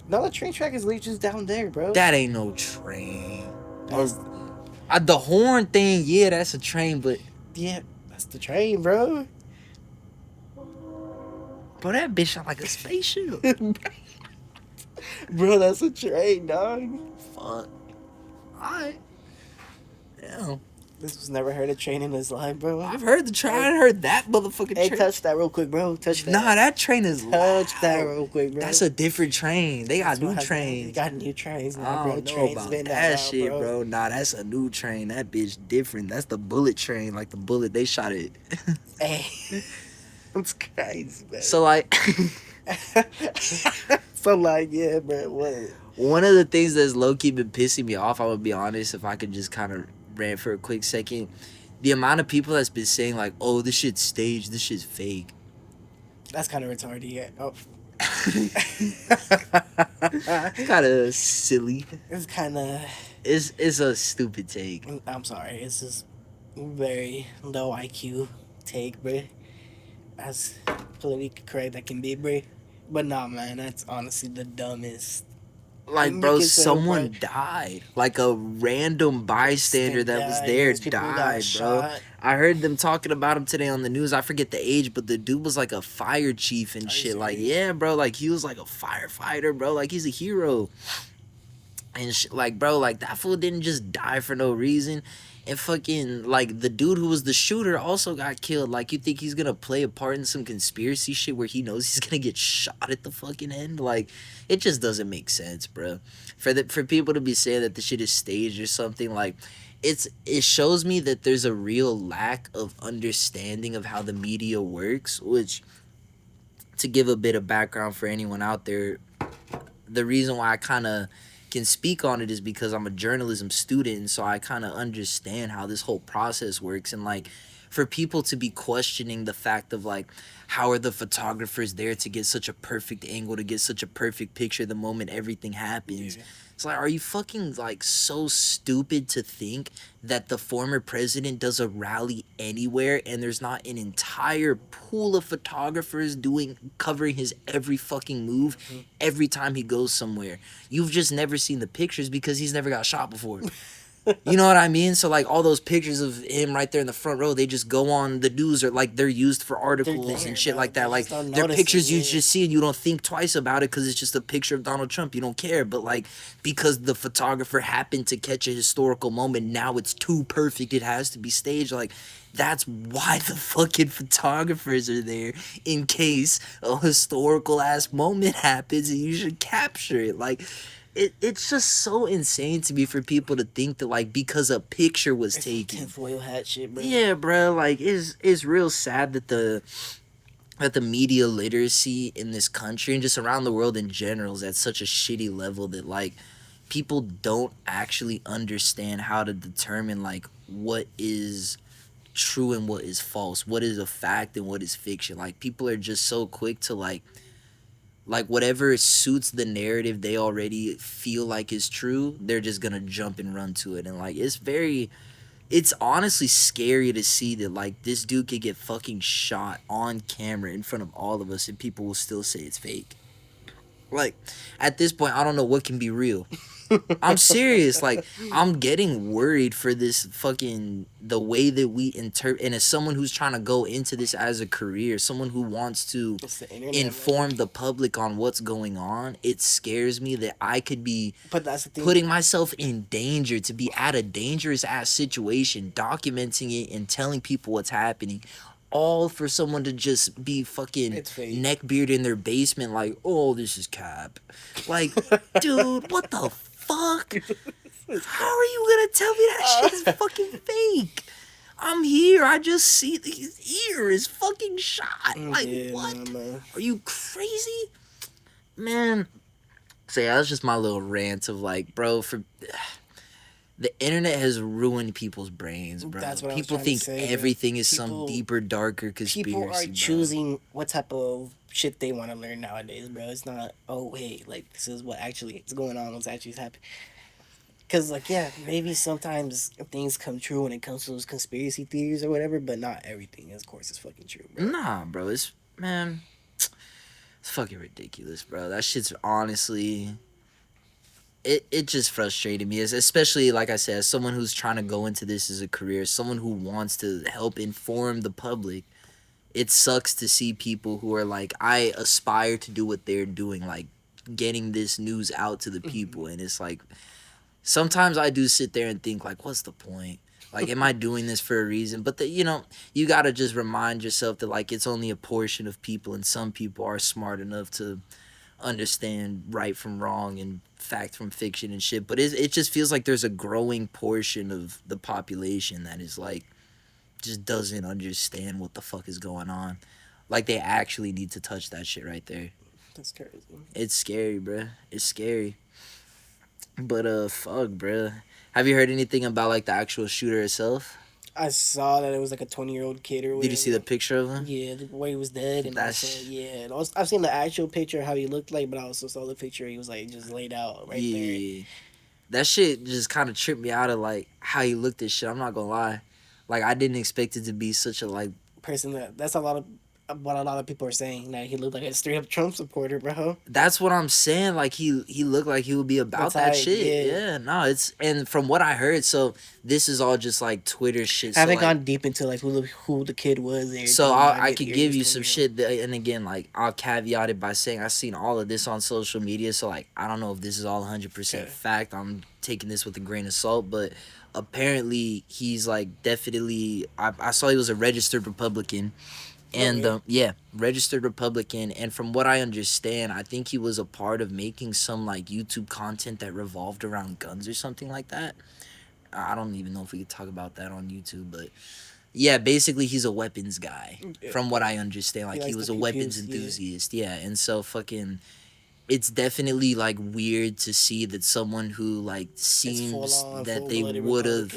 No, the train track is literally just down there, bro. That ain't no train. The horn thing, yeah, that's a train, but... Yeah, that's the train, bro. Bro, that bitch sound like a spaceship. Bro, that's a train, dog. fuck? Alright. Yeah. This was never heard a train in his life, bro. I've heard the train. I heard that motherfucking Hey, train. touch that real quick, bro. Touch that. Nah, that train is touch loud. that real quick, bro. That's a different train. They got new They trains. got new trains now, I bro. don't know Trains about been that loud, shit, bro. Nah, that's a new train. That bitch different. That's the bullet train. Like the bullet, they shot it. Hey. That's crazy, man. So, like... So, like, yeah, bro, what? One of the things that's low-key been pissing me off, I would be honest, if I could just kind of rant for a quick second, the amount of people that's been saying, like, oh, this shit's staged, this shit's fake. That's kind of retarded, yeah. Oh. Kind of silly. It's kind of... It's a stupid take. I'm sorry. It's just very low IQ take, bro. As politically correct that can be, bro. But nah, man, that's honestly the dumbest. Like, bro, someone died. Like, a random bystander that was there died, bro. I heard them talking about him today on the news. I forget the age, but the dude was like a fire chief and shit. Like, yeah, bro, like, he was like a firefighter, bro. Like, he's a hero. And like, bro, like, that fool didn't just die for no reason. And fucking, like, the dude who was the shooter also got killed. Like, you think he's gonna play a part in some conspiracy shit where he knows he's gonna get shot at the fucking end? Like, it just doesn't make sense, bro. For people to be saying that the shit is staged or something, like, it shows me that there's a real lack of understanding of how the media works, which, to give a bit of background for anyone out there, the reason why I kind of can speak on it is because I'm a journalism student, and so I kind of understand how this whole process works. And like, for people to be questioning the fact of like, how are the photographers there to get such a perfect angle, to get such a perfect picture the moment everything happens? Yeah. It's like, are you fucking like so stupid to think that the former president does a rally anywhere and there's not an entire pool of photographers covering his every fucking move every time he goes somewhere? You've just never seen the pictures because he's never got shot before. You know what I mean? So like, all those pictures of him right there in the front row, they just go on the news, or like they're used for articles and shit like that. Like, they're pictures you just see and you don't think twice about it because it's just a picture of Donald Trump. You don't care. But like, because the photographer happened to catch a historical moment, now it's too perfect, it has to be staged. Like, that's why the fucking photographers are there, in case a historical ass moment happens and you should capture it. Like, it's just so insane to me for people to think that, like, because a picture was taken. Tinfoil hat shit, bro. Yeah, bro. Like, it's real sad that the media literacy in this country and just around the world in general is at such a shitty level that, like, people don't actually understand how to determine, like, what is true and what is false, what is a fact and what is fiction. Like, people are just so quick to, like, whatever suits the narrative they already feel like is true, they're just gonna jump and run to it. And like, it's honestly scary to see that like this dude could get fucking shot on camera in front of all of us and people will still say it's fake. Like, at this point, I don't know what can be real. I'm serious. Like, I'm getting worried for this fucking, the way that we interpret, and as someone who's trying to go into this as a career, someone who wants to inform the public on what's going on, it scares me that I could be putting myself in danger, to be at a dangerous ass situation, documenting it and telling people what's happening, all for someone to just be fucking neckbeard in their basement like, oh, this is cap. Like, dude, what the fuck? How are you gonna tell me that shit is fucking fake? I'm here, I just see his ear is fucking shot. Like, yeah, what? Man. Are you crazy? Man. So yeah, that's just my little rant of like, bro, the internet has ruined people's brains, bro. That's what people think everything is some deeper, darker conspiracy. People are choosing what type of shit they want to learn nowadays, bro. It's not, oh, hey, like, this is what actually is going on, what's actually happening. Because, like, yeah, maybe sometimes things come true when it comes to those conspiracy theories or whatever, but not everything, of course, is fucking true, bro. Nah, bro, it's fucking ridiculous, bro. That shit's honestly... It just frustrated me, especially, like I said, as someone who's trying to go into this as a career, someone who wants to help inform the public. It sucks to see people who are like, I aspire to do what they're doing, like getting this news out to the people, and it's like, sometimes I do sit there and think like, what's the point? Like, am I doing this for a reason? But you gotta just remind yourself that like it's only a portion of people, and some people are smart enough to understand right from wrong and fact from fiction and shit. But it just feels like there's a growing portion of the population that is like just doesn't understand what the fuck is going on. Like they actually need to touch that shit right there. That's crazy. It's scary, bruh. It's scary. But fuck, bruh. Have you heard anything about like the actual shooter itself? I saw that it was like a 20-year-old kid or whatever. Did you see the picture of him? Yeah, the way he was dead, and That's also and also, I've seen the actual picture of how he looked like, but I also saw the picture he was like just laid out right there. That shit just kind of tripped me out of like how he looked at shit. I'm not gonna lie, like I didn't expect it to be such a like Person that's a lot of what a lot of people are saying, that he looked like a straight up Trump supporter, bro. That's what I'm saying. Like he looked like he would be about that shit. Yeah, no, it's and from what I heard, so this is all just like Twitter shit. I haven't so, gone deep into like who the kid was. Or so I could give you some shit, and again, like I'll caveat it by saying I've seen all of this on social media. So like I don't know if this is all 100% fact. I'm taking this with a grain of salt, but apparently he's like definitely. I saw he was a registered Republican. And registered Republican, and from what I understand, I think he was a part of making some like YouTube content that revolved around guns or something like that. I don't even know if we could talk about that on YouTube, but yeah, basically he's a weapons guy, from what I understand. Like he was a weapons enthusiast, yeah. And so fucking, it's definitely like weird to see that someone who like seems that they would have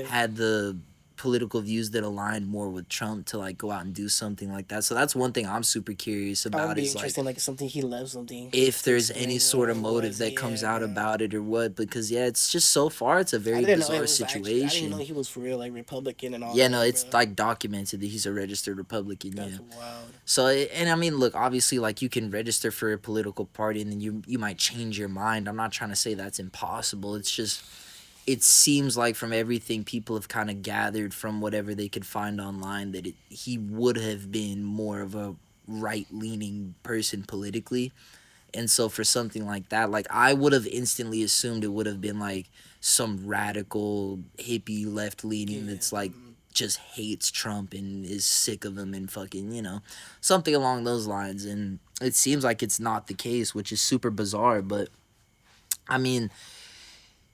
had the political views that aligned more with Trump to like go out and do something like that. So that's one thing I'm super curious about. Would be interesting, like something he loves, something. If there's any sort of motive that comes out about it or what, because it's just so far it's a very bizarre situation. I didn't know he was for real like Republican and all. Yeah, no, it's like documented that he's a registered Republican. That's wild. So and I mean, look, obviously, like you can register for a political party and then you might change your mind. I'm not trying to say that's impossible. It's just, it seems like from everything people have kind of gathered from whatever they could find online that he would have been more of a right-leaning person politically. And so for something like that, like I would have instantly assumed it would have been like some radical hippie left-leaning that's like just hates Trump and is sick of him and fucking, something along those lines. And it seems like it's not the case, which is super bizarre. But I mean,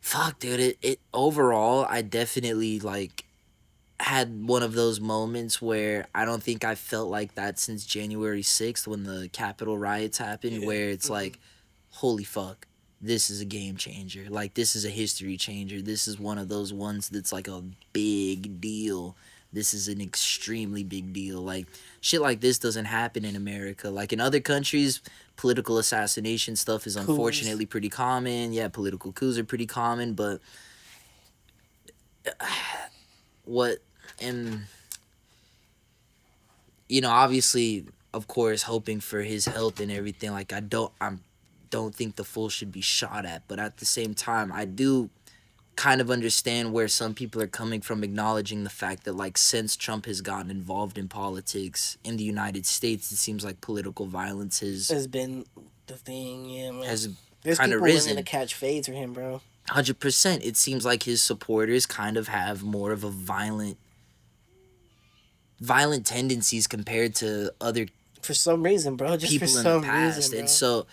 fuck, dude, it overall, I definitely like had one of those moments where I don't think I felt like that since January 6th when the Capitol riots happened, where it's like, holy fuck, this is a game changer. Like, this is a history changer. This is one of those ones that's like a big deal. This is an extremely big deal. Like, shit like this doesn't happen in America. Like, in other countries, political assassination stuff is unfortunately pretty common. Yeah, political coups are pretty common, but and obviously, of course, hoping for his health and everything, like I don't think the fool should be shot at, but at the same time I do kind of understand where some people are coming from, acknowledging the fact that like since Trump has gotten involved in politics in the United States, it seems like political violence has been the thing. Has There's kind of people risen. willing to catch fades for him, bro. 100%. It seems like his supporters kind of have more of a violent tendencies compared to other for some reason, bro. Just people for in some the past. reason, bro. And so,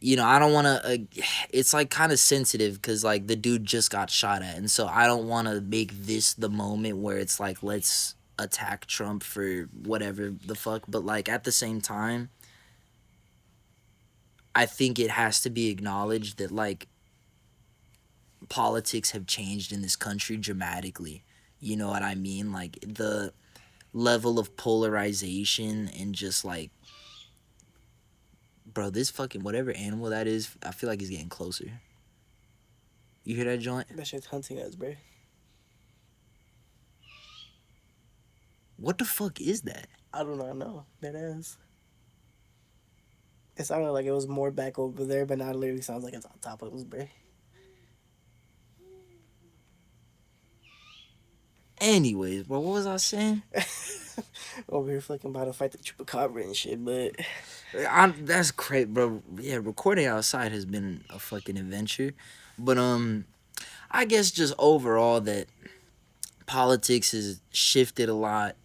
I don't want to. It's like kind of sensitive because like the dude just got shot at, and so I don't want to make this the moment where it's like let's attack Trump for whatever the fuck. But like at the same time, I think it has to be acknowledged that like politics have changed in this country dramatically. You know what I mean? Like the level of polarization and just like, bro, this fucking whatever animal that is, I feel like he's getting closer. You hear that joint? That shit's hunting us, bro. What the fuck is that? I do not know. That is. It sounded like it was more back over there, but now it literally sounds like it's on top of us, bro. Anyways, bro, what was I saying? Over here fucking about to fight the chupacabra and shit, but that's great, bro. Yeah, recording outside has been a fucking adventure. But I guess just overall that politics has shifted a lot,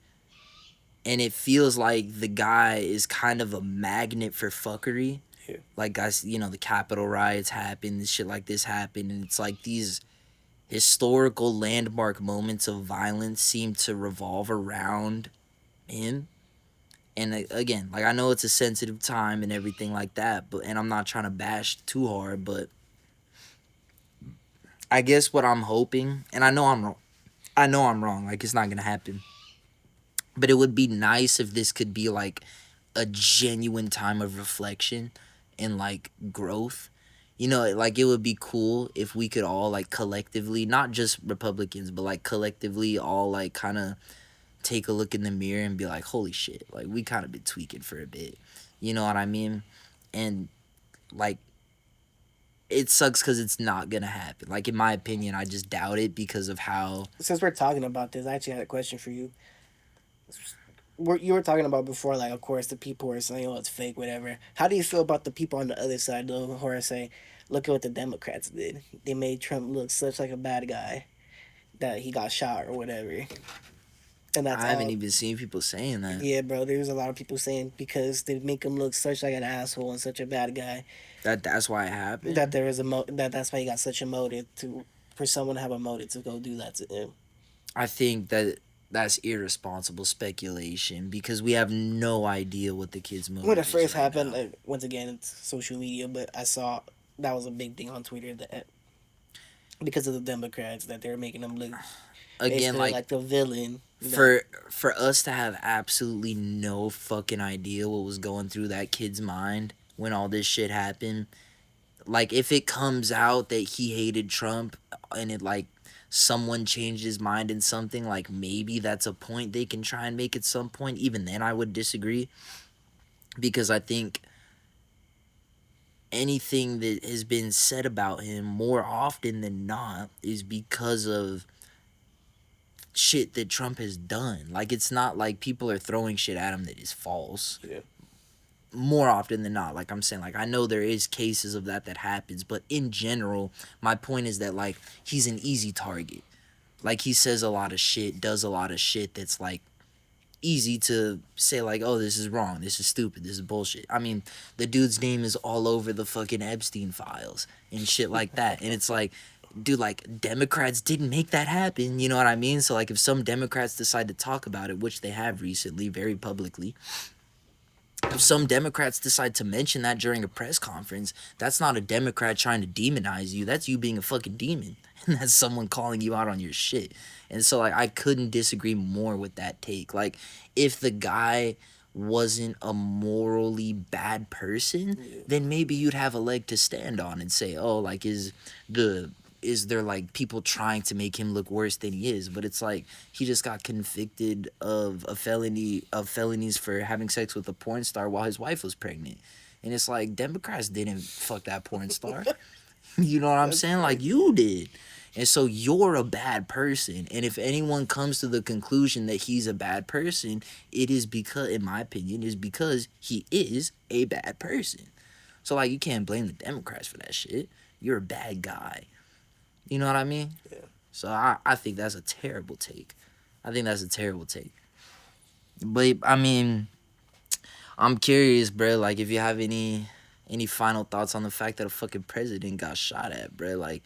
and it feels like the guy is kind of a magnet for fuckery. Yeah. Like, guys, the Capitol riots happened, shit like this happened, and it's like these historical landmark moments of violence seem to revolve around him. And again, like, I know it's a sensitive time and everything like that, but and I'm not trying to bash too hard, but I guess what I'm hoping, and I know I'm wrong. I know I'm wrong. Like, it's not gonna happen. But it would be nice if this could be like a genuine time of reflection and like growth. Like, it would be cool if we could all like collectively, not just Republicans, but like collectively all like kind of take a look in the mirror and be like, holy shit, like we kind of been tweaking for a bit. You know what I mean? And like, it sucks because it's not gonna happen. Like, in my opinion, I just doubt it because of how. Since we're talking about this, I actually had a question for you. You were talking about before, like, of course, the people who are saying, oh, it's fake, whatever. How do you feel about the people on the other side, though, who are saying, look at what the Democrats did? They made Trump look such like a bad guy that he got shot or whatever. And that's I haven't all. even seen people saying that. Yeah, bro, there's a lot of people saying because they make him look such like an asshole and such a bad guy That's why it happened. that there is that's why he got such a motive for someone to have a motive to go do that to him. I think that's irresponsible speculation because we have no idea what the kid's motive When it is first right happened, now. once again, it's social media, but I saw that was a big thing on Twitter that because of the Democrats that they're making him look Again, basically like the villain. for us to have absolutely no fucking idea what was going through that kid's mind when all this shit happened. Like, if it comes out that he hated Trump and it like someone changed his mind in something, like maybe that's a point they can try and make at some point. Even then I would disagree because I think anything that has been said about him more often than not is because of shit that Trump has done. Like, it's not like people are throwing shit at him that is false. Yeah. More often than not, like I'm saying, like I know there is cases of that happens, but in general, my point is that like he's an easy target. Like, he says a lot of shit, does a lot of shit that's like easy to say like, oh, this is wrong, this is stupid, this is bullshit. I mean, the dude's name is all over the fucking Epstein files and shit like that. And it's like, dude, like, Democrats didn't make that happen, you know what I mean? So like, if some Democrats decide to talk about it, which they have recently very publicly, if some Democrats decide to mention that during a press conference, that's not a Democrat trying to demonize you. That's you being a fucking demon. And that's someone calling you out on your shit. And so, like, I couldn't disagree more with that take. Like, if the guy wasn't a morally bad person, then maybe you'd have a leg to stand on and say, oh, like, is there like people trying to make him look worse than he is? But it's like he just got convicted of felonies for having sex with a porn star while his wife was pregnant. And it's like, Democrats didn't fuck that porn star. You know what I'm saying? Like, you did. And so you're a bad person. And if anyone comes to the conclusion that he's a bad person, it is because, in my opinion, is because he is a bad person. So like, you can't blame the Democrats for that shit. You're a bad guy. You know what I mean? Yeah. So I think that's a terrible take. I think that's a terrible take. But I mean, I'm curious, bro. Like, if you have any final thoughts on the fact that a fucking president got shot at, bro. Like,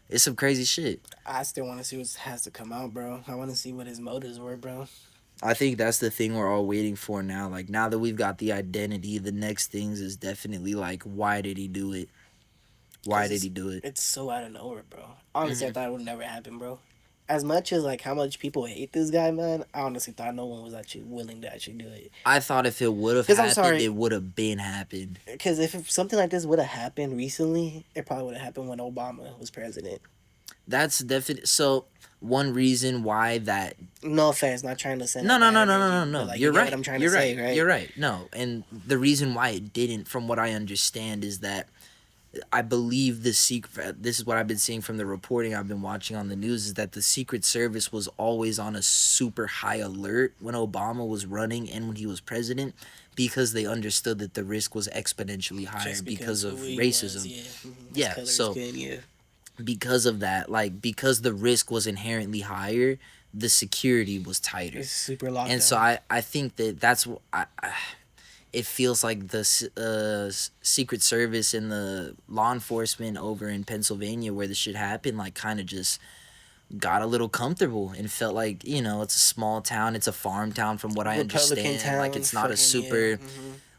it's some crazy shit. I still want to see what has to come out, bro. I want to see what his motives were, bro. I think that's the thing we're all waiting for now. Like, now that we've got the identity, the next things is definitely like, why did he do it? Why did he do it? It's so out of nowhere, bro. Honestly, I thought it would never happen, bro. As much as like how much people hate this guy, man, I honestly thought no one was actually willing to actually do it. I thought if it would have 'Cause I'm happened, sorry. it would have been happened. Because if something like this would have happened recently, it probably would have happened when Obama was president. That's definitely so. One reason why that No offense, not trying to send. no, bad no. energy, but, like, You're you get right. What I'm trying You're to right. say, right? You're right. No, and the reason why it didn't, from what I understand, is that I believe the secret. This is what I've been seeing from the reporting I've been watching on the news, is that the Secret Service was always on a super high alert when Obama was running and when he was president, because they understood that the risk was exponentially higher Just because of who he racism. was, yeah. Yeah, His color so skin, yeah. because of that, like because the risk was inherently higher, the security was tighter. It's super locked And so down. I think that that's what it feels like the Secret Service and the law enforcement over in Pennsylvania where this shit happened, like kind of just got a little comfortable and felt like, you know, it's a small town, it's a farm town from what I Republican understand. Like town, it's not a fucking yeah. super,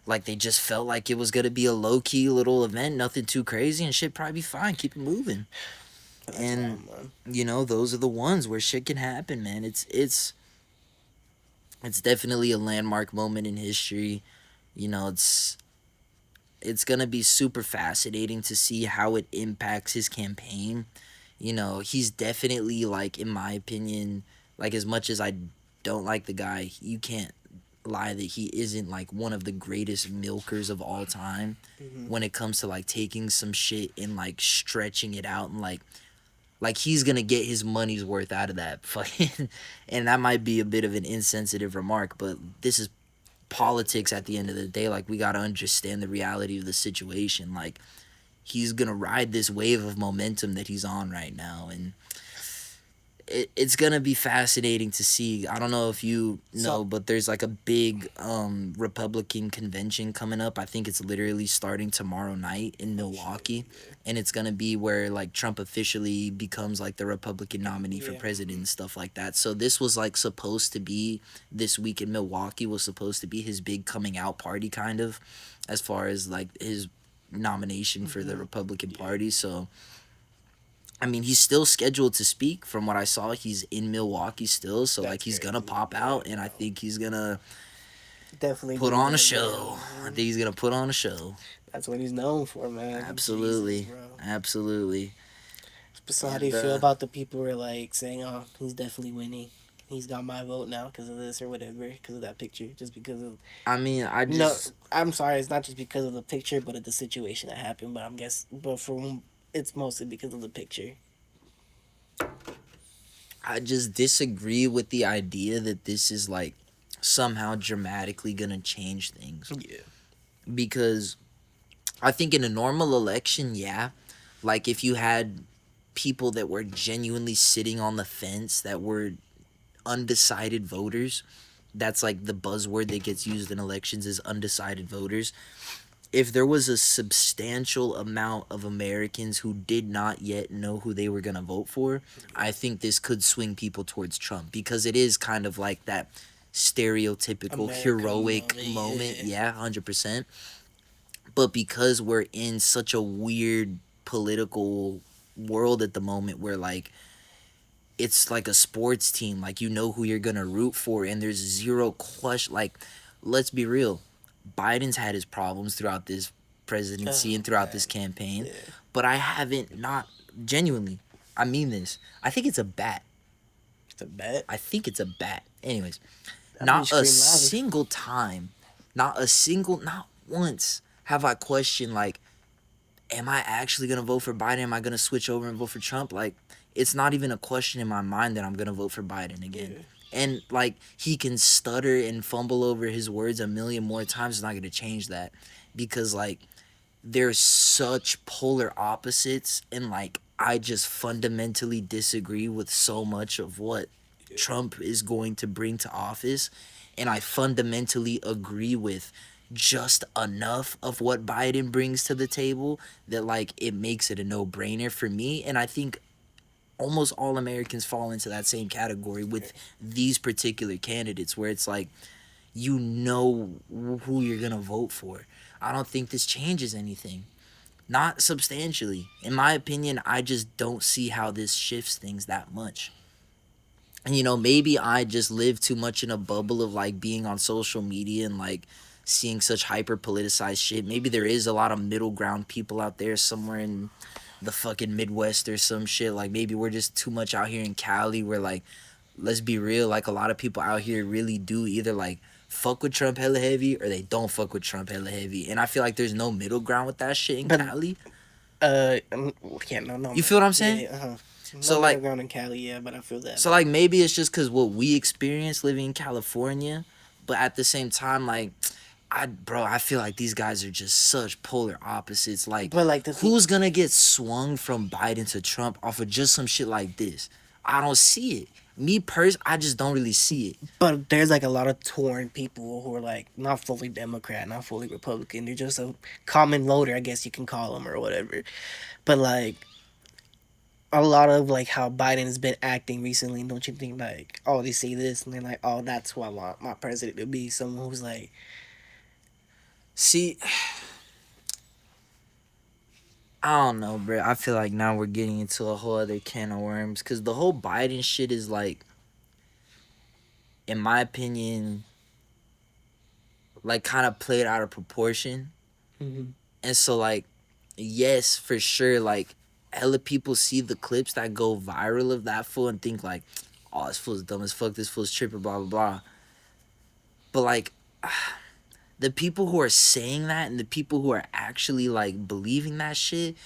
like they just felt like it was gonna be a low key little event, nothing too crazy, and shit probably be fine. Keep it moving. That's And wild, man. you know, those are the ones where shit can happen, man. It's definitely a landmark moment in history. You know, it's gonna be super fascinating to see how it impacts his campaign. You know, he's definitely, like, in my opinion, like as much as I don't like the guy, you can't lie that he isn't like one of the greatest milkers of all time when it comes to like taking some shit and like stretching it out and like he's gonna get his money's worth out of that fucking. And that might be a bit of an insensitive remark, but this is politics at the end of the day. Like we gotta understand the reality of the situation. Like he's gonna ride this wave of momentum that he's on right now, and it's gonna be fascinating to see. I don't know if you know, but there's like a big Republican convention coming up. I think it's literally starting tomorrow night in Milwaukee, and it's gonna be where like Trump officially becomes like the Republican nominee for president and stuff like that. So this was like supposed to be this week in Milwaukee was supposed to be his big coming out party, kind of, as far as like his nomination for the Republican Party. So I mean, he's still scheduled to speak. From what I saw, he's in Milwaukee still, so like he's gonna pop out, and I think he's gonna Definitely put do on a that, show. yeah. I think he's gonna put on a show. That's what he's known for, man. Absolutely, Jesus, bro. absolutely. So how do you feel about the people who are like saying, "Oh, he's definitely winning. He's got my vote now because of this or whatever, because of that picture, just because of." I mean, I No, just, I'm sorry. It's not just because of the picture, but of the situation that happened. But it's mostly because of the picture. I just disagree with the idea that this is like somehow dramatically gonna change things. Yeah. Because I think in a normal election, yeah, like if you had people that were genuinely sitting on the fence that were undecided voters, that's like the buzzword that gets used in elections is undecided voters. If there was a substantial amount of Americans who did not yet know who they were going to vote for, I think this could swing people towards Trump, because it is kind of like that stereotypical America heroic moment, moment. Yeah, 100%. But because we're in such a weird political world at the moment where like it's like a sports team, like you know who you're gonna root for, and there's zero question. Like, let's be real, Biden's had his problems throughout this presidency and throughout this campaign, but I haven't, not genuinely, I mean this, I think it's a bat. It's a bet. I think it's a bat. Anyways, That not means scream a louder. single time, not once have I questioned like, am I actually gonna vote for Biden? Am I gonna switch over and vote for Trump? Like, it's not even a question in my mind that I'm gonna vote for Biden again. Yeah. And like he can stutter and fumble over his words a million more times, it's not gonna change that. Because like they're such polar opposites, and like I just fundamentally disagree with so much of what Trump is going to bring to office, and I fundamentally agree with just enough of what Biden brings to the table that like it makes it a no-brainer for me. And I think almost all Americans fall into that same category with these particular candidates, where it's like you know who you're gonna vote for. I don't think this changes anything, not substantially. In my opinion, I just don't see how this shifts things that much. And you know, maybe I just live too much in a bubble of like being on social media and like seeing such hyper politicized shit. Maybe there is a lot of middle ground people out there somewhere in the fucking Midwest or some shit. Like maybe we're just too much out here in Cali where like, let's be real, like a lot of people out here really do either like fuck with Trump hella heavy or they don't fuck with Trump hella heavy. And I feel like there's no middle ground with that shit in But, Cali. No. You feel what I'm saying? Yeah, So no like, ground in Cali, yeah, but I feel that. so like maybe it's just because what we experience living in California, but at the same time, like I feel like these guys are just such polar opposites. Like, But like who's gonna get swung from Biden to Trump off of just some shit like this? I don't see it. Me personally, I just don't really see it. but there's like a lot of torn people who are like not fully Democrat, not fully Republican. They're just a common voter, I guess you can call them or whatever. But like a lot of like how Biden has been acting recently, don't you think like, oh, they say this and they're like, oh, that's who I want my president to be, someone who's like, See, I don't know, bro. I feel like now we're getting into a whole other can of worms because the whole Biden shit is like, in my opinion, like kind of played out of proportion. mm-hmm. And so, like, yes, for sure, like, hella people see the clips that go viral of that fool and think, like, oh, this fool's dumb as fuck, this fool's tripping, blah, blah, blah. But, like, the people who are saying that and the people who are actually, like, believing that shit,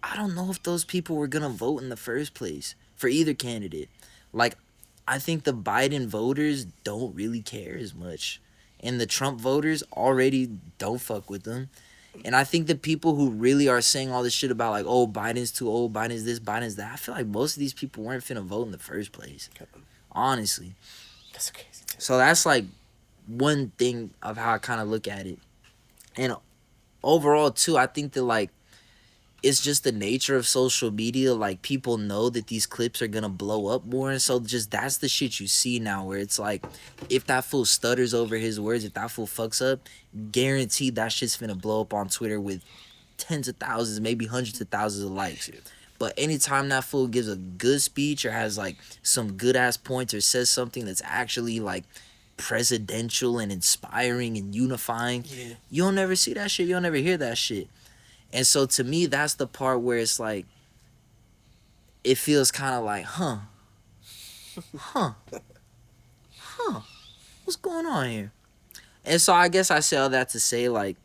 I don't know if those people were gonna vote in the first place for either candidate. Like, I think the Biden voters don't really care as much. And the Trump voters already don't fuck with them. And I think the people who really are saying all this shit about like, oh, Biden's too old, Biden's this, Biden's that, I feel like most of these people weren't finna vote in the first place. Honestly. That's crazy. So that's like one thing of how I kind of look at it. And overall too, I think that like it's just the nature of social media. Like people know that these clips are gonna blow up more, and so just that's the shit you see now. Where it's like, if that fool stutters over his words, if that fool fucks up, guaranteed that shit's finna blow up on Twitter with tens of thousands, maybe hundreds of thousands of likes. But anytime that fool gives a good speech or has like some good ass points or says something that's actually like presidential and inspiring and unifying, you'll never see that shit. You'll never hear that shit. And so to me, that's the part where it's like, it feels kind of like, huh, what's going on here? And so I guess I say all that to say, like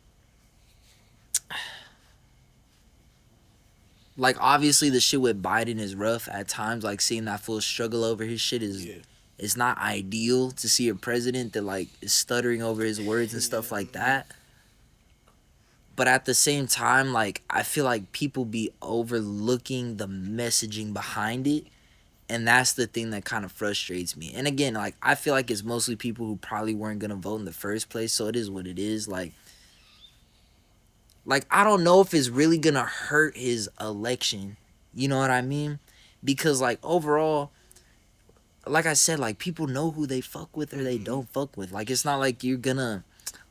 obviously the shit with Biden is rough at times. Like seeing that fool struggle over his shit is, it's not ideal to see a president that like is stuttering over his words and stuff like that. But at the same time, like, I feel like people be overlooking the messaging behind it. And that's the thing that kind of frustrates me. And again, like, I feel like it's mostly people who probably weren't going to vote in the first place. So it is what it is. Like, I don't know if it's really going to hurt his election. You know what I mean? Because, like, overall, like I said, like, people know who they fuck with or they don't fuck with. Like, it's not like you're going to...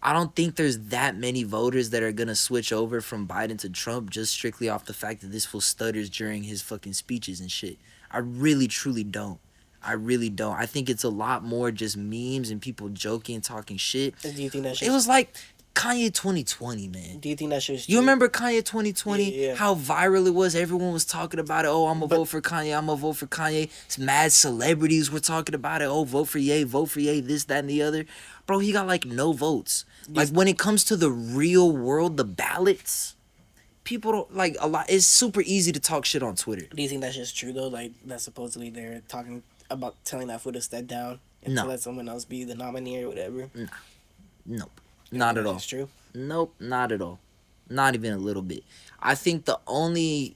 I don't think there's that many voters that are going to switch over from Biden to Trump just strictly off the fact that this fool stutters during his fucking speeches and shit. I really, truly don't. I really don't. I think it's a lot more just memes and people joking and talking shit. Do you think that it was like Kanye 2020, man. Do you think that shit's You remember Kanye 2020? Yeah. How viral it was? Everyone was talking about it. Oh, I'm going to vote for Kanye. I'm going to vote for Kanye. Mad celebrities were talking about it. Oh, vote for Ye, this, that, and the other. Bro, he got like no votes. Like when it comes to the real world, the ballots, people don't like a lot. It's super easy to talk shit on Twitter. Do you think that's just true though? Like that supposedly they're talking about telling that fool to step down and to let someone else be the nominee or whatever. Nah. Nope. Not at all. That's true. Nope, not at all. Not even a little bit. I think the only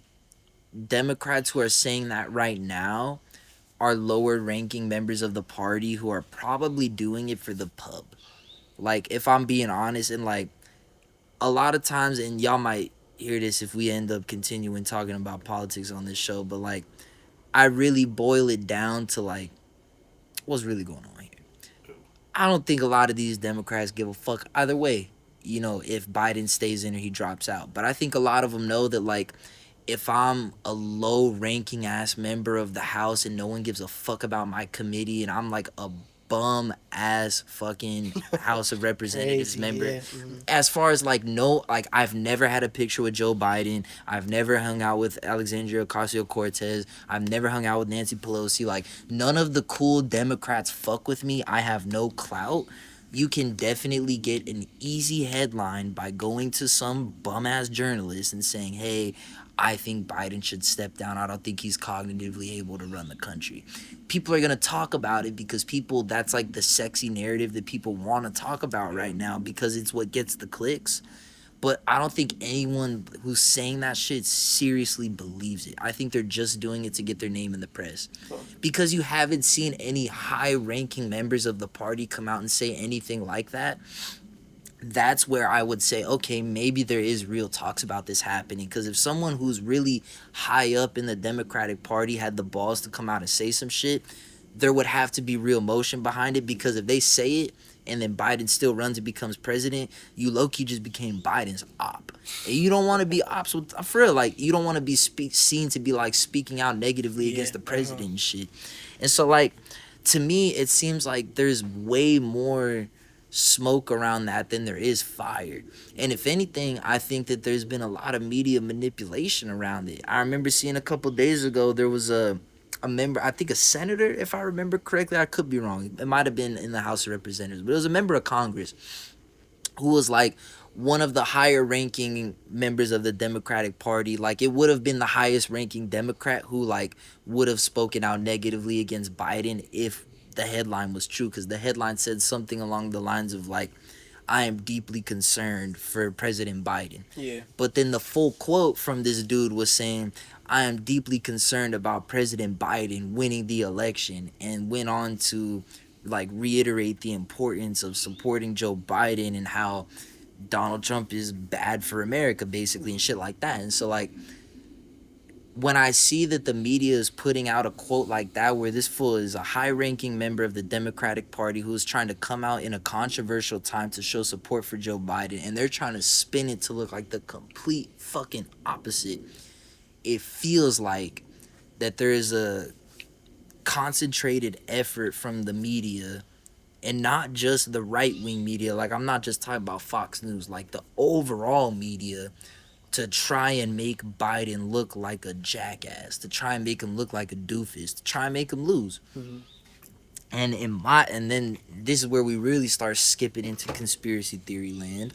Democrats who are saying that right now are lower ranking members of the party who are probably doing it for the pub. Like, if I'm being honest, and like a lot of times, and y'all might hear this if we end up continuing talking about politics on this show, but like I really boil it down to like what's really going on here. I don't think a lot of these Democrats give a fuck either way, you know, if Biden stays in or he drops out. But I think a lot of them know that like if I'm a low ranking ass member of the House and no one gives a fuck about my committee and I'm like a bum ass fucking House of Representatives member. Yeah. As far as like no, like I've never had a picture with Joe Biden. I've never hung out with Alexandria Ocasio-Cortez. I've never hung out with Nancy Pelosi. Like none of the cool Democrats fuck with me. I have no clout. You can definitely get an easy headline by going to some bum ass journalist and saying, "Hey, I think Biden should step down. I don't think he's cognitively able to run the country. People are going to talk about it because people, that's like the sexy narrative that people want to talk about right now because it's what gets the clicks. But I don't think anyone who's saying that shit seriously believes it. I think they're just doing it to get their name in the press. Because you haven't seen any high-ranking members of the party come out and say anything like that. That's where I would say, okay, maybe there is real talks about this happening. Because if someone who's really high up in the Democratic Party had the balls to come out and say some shit, there would have to be real motion behind it. Because if they say it and then Biden still runs and becomes president, you low-key just became Biden's op. And you don't want to be ops with, for real, like, you don't want to be seen to be, like, speaking out negatively against the president and shit. And so, like, to me, it seems like there's way more smoke around that than there is fire. And if anything, I think that there's been a lot of media manipulation around it. I remember seeing a couple days ago there was a member, I think a senator, if I remember correctly, I could be wrong, it might have been in the House of Representatives, but it was a member of Congress who was like one of the higher ranking members of the Democratic Party. Like, it would have been the highest ranking Democrat who like would have spoken out negatively against Biden if the headline was true, because the headline said something along the lines of like, I am deeply concerned for President Biden. Yeah. But then the full quote from this dude was saying, I am deeply concerned about President Biden winning the election, and went on to like reiterate the importance of supporting Joe Biden and how Donald Trump is bad for America, basically, and shit like that. And so, like, when I see that the media is putting out a quote like that, where this fool is a high-ranking member of the Democratic Party who is trying to come out in a controversial time to show support for Joe Biden, and they're trying to spin it to look like the complete fucking opposite, it feels like that there is a concentrated effort from the media, and not just the right-wing media. Like, I'm not just talking about Fox News, like the overall media, to try and make Biden look like a jackass, to try and make him look like a doofus, to try and make him lose. Mm-hmm. And then this is where we really start skipping into conspiracy theory land.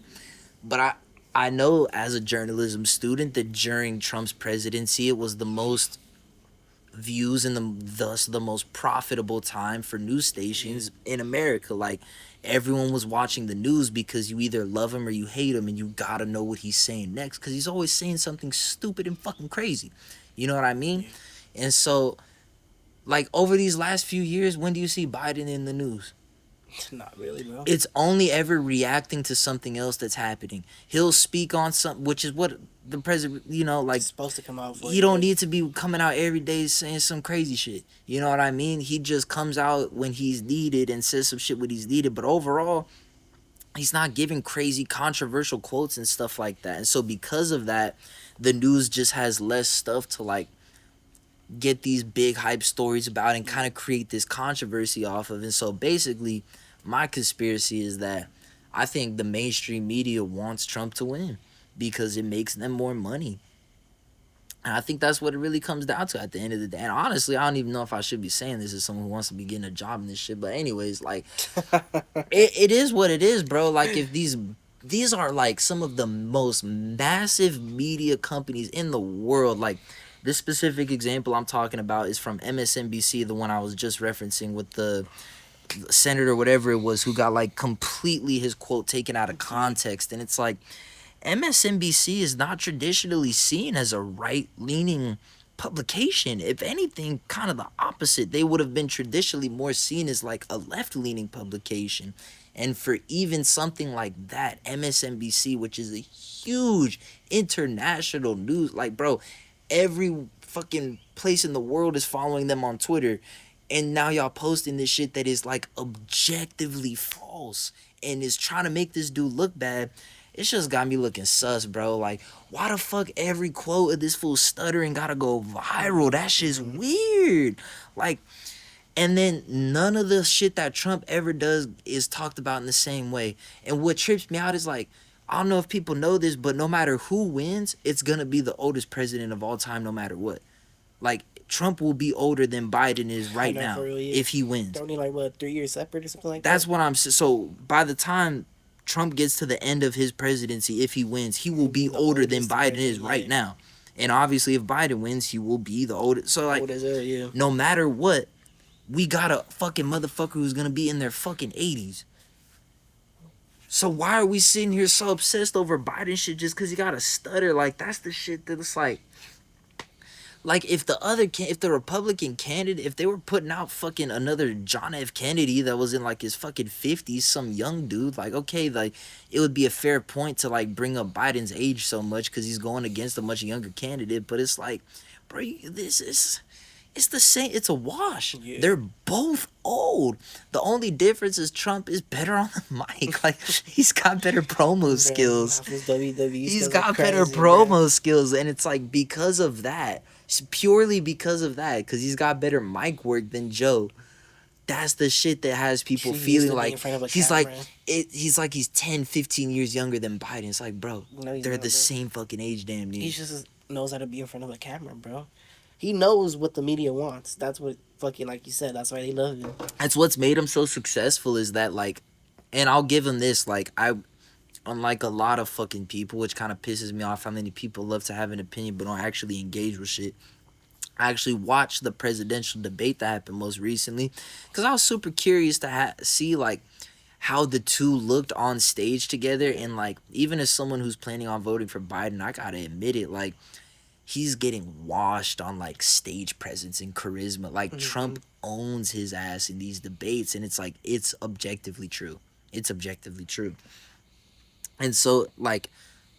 But I know as a journalism student that during Trump's presidency, it was the most views and thus the most profitable time for news stations in America. Like, everyone was watching the news because you either love him or you hate him, and you gotta know what he's saying next because he's always saying something stupid and fucking crazy. You know what I mean? And so, like, over these last few years, when do you see Biden in the news? Not really, bro. It's only ever reacting to something else that's happening. He'll speak on something, which is what the president, you know, like, It's supposed to come out for he don't need to be coming out every day saying some crazy shit. You know what I mean? He just comes out when he's needed and says some shit when he's needed. But overall, he's not giving crazy controversial quotes and stuff like that. And so because of that, the news just has less stuff to like get these big hype stories about and kind of create this controversy off of. And so basically, my conspiracy is that I think the mainstream media wants Trump to win because it makes them more money. And I think that's what it really comes down to at the end of the day. And honestly, I don't even know if I should be saying this as someone who wants to be getting a job in this shit. But anyways, like, it is what it is, bro. Like, if these are like some of the most massive media companies in the world. Like, this specific example I'm talking about is from MSNBC, the one I was just referencing with the senator, whatever it was, who got like completely his quote taken out of context. And it's like, MSNBC is not traditionally seen as a right-leaning publication. If anything, kind of the opposite. They would have been traditionally more seen as like a left-leaning publication. And for even something like that, MSNBC, which is a huge international news, like, bro, every fucking place in the world is following them on Twitter. And now y'all posting this shit that is like objectively false and is trying to make this dude look bad. It's just got me looking sus, bro. Like, why the fuck every quote of this fool stuttering gotta go viral? That shit's weird. Like, and then none of the shit that Trump ever does is talked about in the same way. And what trips me out is, like, I don't know if people know this, but no matter who wins, it's gonna be the oldest president of all time, no matter what. Like, Trump will be older than Biden is right now if he wins. Don't he, like, what, 3 years separate or something like that? That's what I'm saying. So by the time Trump gets to the end of his presidency, if he wins, he will be older than Biden is right now. And obviously, if Biden wins, he will be the oldest. So, like, Old as hell, yeah. no matter what, we got a fucking motherfucker who's gonna be in their fucking 80s. So why are we sitting here so obsessed over Biden shit just because he got a stutter? Like, that's the shit that it's like if the Republican candidate, if they were putting out fucking another John F. Kennedy that was in like his fucking 50s, some young dude, like, okay, like, it would be a fair point to like bring up Biden's age so much because he's going against a much younger candidate. But it's like, bro, it's the same. It's a wash. Yeah. They're both old. The only difference is Trump is better on the mic. Like, he's got better promo skills. He's got better promo skills, and it's like because of that, purely because of that, because he's got better mic work than Joe. That's the shit that has people feeling like he's like he's 10, 15 years younger than Biden. It's like, bro, they're the same fucking age, damn near. He just knows how to be in front of a camera, bro. He knows what the media wants. That's what fucking, like you said, that's why they love him. That's what's made him so successful is that, like, and I'll give him this, like, unlike a lot of fucking people, which kind of pisses me off how many people love to have an opinion but don't actually engage with shit. I actually watched the presidential debate that happened most recently because I was super curious to see, like, how the two looked on stage together. And, like, even as someone who's planning on voting for Biden, I gotta admit it, like, he's getting washed on like stage presence and charisma. Like, Trump owns his ass in these debates, and it's like, it's objectively true. It's objectively true. And so, like,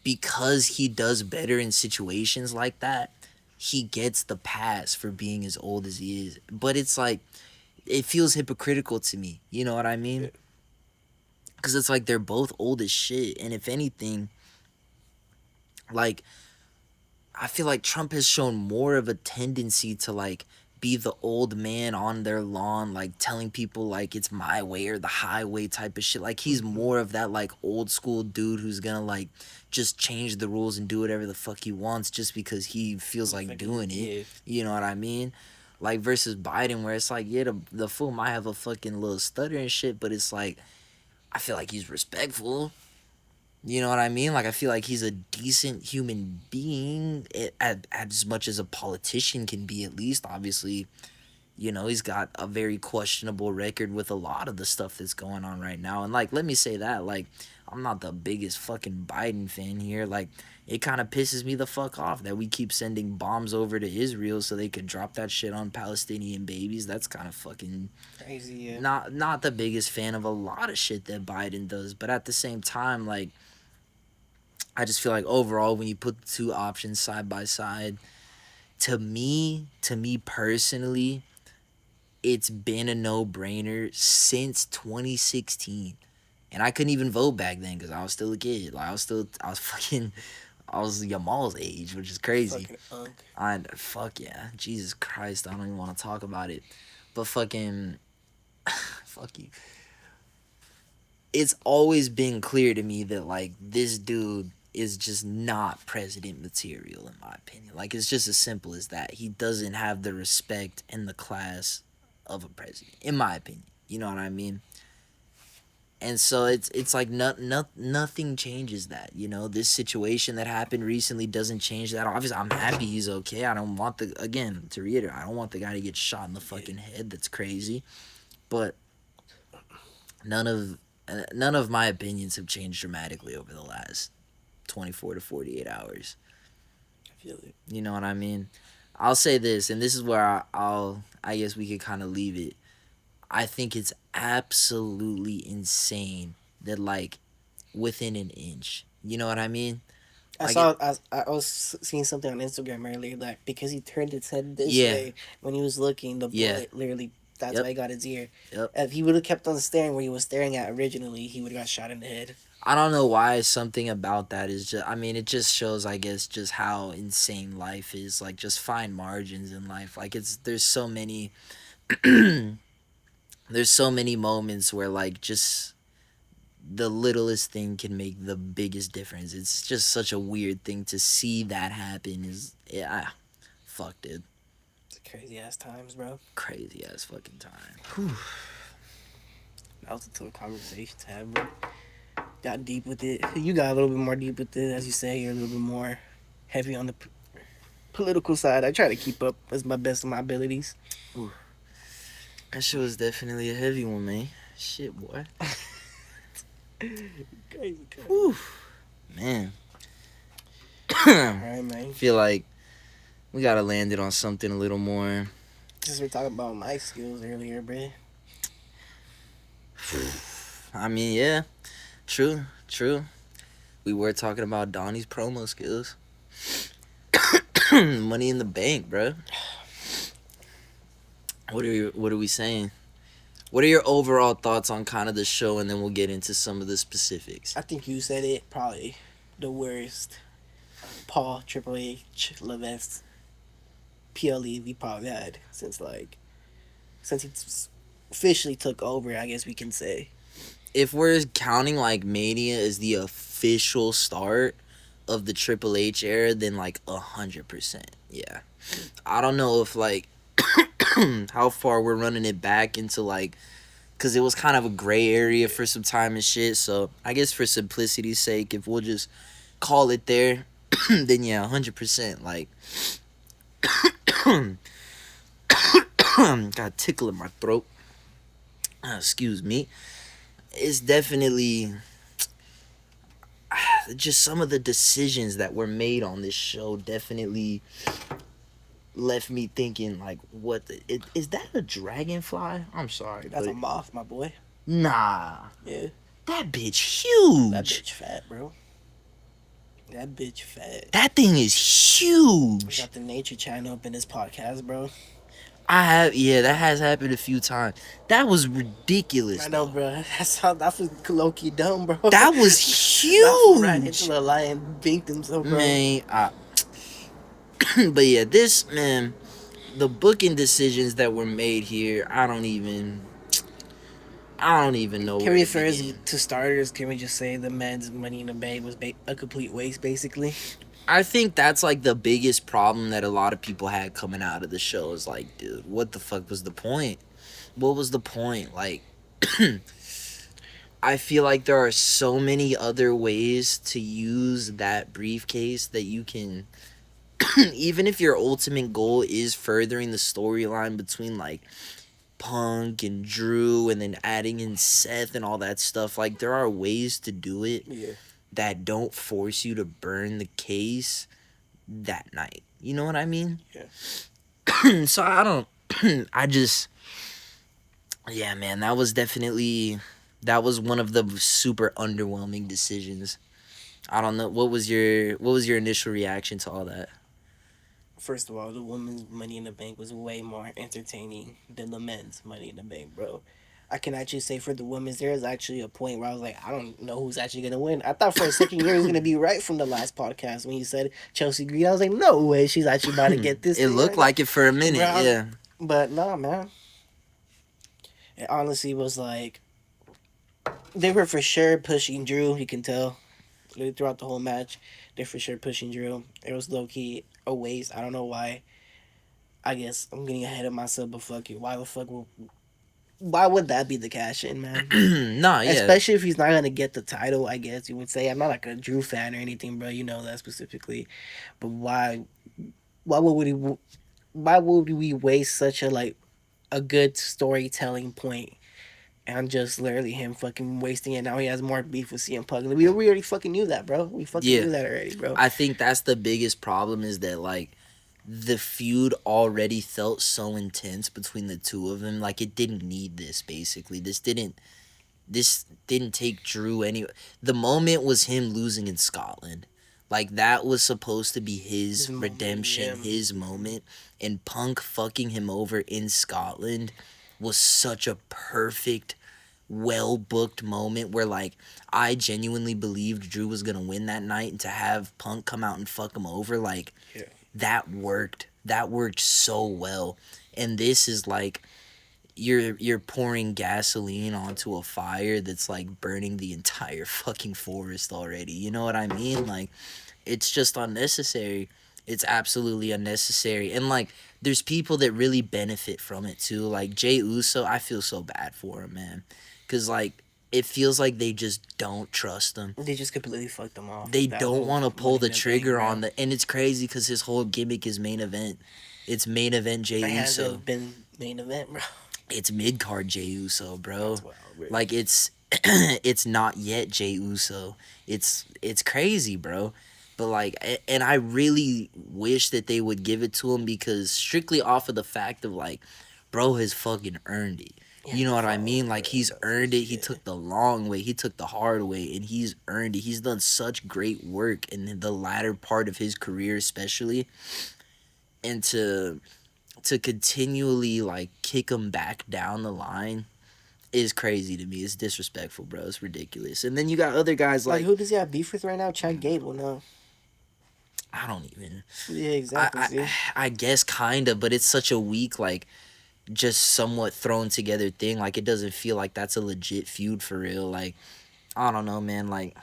because he does better in situations like that, he gets the pass for being as old as he is. But it's like, it feels hypocritical to me. You know what I mean? Because it's like they're both old as shit. And if anything, like, I feel like Trump has shown more of a tendency to, like, be the old man on their lawn, like, telling people, like, it's my way or the highway type of shit. Like, he's more of that, like, old school dude who's gonna, like, just change the rules and do whatever the fuck he wants just because he feels like doing it. Yeah. You know what I mean? Like, versus Biden, where it's like, yeah, the fool might have a fucking little stutter and shit, but it's like, I feel like he's respectful. You know what I mean? Like, I feel like he's a decent human being as much as a politician can be, at least. Obviously, you know, he's got a very questionable record with a lot of the stuff that's going on right now. And, like, let me say that, like, I'm not the biggest fucking Biden fan here. Like, it kind of pisses me the fuck off that we keep sending bombs over to Israel so they could drop that shit on Palestinian babies. That's kind of fucking crazy, yeah. Not the biggest fan of a lot of shit that Biden does. But at the same time, like, I just feel like overall, when you put the two options side by side, to me personally, it's been a no-brainer since 2016. And I couldn't even vote back then because I was still a kid. Like, I was Yamal's age, which is crazy. Fuck yeah. Jesus Christ, I don't even want to talk about it. But fucking, fuck you. It's always been clear to me that, like, this dude is just not president material, in my opinion. Like, it's just as simple as that. He doesn't have the respect and the class of a president, in my opinion. You know what I mean? And so it's like nothing changes that, you know? This situation that happened recently doesn't change that. Obviously, I'm happy he's okay. I don't want again, to reiterate, I don't want the guy to get shot in the fucking head. That's crazy. But none of my opinions have changed dramatically over the last 24 to 48 hours. I feel it. You know what I mean? I'll say this, and this is where I guess we could kind of leave it. I think it's absolutely insane that, like, within an inch, you know what I mean? I was seeing something on Instagram earlier, like, because he turned his head this way when he was looking, the bullet literally, that's why he got his ear. If he would have kept on staring where he was staring at originally, he would have got shot in the head. I don't know why something about that is just, I mean, it just shows, I guess, just how insane life is. Like, just fine margins in life. Like, there's so many moments where, like, just the littlest thing can make the biggest difference. It's just such a weird thing to see that happen. Fuck, dude. It's crazy ass times, bro. Crazy ass fucking time. That was a tough conversation to have, bro. Got deep with it. You got a little bit more deep with it, as you say. You're a little bit more heavy on the political side, I try to keep up as my best of my abilities. Ooh, that shit was definitely a heavy one, man. Shit, boy. Crazy. Whew, man. All right, man. Feel like we gotta land it on something a little more. Since we're talking about my skills earlier, bro. I mean, yeah, true. We were talking about Donnie's promo skills. Money in the Bank, bro. What are we saying? What are your overall thoughts on kind of the show, and then we'll get into some of the specifics. I think you said it. Probably the worst. Paul Triple H Levesque PLE we probably had since he officially took over. I guess we can say. If we're counting like Mania as the official start of the Triple H era, then like 100%. Yeah. I don't know if like how far we're running it back into like, because it was kind of a gray area for some time and shit. So I guess for simplicity's sake, if we'll just call it there, then yeah, 100%. Like, got a tickle in my throat. Excuse me. It's definitely just some of the decisions that were made on this show definitely left me thinking like, is that a dragonfly? I'm sorry, That's a moth, my boy. Nah. Yeah. That bitch huge. That bitch fat, bro. That bitch fat. That thing is We huge. got the Nature Channel up in this podcast, bro. That has happened a few times. That was ridiculous. I know, bro. That was low-key dumb, bro. That was huge. Ran into the lion, beat himself, bro. Man, but yeah, this, man, the booking decisions that were made here, I don't even know. Can we first, to starters, can we just say the men's Money in the Bank was a complete waste, basically? I think that's like the biggest problem that a lot of people had coming out of the show is like, dude, what the fuck was the point? What was the point? Like, I feel like there are so many other ways to use that briefcase that you can, even if your ultimate goal is furthering the storyline between like Punk and Drew and then adding in Seth and all that stuff, like there are ways to do it. Yeah. That don't force you to burn the case that night. You know what I mean? Yeah. So yeah, man, that was one of the super underwhelming decisions. I don't know, what was your initial reaction to all that? First of all, the women's Money in the Bank was way more entertaining than the men's Money in the Bank, bro. I can actually say for the women's, there is actually a point where I was like, I don't know who's actually going to win. I thought for a second you was going to be right from the last podcast when you said Chelsea Green. I was like, no way, she's actually about to get this. It looked like it for a minute, bro. Yeah. But nah, man. It honestly was like, they were for sure pushing Drew, you can tell. Throughout the whole match, they're for sure pushing Drew. It was low-key a waste. I don't know why. I guess I'm getting ahead of myself, but fuck it. Why would that be the cash in, man? Nah, yeah. Especially if he's not gonna get the title, I guess you would say. I'm not like a Drew fan or anything, bro. You know that specifically. But why would we waste such a good storytelling point and just literally him fucking wasting it? Now he has more beef with CM Punk. We already fucking knew that, bro. We fucking knew that already, bro. I think that's the biggest problem is that like the feud already felt so intense between the two of them. Like it didn't need this. Basically, this didn't take Drew any. The moment was him losing in Scotland. Like that was supposed to be his redemption, his moment, and Punk fucking him over in Scotland was such a perfect, well booked moment where like I genuinely believed Drew was gonna win that night, and to have Punk come out and fuck him over, like that worked. That worked so well. And this is like you're pouring gasoline onto a fire that's like burning the entire fucking forest already. You know what I mean? Like it's just unnecessary. It's absolutely unnecessary. And like there's people that really benefit from it too. Like Jey Uso, I feel so bad for him, man. Cause like it feels like they just don't trust him. They just completely fucked them off. They That don't whole want to pull Money the in the Bank, trigger bro. on the, and it's crazy because his whole gimmick is main event. It's main event Jey It Uso. hasn't been main event, bro. It's mid card Jey Uso, bro. That's wild, bro. Like it's it's not yet Jey Uso. It's crazy, bro. But like, and I really wish that they would give it to him because strictly off of the fact of like, bro has fucking earned it. Yeah, You know what I fuck, mean? Like bro. he's That's earned it. He legit. took the long way. He took the hard way, and he's earned it. He's done such great work in the latter part of his career, especially, and to continually like kick him back down the line is crazy to me. It's disrespectful, bro. It's ridiculous. And then you got other guys Like, like who does he have beef with right now? Chad Gable, no. I don't even. Yeah, exactly. I, See? I guess kinda, but it's such a weak like just somewhat thrown together thing. Like it doesn't feel like that's a legit feud for real. Like I don't know, man. Like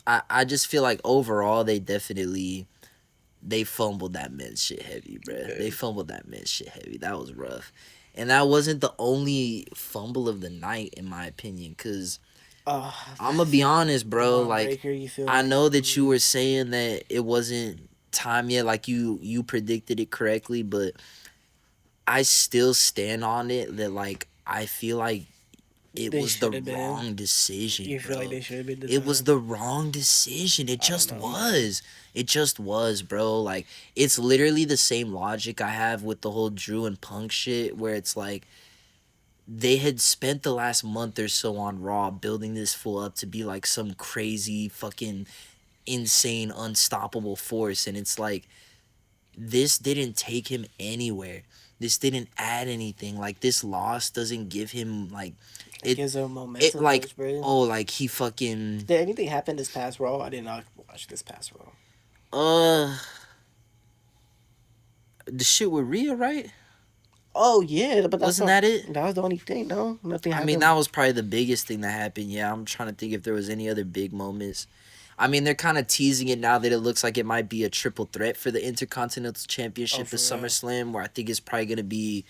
I just feel like overall they fumbled that men's shit heavy, bruh. Okay. They fumbled that men's shit heavy. That was rough. And that wasn't the only fumble of the night, in my opinion, because Uh, I'm going to be honest, bro. Braun Like, Breaker, you feel I me? know that you were saying that it wasn't time yet, like you predicted it correctly, but I still stand on it that, like, I feel like it They was the should've been. wrong decision, You feel bro. like they should have been the It was time? the wrong decision. It I don't just know, man. was. It just was, bro. Like it's literally the same logic I have with the whole Drew and Punk shit where it's like they had spent the last month or so on Raw building this fool up to be like some crazy fucking insane unstoppable force and it's like this didn't take him anywhere. This didn't add anything. Like this loss doesn't give him like It gives a momentum like push, bro. oh like he fucking Did anything happen this past Raw? I did not watch this past Raw. uh the shit with Rhea, right? Oh yeah, but that's Wasn't not, that it? that was the only thing. No, nothing I happened. mean, that was probably the biggest thing that happened. Yeah, I'm trying to think if there was any other big moments. I mean, they're kind of teasing it now that it looks like it might be a triple threat for the Intercontinental Championship Oh, for for real? SummerSlam, where I think it's probably going to be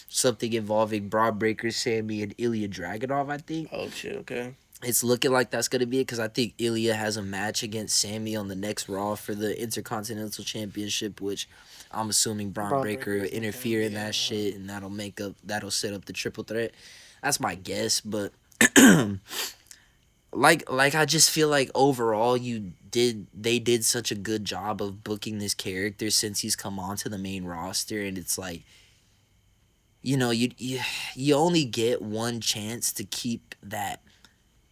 something involving Braun Breaker, Sammy, and Ilya Dragunov, I think. Oh shit. Okay. It's looking like that's going to be it because I think Ilya has a match against Sammy on the next Raw for the Intercontinental Championship, which I'm assuming Braun Braun Breaker Breaker is interfere in yeah. that shit, and that'll set up the triple threat. That's my guess, but like I just feel like overall they did such a good job of booking this character since he's come onto the main roster, and it's like you only get one chance to keep that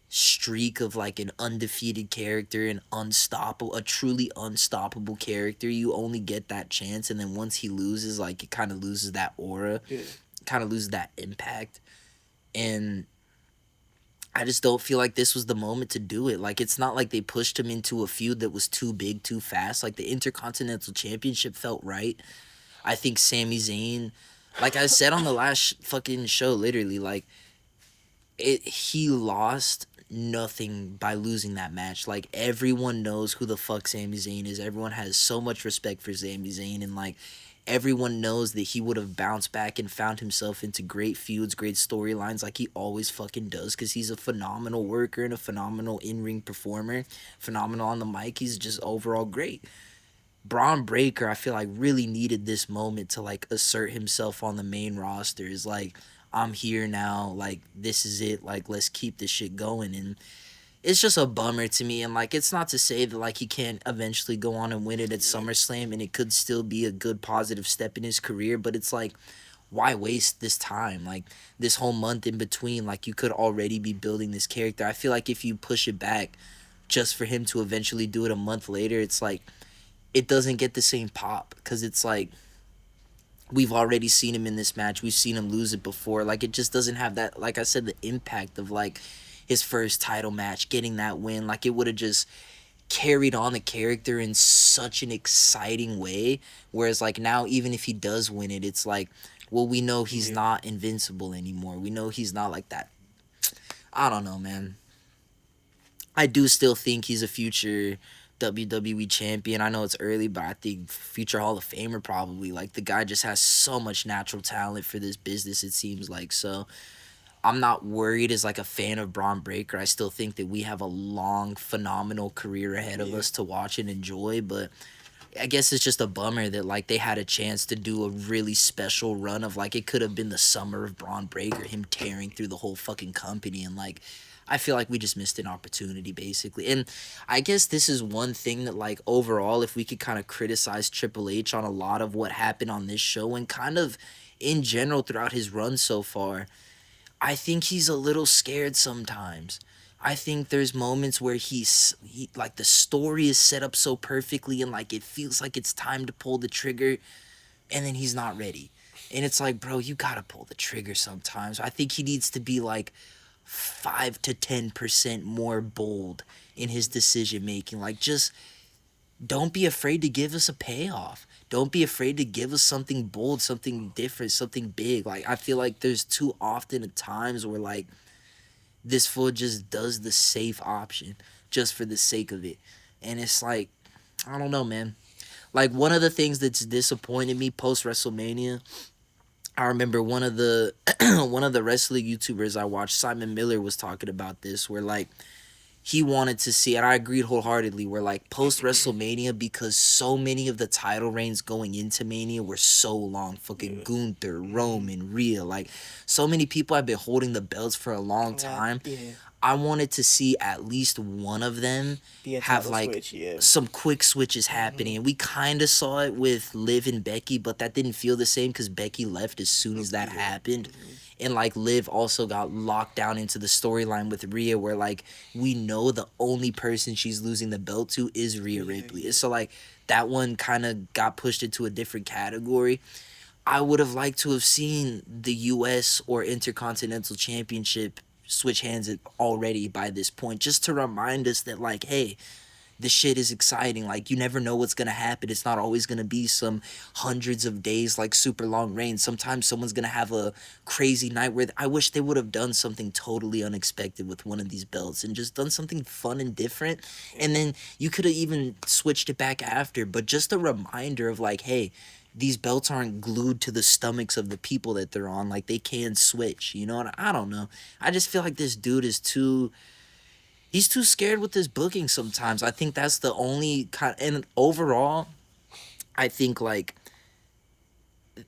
streak of like an undefeated character, a truly unstoppable character. You only get that chance, and then once he loses, like it kind of loses that aura, Yeah. kind of loses that impact, and I just don't feel like this was the moment to do it. Like it's not like they pushed him into a feud that was too big too fast. Like the Intercontinental Championship felt right. I think Sami Zayn, like I said on the last fucking show, literally like he lost nothing by losing that match. Like everyone knows who the fuck Sami Zayn is. Everyone has so much respect for Sami Zayn, and like everyone knows that he would have bounced back and found himself into great feuds, great storylines like he always fucking does because he's a phenomenal worker and a phenomenal in-ring performer, phenomenal on the mic. He's just overall great. Braun Breaker, I feel like really needed this moment to like assert himself on the main roster. Is like, I'm here now, like this is it, like let's keep this shit going. And it's just a bummer to me. And like it's not to say that like he can't eventually go on and win it at SummerSlam and it could still be a good positive step in his career, but it's like why waste this time? Like this whole month in between, like you could already be building this character. I feel like if you push it back just for him to eventually do it a month later, it's like it doesn't get the same pop because it's like we've already seen him in this match. We've seen him lose it before. Like it just doesn't have that, like I said, the impact of like his first title match, getting that win. Like it would have just carried on the character in such an exciting way. Whereas like now, even if he does win it, it's like, well, we know he's not invincible anymore. We know he's not like that. I don't know, man. I do still think he's a future WWE champion. I know it's early, but I think future Hall of Famer probably. Like the guy just has so much natural talent for this business. It seems like so. I'm not worried as like a fan of Braun Breaker. I still think that we have a long, phenomenal career ahead of us to watch and enjoy. But I guess it's just a bummer that like they had a chance to do a really special run of like it could have been the summer of Braun Breaker, him tearing through the whole fucking company, and like I feel like we just missed an opportunity basically. And I guess this is one thing that like overall, if we could kind of criticize Triple H on a lot of what happened on this show and kind of in general throughout his run so far, I think he's a little scared sometimes. I think there's moments where he like the story is set up so perfectly and like it feels like it's time to pull the trigger and then he's not ready. And it's like, bro, you gotta pull the trigger sometimes. I think he needs to be like 5 to 10% more bold in his decision making. Like just don't be afraid to give us a payoff. Don't be afraid to give us something bold, something different, something big. Like I feel like there's too often at times where like this fool just does the safe option just for the sake of it. And it's like, I don't know, man. Like one of the things that's disappointed me post WrestleMania, I remember one of the one of the wrestling YouTubers I watched, Simon Miller, was talking about this where like he wanted to see, and I agreed wholeheartedly, where like post WrestleMania, because so many of the title reigns going into Mania were so long. Fucking Gunther, Roman, Rhea, like so many people have been holding the belts for a long time. Yeah. I wanted to see at least one of them have like switch, yeah. some quick switches happening. And we kind of saw it with Liv and Becky, but that didn't feel the same because Becky left as soon as that happened. And like Liv also got locked down into the storyline with Rhea where like we know the only person she's losing the belt to is Rhea Ripley. So like that one kind of got pushed into a different category. I would have liked to have seen the US or Intercontinental Championship switch hands already by this point, just to remind us that like, hey, this shit is exciting. Like you never know what's gonna happen. It's not always gonna be some hundreds of days like super long reign. Sometimes someone's gonna have a crazy night where I wish they would have done something totally unexpected with one of these belts and just done something fun and different. And then you could have even switched it back after. But just a reminder of like, hey, these belts aren't glued to the stomachs of the people that they're on. Like they can switch, you know? And I don't know. I just feel like this dude is too. He's too scared with his booking sometimes. I think that's the only kind. And overall, I think like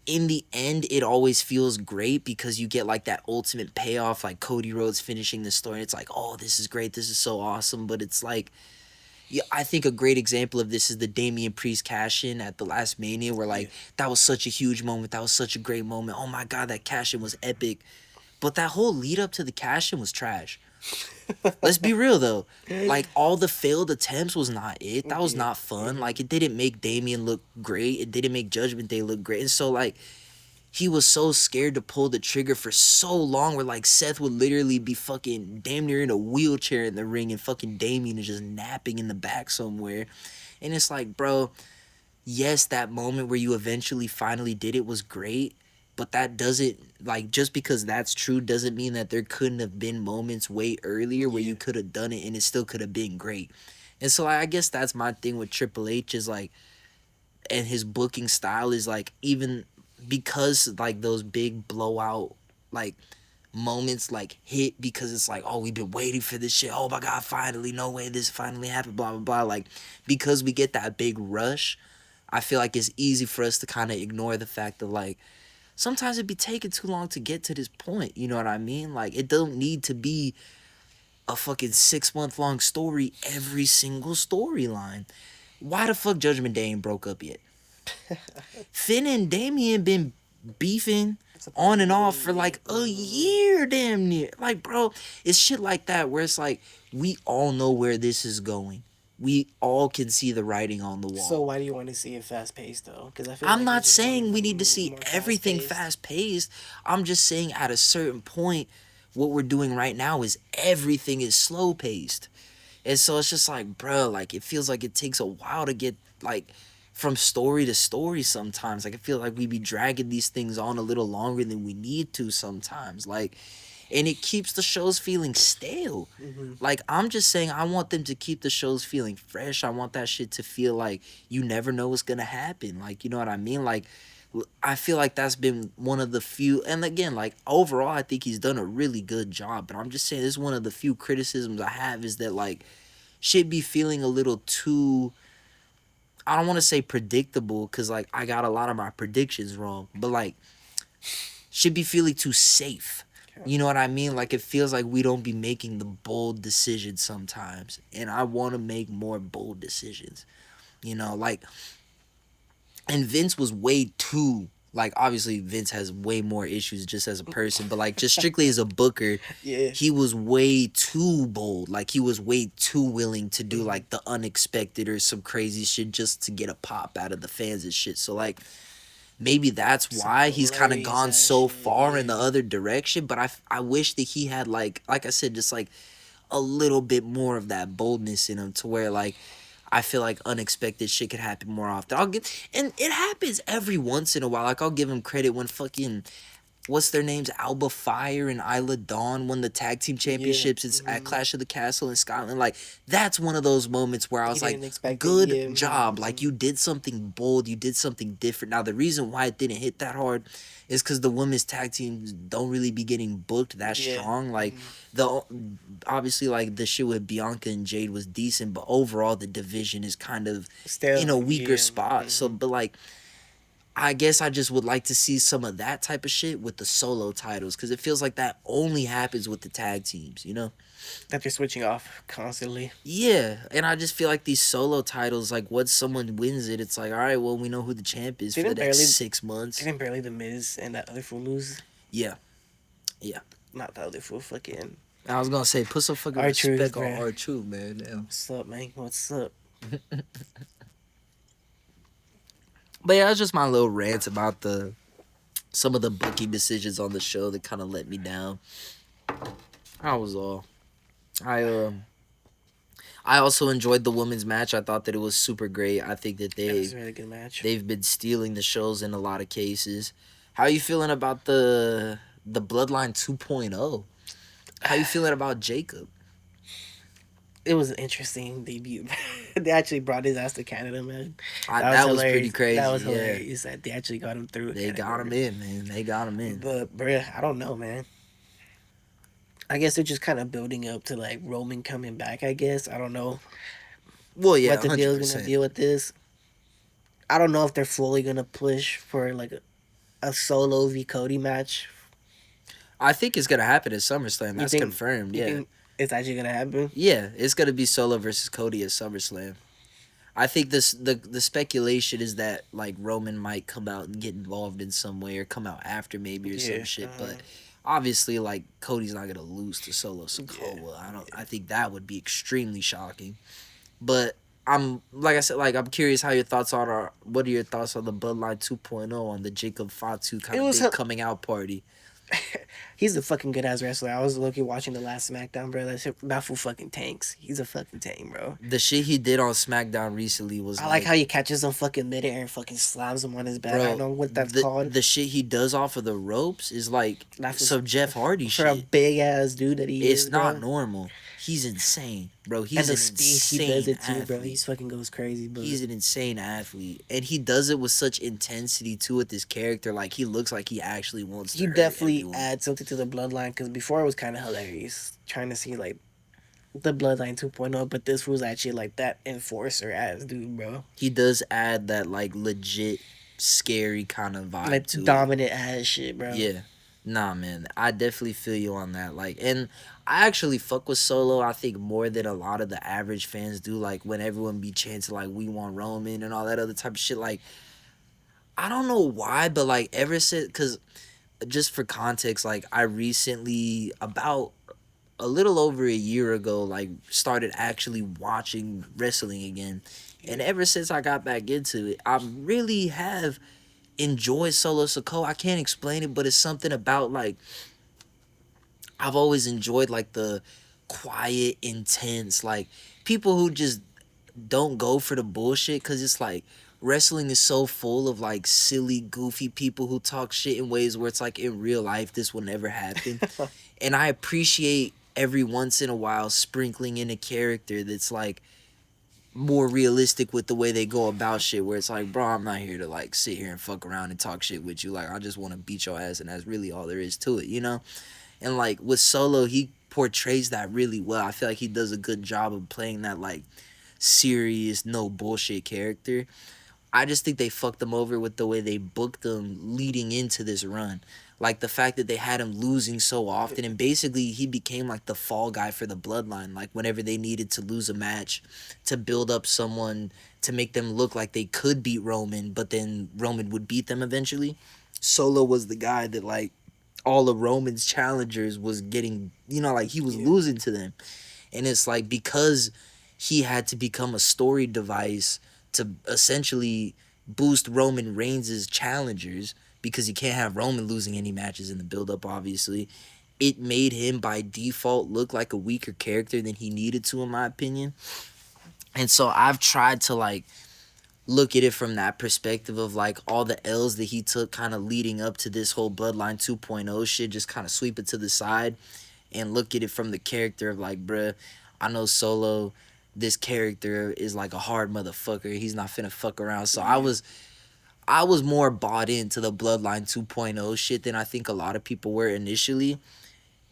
in the end, it always feels great because you get like that ultimate payoff, like Cody Rhodes finishing the story. And it's like, oh, this is great. This is so awesome. But it's like, yeah, I think a great example of this is the Damian Priest cash in at the last Mania, where like that was such a huge moment. That was such a great moment. Oh my God, that cash in was epic. But that whole lead up to the cash in was trash. Let's be real though. Like all the failed attempts was not it. That was not fun. Like it didn't make Damian look great. It didn't make Judgment Day look great. And so like he was so scared to pull the trigger for so long where like Seth would literally be fucking damn near in a wheelchair in the ring and fucking Damian is just napping in the back somewhere. And it's like, bro, yes, that moment where you eventually finally did it was great, but that doesn't, like, just because that's true doesn't mean that there couldn't have been moments way earlier where you could have done it and it still could have been great. And so I guess that's my thing with Triple H is like, and his booking style is like, even because like those big blowout like moments like hit because it's like, oh, we've been waiting for this shit. Oh my God, finally, no way, this finally happened, blah blah blah. Like because we get that big rush, I feel like it's easy for us to kind of ignore the fact that like sometimes it'd be taking too long to get to this point. You know what I mean? Like it don't need to be a fucking 6 month long story every single storyline. Why the fuck Judgment Day ain't broke up yet? Finn and Damien been beefing on and off for like a year damn near. Like, bro, it's shit like that where it's like we all know where this is going. We all can see the writing on the wall. So why do you want to see it fast paced though? Because I feel I'm like not saying we need to see everything fast paced. I'm just saying at a certain point, what we're doing right now is everything is slow paced. And so it's just like, bro, like it feels like it takes a while to get like from story to story sometimes. Like I feel like we be dragging these things on a little longer than we need to sometimes. Like, and it keeps the shows feeling stale. Like, I'm just saying, I want them to keep the shows feeling fresh. I want that shit to feel like you never know what's gonna happen. Like, you know what I mean? Like, I feel like that's been one of the few, and again, like, overall, I think he's done a really good job. But I'm just saying, this is one of the few criticisms I have, is that, like, shit be feeling a little too, I don't want to say predictable, because, like, I got a lot of my predictions wrong, but, like, should be feeling too safe. You know what I mean? Like, it feels like we don't be making the bold decisions sometimes. And I want to make more bold decisions. You know, like, and Vince was way too, like, obviously Vince has way more issues just as a person, but, like, just strictly as a booker, Yeah. he was way too bold. Like, he was way too willing to do, like, the unexpected or some crazy shit just to get a pop out of the fans and shit. So, like, maybe that's why he's kind of gone so far in the other direction. But I wish that he had, like I said, just, like, a little bit more of that boldness in him, to where, like, I feel like unexpected shit could happen more often. And it happens every once in a while. Like, I'll give him credit when fucking, what's their names, Alba Fire and Isla Dawn won the tag team championships. It's at Clash of the Castle in Scotland. Like, that's one of those moments where I was like, good job. Like, you did something bold. You did something different. Now, the reason why it didn't hit that hard is because the women's tag teams don't really be getting booked that strong. Like, obviously, like, the shit with Bianca and Jade was decent, but overall the division is kind of still in a weaker spot. So, but, like, I guess I just would like to see some of that type of shit with the solo titles, because it feels like that only happens with the tag teams, you know? That they're switching off constantly. Yeah, and I just feel like these solo titles, like, once someone wins it, it's like, all right, well, we know who the champ is for the next 6 months. Didn't barely The Miz and that other fool lose? Yeah. Not the other fool, fucking... I was gonna say, put some fucking respect on R-Truth, man. Damn. What's up, man? What's up? But yeah, that's just my little rant about some of the booking decisions on the show that kind of let me down. That was all. I also enjoyed the women's match. I thought that it was super great. I think that It was a really good match. they've been stealing the shows in a lot of cases. How you feeling about the Bloodline 2.0? How you feeling about Jacob? It was an interesting debut. They actually brought his ass to Canada, man. That was pretty crazy. That was hilarious that they actually got him through. They got him in, man. They got him in. But, bruh, I don't know, man. I guess they're just kind of building up to, like, Roman coming back, I guess. I don't know. Well, yeah, what the deal is going to deal with this. I don't know if they're fully going to push for, like, a solo v Cody match. I think it's going to happen at SummerSlam. That's confirmed, yeah. It's actually going to happen? Yeah, it's going to be Solo versus Cody at SummerSlam. I think the speculation is that, like, Roman might come out and get involved in some way, or come out after maybe, or some shit. But obviously, like, Cody's not gonna lose to Solo Sikoa. I think that would be extremely shocking. But like I said, like, I'm curious how your thoughts are. What are your thoughts on the Bloodline 2.0, on the Jacob Fatu kind of big coming out party? He's a fucking good ass wrestler. I was looking watching the last SmackDown, bro. That fool fucking tanks. He's a fucking tank, bro. The shit he did on SmackDown recently was I like how he catches him fucking midair and fucking slams him on his back. Bro, I don't know what that's called. The shit he does off of the ropes is like some Jeff Hardy shit. For a big ass dude that he is, it's not normal. He's insane, bro. He's an insane he does it too, athlete. Bro. He fucking goes crazy, bro. He's an insane athlete, and he does it with such intensity too with this character. Like, he looks like he actually wants to. He definitely adds something to the Bloodline, because before it was kind of hilarious trying to see, like, the Bloodline 2.0, but this was actually, like, that enforcer ass dude, bro. He does add that, like, legit scary kind of vibe, like, to dominant ass shit, bro. Yeah. Nah, man, I definitely feel you on that. Like, and I actually fuck with Solo, I think, more than a lot of the average fans do. Like, when everyone be chanting, like, we want Roman and all that other type of shit. Like, I don't know why, but, like, ever since, because just for context, like, I recently, about a little over a year ago, like, started actually watching wrestling again. And ever since I got back into it, I really have enjoy Solo Sikoa. I can't explain it, but it's something about, like, I've always enjoyed, like, the quiet, intense, like, people who just don't go for the bullshit, because it's like, wrestling is so full of like silly, goofy people who talk shit in ways where it's like in real life this will never happen. And I appreciate every once in a while sprinkling in a character that's like more realistic with the way they go about shit, where it's like, bro, I'm not here to like sit here and fuck around and talk shit with you. Like, I just want to beat your ass, and that's really all there is to it, you know? And like with Solo, he portrays that really well. I feel like he does a good job of playing that like serious, no bullshit character. I just think they fucked him over with the way they booked him leading into this run. Like the fact that they had him losing so often, and basically he became like the fall guy for the bloodline. Like whenever they needed to lose a match to build up someone to make them look like they could beat Roman, but then Roman would beat them eventually. Solo was the guy that like all of Roman's challengers was getting, you know, like he was losing to them. And it's like because he had to become a story device to essentially boost Roman Reigns' challengers, because you can't have Roman losing any matches in the build-up, obviously. It made him, by default, look like a weaker character than he needed to, in my opinion. And so I've tried to, like, look at it from that perspective of, like, all the L's that he took kind of leading up to this whole Bloodline 2.0 shit, just kind of sweep it to the side and look at it from the character of, like, bruh, I know Solo, this character is like a hard motherfucker. He's not finna fuck around. So I was more bought into the Bloodline 2.0 shit than I think a lot of people were initially.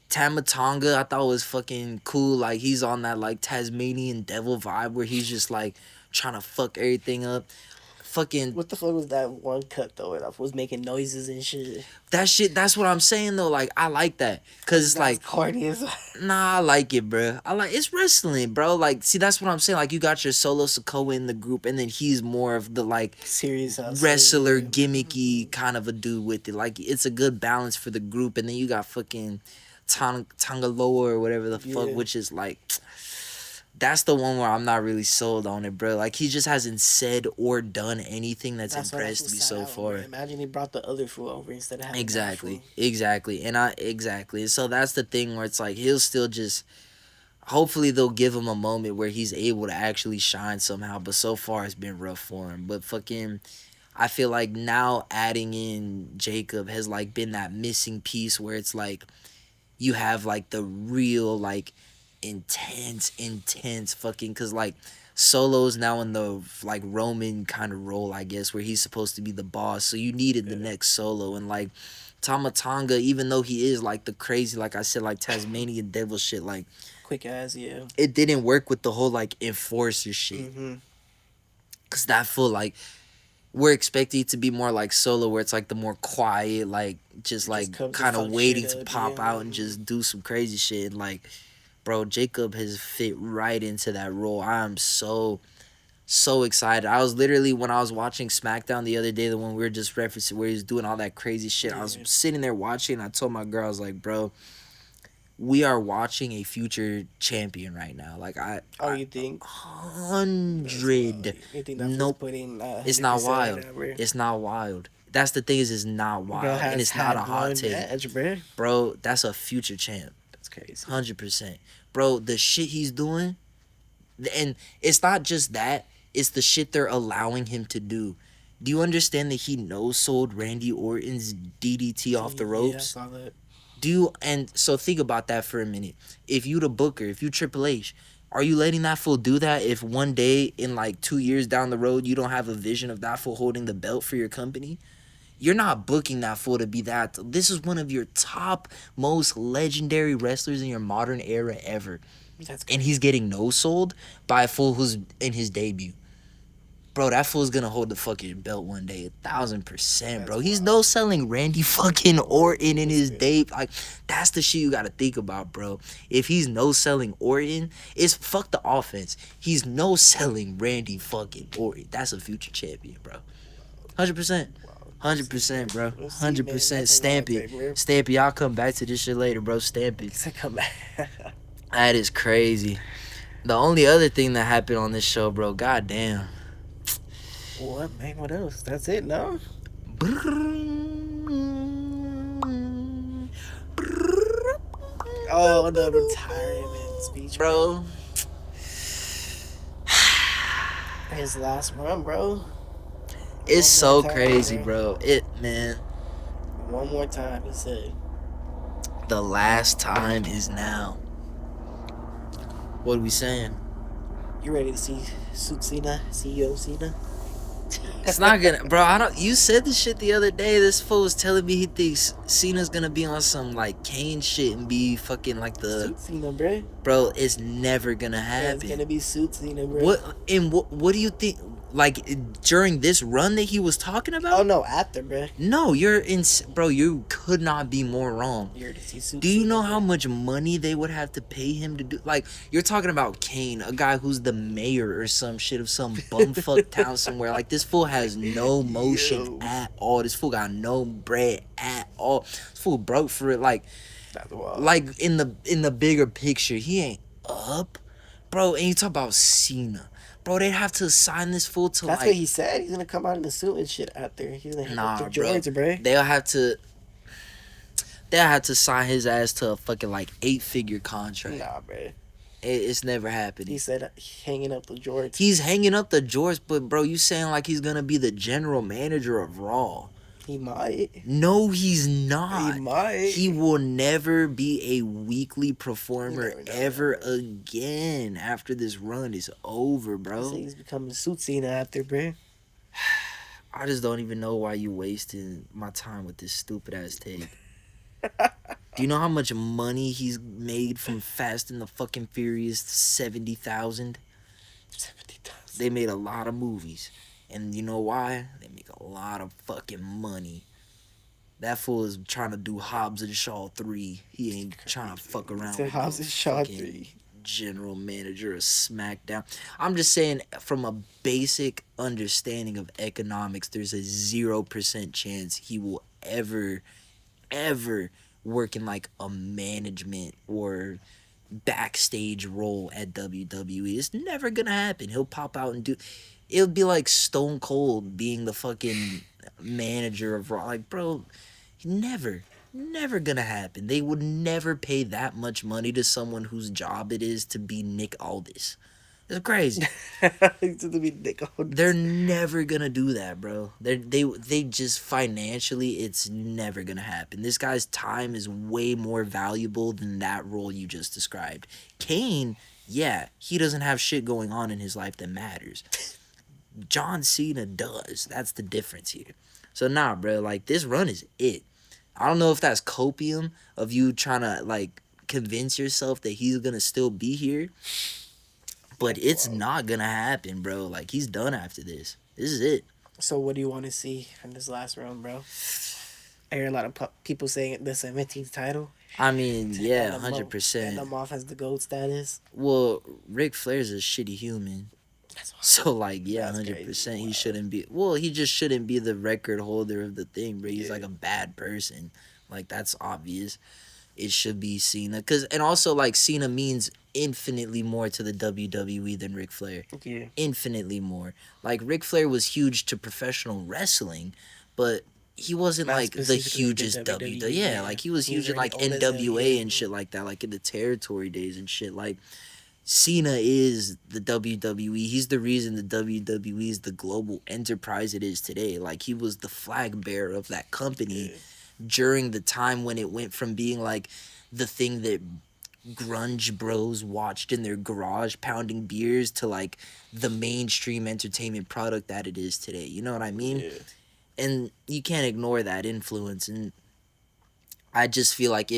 Tama Tonga, I thought was fucking cool. Like, he's on that, like, Tasmanian devil vibe where he's just, like, trying to fuck everything up. Fucking... What the fuck was that one cut, though? It was making noises and shit. That shit, that's what I'm saying, though. Like, I like that. Because it's like... corny as... Nah, I like it, bro. It's wrestling, bro. Like, see, that's what I'm saying. Like, you got your Solo Sikoa in the group, and then he's more of the, like... serious wrestler, gimmicky kind of a dude with it. Like, it's a good balance for the group. And then you got fucking Tangaloa or whatever the fuck, which is, like... That's the one where I'm not really sold on it, bro. Like, he just hasn't said or done anything that's impressed me so far. Imagine he brought the other fool over instead of having Exactly. And so that's the thing where it's like, he'll still just... Hopefully they'll give him a moment where he's able to actually shine somehow. But so far, it's been rough for him. But fucking... I feel like now adding in Jacob has, like, been that missing piece where it's like... You have, like, the real, like... intense fucking, because like Solo's now in the like Roman kind of role, I guess, where he's supposed to be the boss, so you needed the next Solo. And like Tama Tonga, even though he is like the crazy, like I said, like Tasmanian devil shit, like quick ass, it didn't work with the whole like enforcer shit, because that full like we're expecting it to be more like Solo, where it's like the more quiet, like just like kind of waiting to pop out and just do some crazy shit. Like, bro, Jacob has fit right into that role. I'm so excited. I was literally, when I was watching SmackDown the other day, the one we were just referencing, where he was doing all that crazy shit, I was sitting there watching, and I told my girl, I was like, bro, we are watching a future champion right now. Like, you think? 100. You think nope. It's not wild. It's not wild. That's the thing, is it's not wild. And it's not a hot take. Match, bro, that's a future champ. That's crazy. 100%. Bro, the shit he's doing, and it's not just that, it's the shit they're allowing him to do. Do you understand that he no-sold Randy Orton's DDT off the ropes? Yeah, I saw that. And so think about that for a minute. If you the booker, if you Triple H, are you letting that fool do that if one day in like 2 years down the road you don't have a vision of that fool holding the belt for your company? You're not booking that fool to be that. This is one of your top, most legendary wrestlers in your modern era ever. And he's getting no-sold by a fool who's in his debut. Bro, that fool's gonna hold the fucking belt one day, 1,000%, bro. He's no-selling Randy fucking Orton in his debut. Like, that's the shit you gotta think about, bro. If he's no-selling Orton, it's fuck the offense. He's no-selling Randy fucking Orton. That's a future champion, bro. 100%. 100%, bro. 100%. Stamp it. Stamp it. I'll come back to this shit later, bro. Stamp it. Come back. That is crazy. The only other thing that happened on this show, bro, goddamn. What, man? What else? That's it, no? Oh, the retirement speech, bro. His last run, bro. It's One more so time, crazy, bro. bro. It, man. One more time, he said. The last time is now. What are we saying? You ready to see Suit Cena, CEO Cena? It's not gonna, bro. I don't. You said this shit the other day. This fool was telling me he thinks Cena's gonna be on some like Kane shit and be fucking like the. Suit Cena, bro. Bro, it's never gonna Yeah, it's happen. gonna be Suit Cena, bro. What do you think? Like during this run that he was talking about? Oh no, after, bro. No, you're in, bro. You could not be more wrong. You're to see Suit Do you Cena, know bro. how much money they would have to pay him to do? Like, you're talking about Kane, a guy who's the mayor or some shit of some bumfuck town somewhere. Like, this fool has no motion at all. This fool got no bread at all. This fool broke for it. Like in the bigger picture, he ain't up, bro. And you talk about Cena, bro. They'd have to sign this fool to That's like. what he said. He's gonna come out in the suit and shit after. He's gonna hit up the Georgia, bro. They'll have to. They'll have to sign his ass to a fucking like 8-figure contract. Nah, bro. It's never happening. He said hanging up the George. He's hanging up the George, but bro, you saying like he's gonna be the general manager of Raw? He might. No, he's not. He might. He will never be a weekly performer ever again after this run is over, bro. He's becoming Suit Cena after, bro. I just don't even know why you wasting my time with this stupid ass take. Do you know how much money he's made from Fast and the fucking Furious 70,000? 70,000. They made a lot of movies. And you know why? They make a lot of fucking money. That fool is trying to do Hobbs and Shaw 3. He ain't trying to fuck around with Hobbs and Shaw 3. General manager of SmackDown. I'm just saying, from a basic understanding of economics, there's a 0% chance he will ever work in like a management or backstage role at WWE. It's never gonna happen. He'll pop out and do. It'll be like Stone Cold being the fucking manager of Raw. Like, bro, never gonna happen. They would never pay that much money to someone whose job it is to be Nick Aldis. It's crazy. They're never gonna do that, bro. They just financially, it's never gonna happen. This guy's time is way more valuable than that role you just described. Kane, yeah, he doesn't have shit going on in his life that matters. John Cena does. That's the difference here. So nah, bro, like this run is it. I don't know if that's copium of you trying to like convince yourself that he's gonna still be here. But it's not gonna happen, bro. Like, he's done after this. This is it. So what do you want to see in this last round, bro? I hear a lot of people saying the 17th title. I mean, yeah, 100%. And the Moth has the GOAT status. Well, Ric Flair's a shitty human. So, like, yeah, 100%. He shouldn't be. Well, he just shouldn't be the record holder of the thing, bro. He's like a bad person. Like, that's obvious. It should be Cena. And also, like, Cena means infinitely more to the WWE than Ric Flair. Yeah. Infinitely more. Like, Ric Flair was huge to professional wrestling, but he wasn't, like, the hugest WWE. Yeah, like, he was huge in, like, NWA and shit like that, like, in the territory days and shit. Like, Cena is the WWE. He's the reason the WWE is the global enterprise it is today. Like, he was the flag bearer of that company during the time when it went from being, like, the thing that grunge bros watched in their garage pounding beers to, like, the mainstream entertainment product that it is today. You know what I mean? Yeah. And you can't ignore that influence. And I just feel like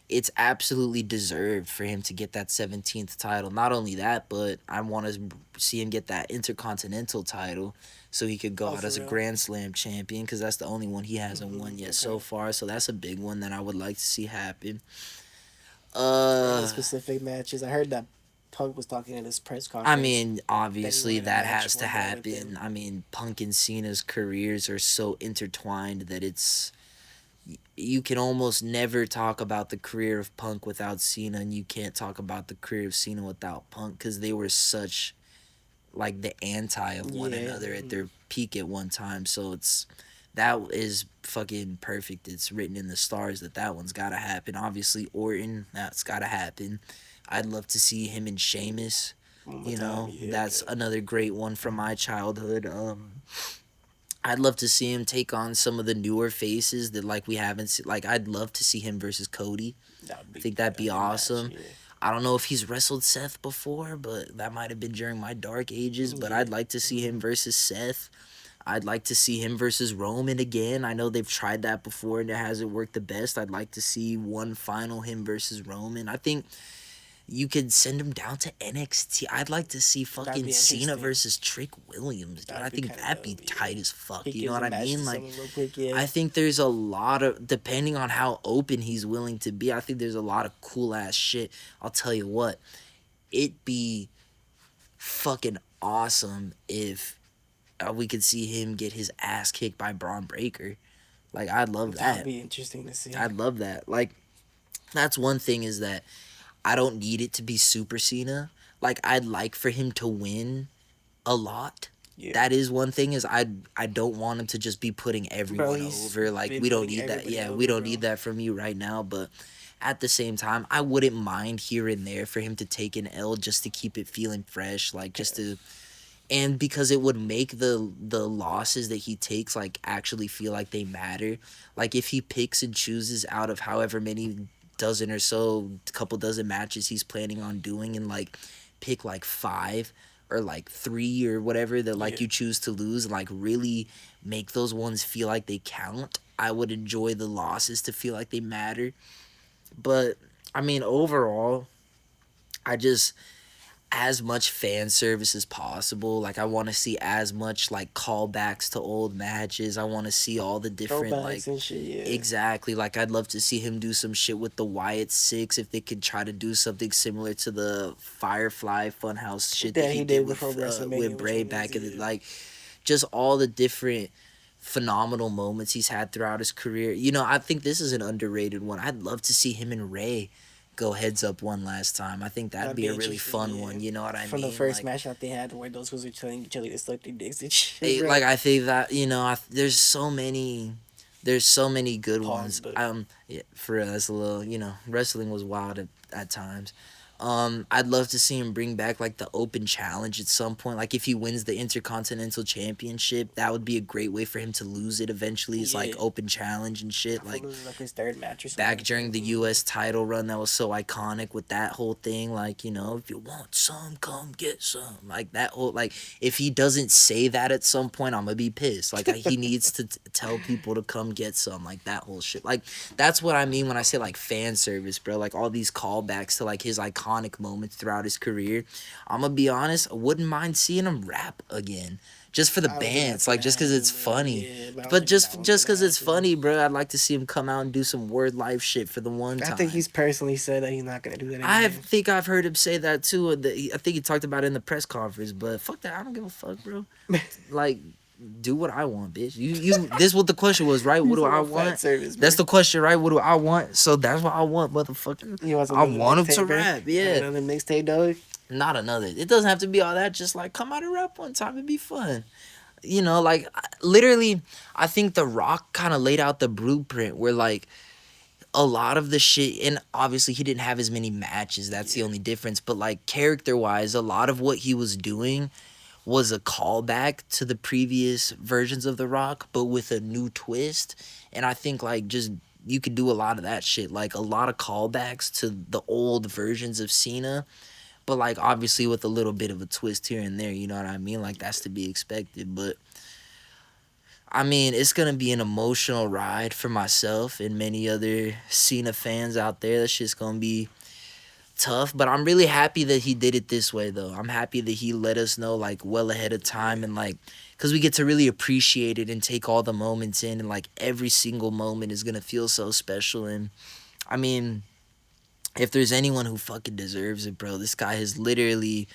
it's absolutely deserved for him to get that 17th title. Not only that, but I want to see him get that Intercontinental title so he could go out as a Grand Slam champion, because that's the only one he hasn't won yet so far. So that's a big one that I would like to see happen. Specific matches. I heard that Punk was talking at his press conference. I mean, obviously that has to happen. I mean, Punk and Cena's careers are so intertwined that you can almost never talk about the career of Punk without Cena, and you can't talk about the career of Cena without Punk, because they were such, like, the anti of one another at their peak at one time. So that is fucking perfect. It's written in the stars that one's gotta happen. Obviously, Orton, that's gotta happen. I'd love to see him and Sheamus. That's another great one from my childhood. I'd love to see him take on some of the newer faces that like we haven't seen. Like I'd love to see him versus Cody. That would I be think that'd a be good match. awesome. Yeah. I don't know if he's wrestled Seth before, but that might have been during my dark ages. But Yeah. I'd like to see him versus Seth. I'd like to see him versus Roman again. I know they've tried that before and it hasn't worked the best. I'd like to see one final him versus Roman. I think you could send him down to NXT. I'd like to see That'd fucking be Cena interesting. versus Trick Williams, dude. That'd I be think kinda that'd be dope, yeah. tight as fuck. He You know gives what a I match mean? to Like, someone real quick, yeah. I think there's a lot of, depending on how open he's willing to be, I think there's a lot of cool ass shit. I'll tell you what, it'd be fucking awesome if we could see him get his ass kicked by Braun Breaker. Like, I'd love That'd that. be interesting to see. I'd love that. Like, that's one thing is that I don't need it to be Super Cena. Like, I'd like for him to win a lot. Yeah. That is one thing is I don't want him to just be putting everyone he's over. Like been we don't putting need that. everybody Yeah, over, we don't bro. need that from you right now. But at the same time, I wouldn't mind here and there for him to take an L just to keep it feeling fresh. Like just to, and because it would make the losses that he takes like actually feel like they matter. Like if he picks and chooses out of however many dozen or so, couple dozen matches he's planning on doing, and like pick like 5 or like 3 or whatever that like Yeah. you choose to lose, and like really make those ones feel like they count. I would enjoy the losses to feel like they matter. But I mean overall, I just, as much fan service as possible. Like I want to see as much like callbacks to old matches. I want to see all the different Throwbacks like and shit, yeah. exactly. Like I'd love to see him do some shit with the Wyatt Six if they could try to do something similar to the Firefly Funhouse shit that he did before WrestleMania, with which Bray was, back in the yeah. like, just all the different phenomenal moments he's had throughout his career. You know, I think this is an underrated one. I'd love to see him and Ray go heads up one last time. I think that'd be a really interesting, fun yeah. one. You know what I mean? From the first Like, match that they had where those who were telling each other to suck their dicks and shit. bro. like I think that there's so many good Pause, ones. but- Yeah, for real, that's a little, wrestling was wild at times. I'd love to see him bring back like the open challenge at some point. Like if he wins the Intercontinental Championship, that would be a great way for him to lose it eventually. It's like Yeah. open challenge and shit. Like Like his third match or something. back during the U.S. title run, that was so iconic with that whole thing. Like, if you want some, come get some. Like that whole, like, if he doesn't say that at some point, I'm gonna be pissed. Like he needs to tell people to come get some. Like that whole shit. Like that's what I mean when I say like fan service, bro. Like all these callbacks to like his iconic moments throughout his career. I'm gonna be honest, I wouldn't mind seeing him rap again. Just for the I don't think bands, that's like gonna just because it's happen, bro. funny. Yeah, but I don't But think that just one's just gonna because it's happen. funny, bro, I'd like to see him come out and do some word life shit for the one time. I think he's personally said that he's not gonna do that again. I think I've heard him say that too. I think he talked about it in the press conference. But fuck that, I don't give a fuck, bro. Like, do what I want, bitch. You. This what the question was, right? What do I want? That's the question, right? What do I want? So that's what I want, motherfucker. You want I another want him mixtape, to bro? rap, yeah. Another mixtape, dog. Not another. It doesn't have to be all that. Just like come out and rap one time. It'd be fun. Like literally, I think The Rock kind of laid out the blueprint where like a lot of the shit, and obviously he didn't have as many matches. That's the only difference. But like character wise, a lot of what he was doing was a callback to the previous versions of The Rock, but with a new twist. And I think like just you could do a lot of that shit, like a lot of callbacks to the old versions of Cena, but like obviously with a little bit of a twist here and there, you know what I mean? Like that's to be expected. But I mean, it's gonna be an emotional ride for myself and many other Cena fans out there. That shit's gonna be tough, but I'm really happy that he did it this way though. I'm happy that he let us know like well ahead of time, and like because we get to really appreciate it and take all the moments in, and like every single moment is gonna feel so special. And I mean, if there's anyone who fucking deserves it, bro, this guy has literally,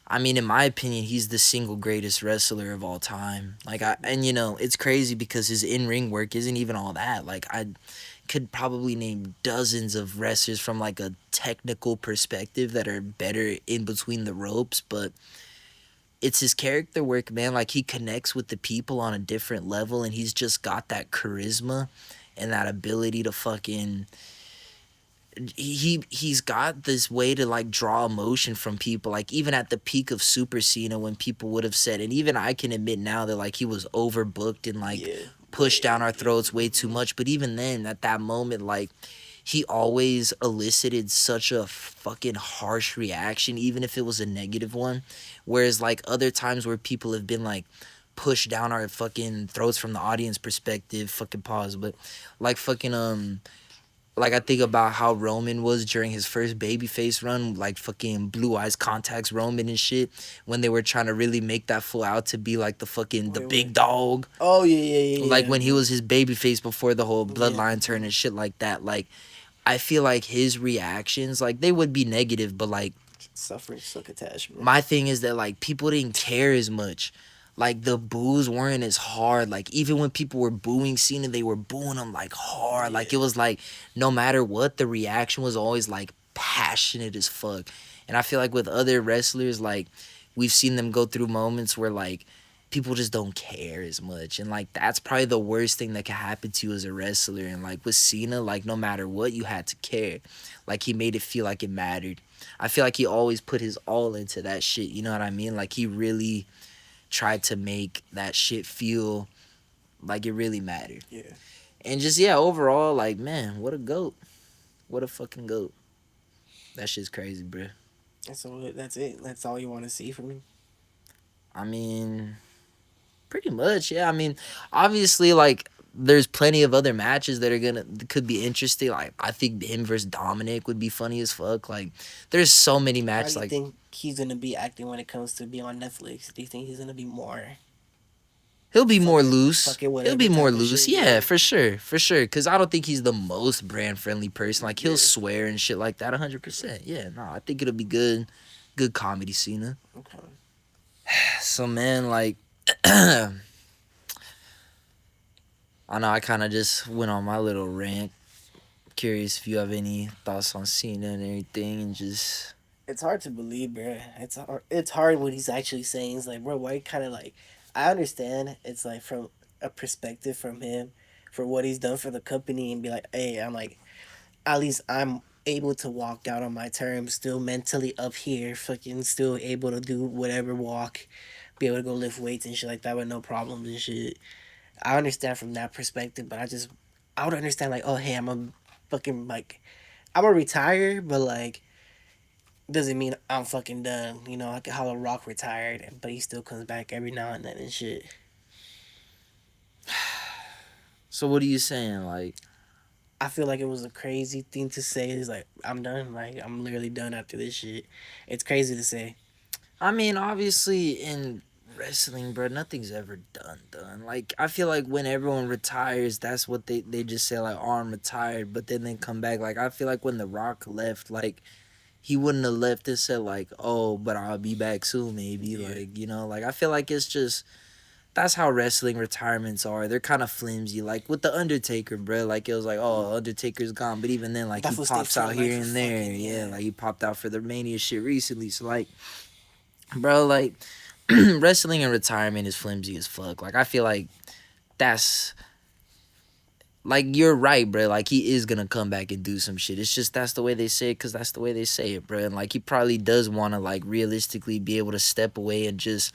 I mean, in my opinion, he's the single greatest wrestler of all time. Like it's crazy because his in-ring work isn't even all that. Like I could probably name dozens of wrestlers from like a technical perspective that are better in between the ropes, but it's his character work, man. Like he connects with the people on a different level, and he's just got that charisma and that ability to fucking he's got this way to like draw emotion from people, like even at the peak of Super Cena when people would have said, and even I can admit now that like he was overbooked and like Yeah. pushed down our Yeah. throats way too much, but even then at that moment, like he always elicited such a fucking harsh reaction, even if it was a negative one. Whereas like other times where people have been like pushed down our fucking throats from the audience perspective, fucking pause, but like fucking like I think about how Roman was during his first babyface run, like fucking Blue Eyes Contacts Roman and shit, when they were trying to really make that fool out to be like the fucking the Wait, big wait. dog. Oh yeah, yeah, yeah, Like yeah. when he was his babyface before the whole Yeah. bloodline turn and shit like that. Like I feel like his reactions, like they would be negative, but like Suffering suck attachment. my thing is that like people didn't care as much. Like the boos weren't as hard. Like even when people were booing Cena, they were booing him like hard. Like it was like no matter what, the reaction was always like passionate as fuck. And I feel like with other wrestlers, like we've seen them go through moments where like people just don't care as much. And like that's probably the worst thing that can happen to you as a wrestler. And like with Cena, like no matter what, you had to care. Like he made it feel like it mattered. I feel like he always put his all into that shit. You know what I mean? Like he really tried to make that shit feel like it really mattered. Yeah. And just yeah, overall, like man, what a goat. What a fucking goat. That shit's crazy, bro. And so that's it. That's all you want to see from me. I mean, pretty much, yeah. I mean, obviously, like there's plenty of other matches that are gonna could be interesting. Like I think him versus Dominic would be funny as fuck. Like there's so many How matches. do you Like think he's gonna be acting when it comes to being on Netflix? Do you think he's gonna be more he'll be more fucking loose. fucking He'll whatever be more type of loose. shit? Yeah, for sure. For sure. Because I don't think he's the most brand friendly person. Like, he'll Yeah. swear and shit like that 100%. Yeah, no, I think it'll be good. Good comedy, Cena. Okay. So, man, like, I know I kind of just went on my little rant. Curious if you have any thoughts on Cena and everything and just. It's hard to believe, bro. It's hard. It's hard what he's actually saying. It's like, bro, why kind of like? I understand. It's like from a perspective from him, for what he's done for the company, and be like, hey, I'm like, at least I'm able to walk out on my terms, still mentally up here, fucking still able to do whatever, walk, be able to go lift weights and shit like that with no problems and shit. I understand from that perspective, but I would understand like, oh hey, I'm a fucking like, I'm a retire, but like doesn't mean I'm fucking done. You know, like how The Rock retired, but he still comes back every now and then and shit. So, what are you saying? Like, I feel like it was a crazy thing to say. It's like I'm done. Like I'm literally done after this shit. It's crazy to say. I mean, obviously in wrestling, bro, nothing's ever done. Like I feel like when everyone retires, that's what they just say like, "Oh, I'm retired," but then they come back. Like I feel like when The Rock left, like he wouldn't have left and said like, "Oh, but I'll be back soon, maybe." Yeah. Like you know, like I feel like it's just that's how wrestling retirements are. They're kind of flimsy. Like with the Undertaker, bro. Like it was like, oh, Undertaker's gone, but even then, like That he fool stayed pops out for here life for and there. fucking, Yeah, yeah. like he popped out for the Mania shit recently. So like, bro, like wrestling and retirement is flimsy as fuck. Like I feel like that's like you're right, bro. Like he is gonna come back and do some shit. It's just that's the way they say it, cause that's the way they say it, bro. And like he probably does want to like realistically be able to step away and just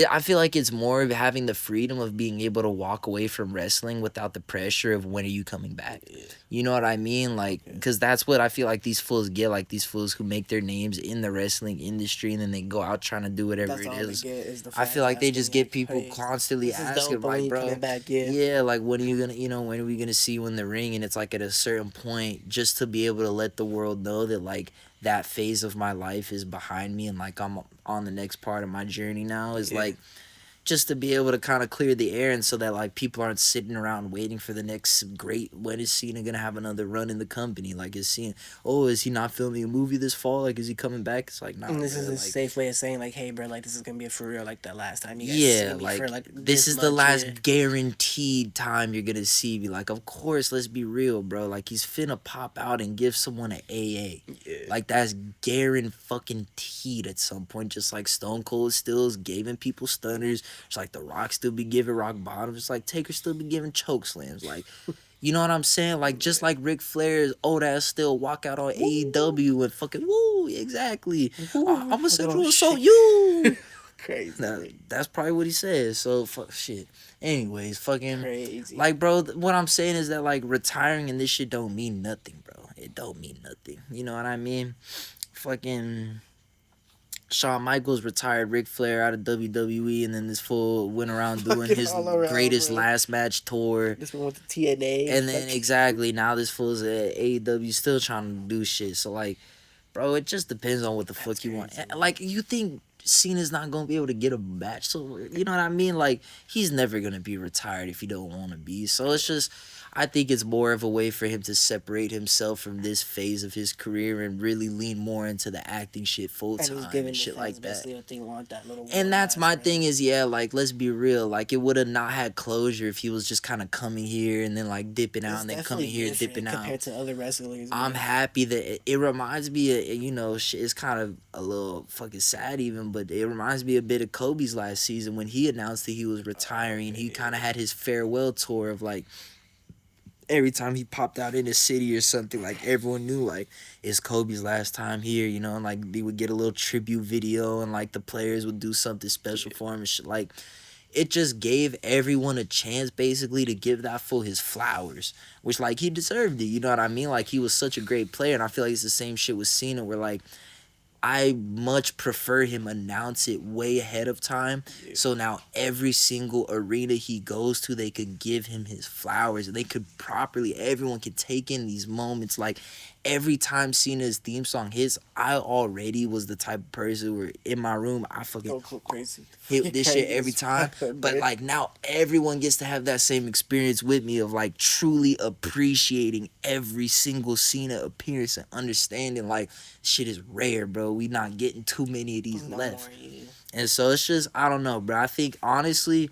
I feel like it's more of having the freedom of being able to walk away from wrestling without the pressure of when are you coming back. Yeah. You know what I mean? Like, because that's what I feel like these fools get. Like these fools who make their names in the wrestling industry and then they go out trying to do whatever That's it all is. they get is the I fans feel like they asking, just get like, people hey, constantly this is asking, dope, but when like, you bro, coming back, yeah. yeah, like when are you gonna, when are we gonna see you in the ring? And it's like at a certain point, just to be able to let the world know that like that phase of my life is behind me and like I'm on the next part of my journey now is like just to be able to kind of clear the air and so that like people aren't sitting around waiting for the next great when is Cena gonna have another run in the company, like is Cena, oh, is he not filming a movie this fall, like is he coming back? It's like nah, And this bro, is a like safe way of saying like, hey, bro, like this is gonna be a for real like that last time you guys see yeah, me for like like this is the much, last yeah. guaranteed time you're gonna see me. Like, of course, let's be real, bro. Like, he's finna pop out and give someone an AA. Yeah. Like, that's guaranteed at some point. Just like Stone Cold still is giving people stunners. Just like The Rock still be giving rock bottoms. Just like Taker still be giving choke slams. Like, You know what I'm saying? Like, just like Ric Flair's old ass still walk out on AEW and fucking, woo, exactly. I'm gonna sexual assault you. Crazy. That's probably what he says. So, fuck shit. Anyways, fucking. Crazy. Like, bro, what I'm saying is that, like, retiring and this shit don't mean nothing, bro. It don't mean nothing. You know what I mean? Fucking Shawn Michaels retired Ric Flair out of WWE, and then this fool went around doing his greatest last match tour. This one with the TNA. And then, exactly, now this fool's at AEW still trying to do shit. So, like, bro, it just depends on what the fuck you want. Like, you think Cena's not gonna be able to get a match? So, you know what I mean? Like, he's never gonna be retired if he don't want to be. So it's just, I think it's more of a way for him to separate himself from this phase of his career and really lean more into the acting shit full time and shit like that. And that's my thing is, yeah, like, let's be real. Like, it would have not had closure if he was just kind of coming here and then, like, dipping out and then coming here, dipping out. Compared to other wrestlers. I'm happy that it reminds me of, you know, shit, it's kind of a little fucking sad even, but it reminds me a bit of Kobe's last season when he announced that he was retiring. He kind of had his farewell tour of, like, every time he popped out in the city or something, like, everyone knew, like, it's Kobe's last time here, you know, and, like, they would get a little tribute video and, like, the players would do something special for him and shit. Like, it just gave everyone a chance, basically, to give that fool his flowers, which, like, he deserved it, you know what I mean? Like, he was such a great player, and I feel like it's the same shit with Cena, where, like, I much prefer him announce it way ahead of time. Yeah. So now every single arena he goes to, they could give him his flowers. And they could properly, everyone could take in these moments. Like, every time Cena's theme song hits, I already was the type of person where in my room, I fucking crazy. hit this shit every time. But, like, now everyone gets to have that same experience with me of, like, truly appreciating every single Cena appearance and understanding, like, shit is rare, bro. We not getting too many of these left. And so it's just, I don't know, bro. I think, honestly,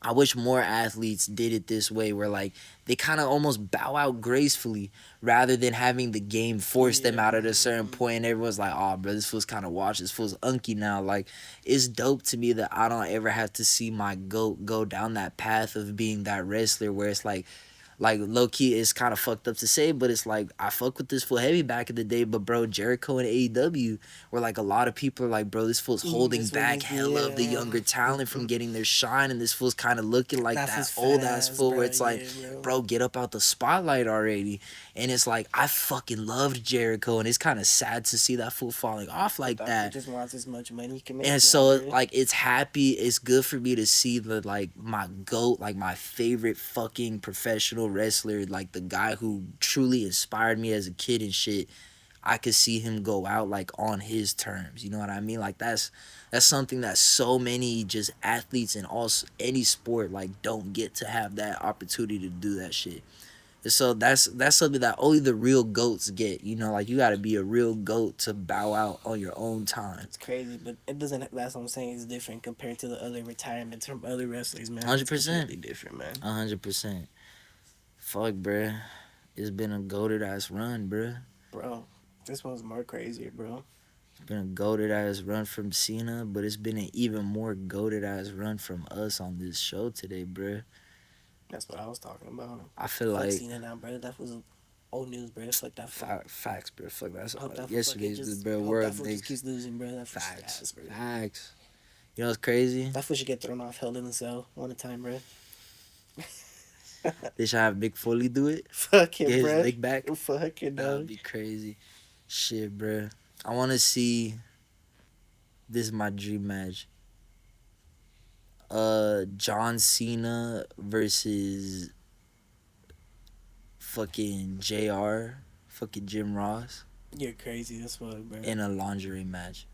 I wish more athletes did it this way where, like, they kind of almost bow out gracefully rather than having the game force them out at a certain point and everyone's like, oh, bro, this fool's kind of washed. This fool's unky now. Like, it's dope to me that I don't ever have to see my GOAT go down that path of being that wrestler where it's like, low-key, it's kind of fucked up to say, but it's like, I fuck with this fool heavy back in the day, but, bro, Jericho and AEW, where, like, a lot of people are like, bro, this fool's holding back hella of the younger talent from getting their shine, and this fool's kind of looking like that old-ass fool where it's like, bro, get up out the spotlight already. And it's like, I fucking loved Jericho, and it's kind of sad to see that fool falling off like that. He just wants as much money he can make. And so, like, it's good for me to see the, like, my GOAT, like, my favorite fucking professional wrestler, like, the guy who truly inspired me as a kid and shit, I could see him go out, like, on his terms. You know what I mean? Like, that's something that so many just athletes in any sport, like, don't get to have that opportunity to do that shit. So that's something that only the real GOATs get, you know, like, you got to be a real GOAT to bow out on your own time. It's crazy, but it doesn't, that's what I'm saying, it's different compared to the other retirements from other wrestlers, man. 100%. It's completely different, man. 100%. Fuck, bruh. It's been a goated ass run, bruh. Bro, this one's more crazier, bro. It's been a goated ass run from Cena, but it's been an even more goated ass run from us on this show today, bruh. That's what I was talking about. I feel like Cena now, bro. That was old news, bro. Fuck that. Facts, bro. Fuck that. That Yesterday's bro. World just keeps losing, bro. That facts. Facts. You know what's crazy? That fool should get thrown off Hell in a Cell one at a time, bro. They should have Mick Foley do it. Fuck it, get bro. His leg back. Fuck it, that would be crazy. Shit, bro. I want to see. This is my dream match. John Cena versus fucking JR, fucking Jim Ross. You're crazy as fuck, bro. In a lingerie match.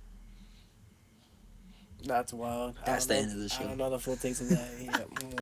That's wild. That's the end of the show. I don't know the full takes of that. Yeah.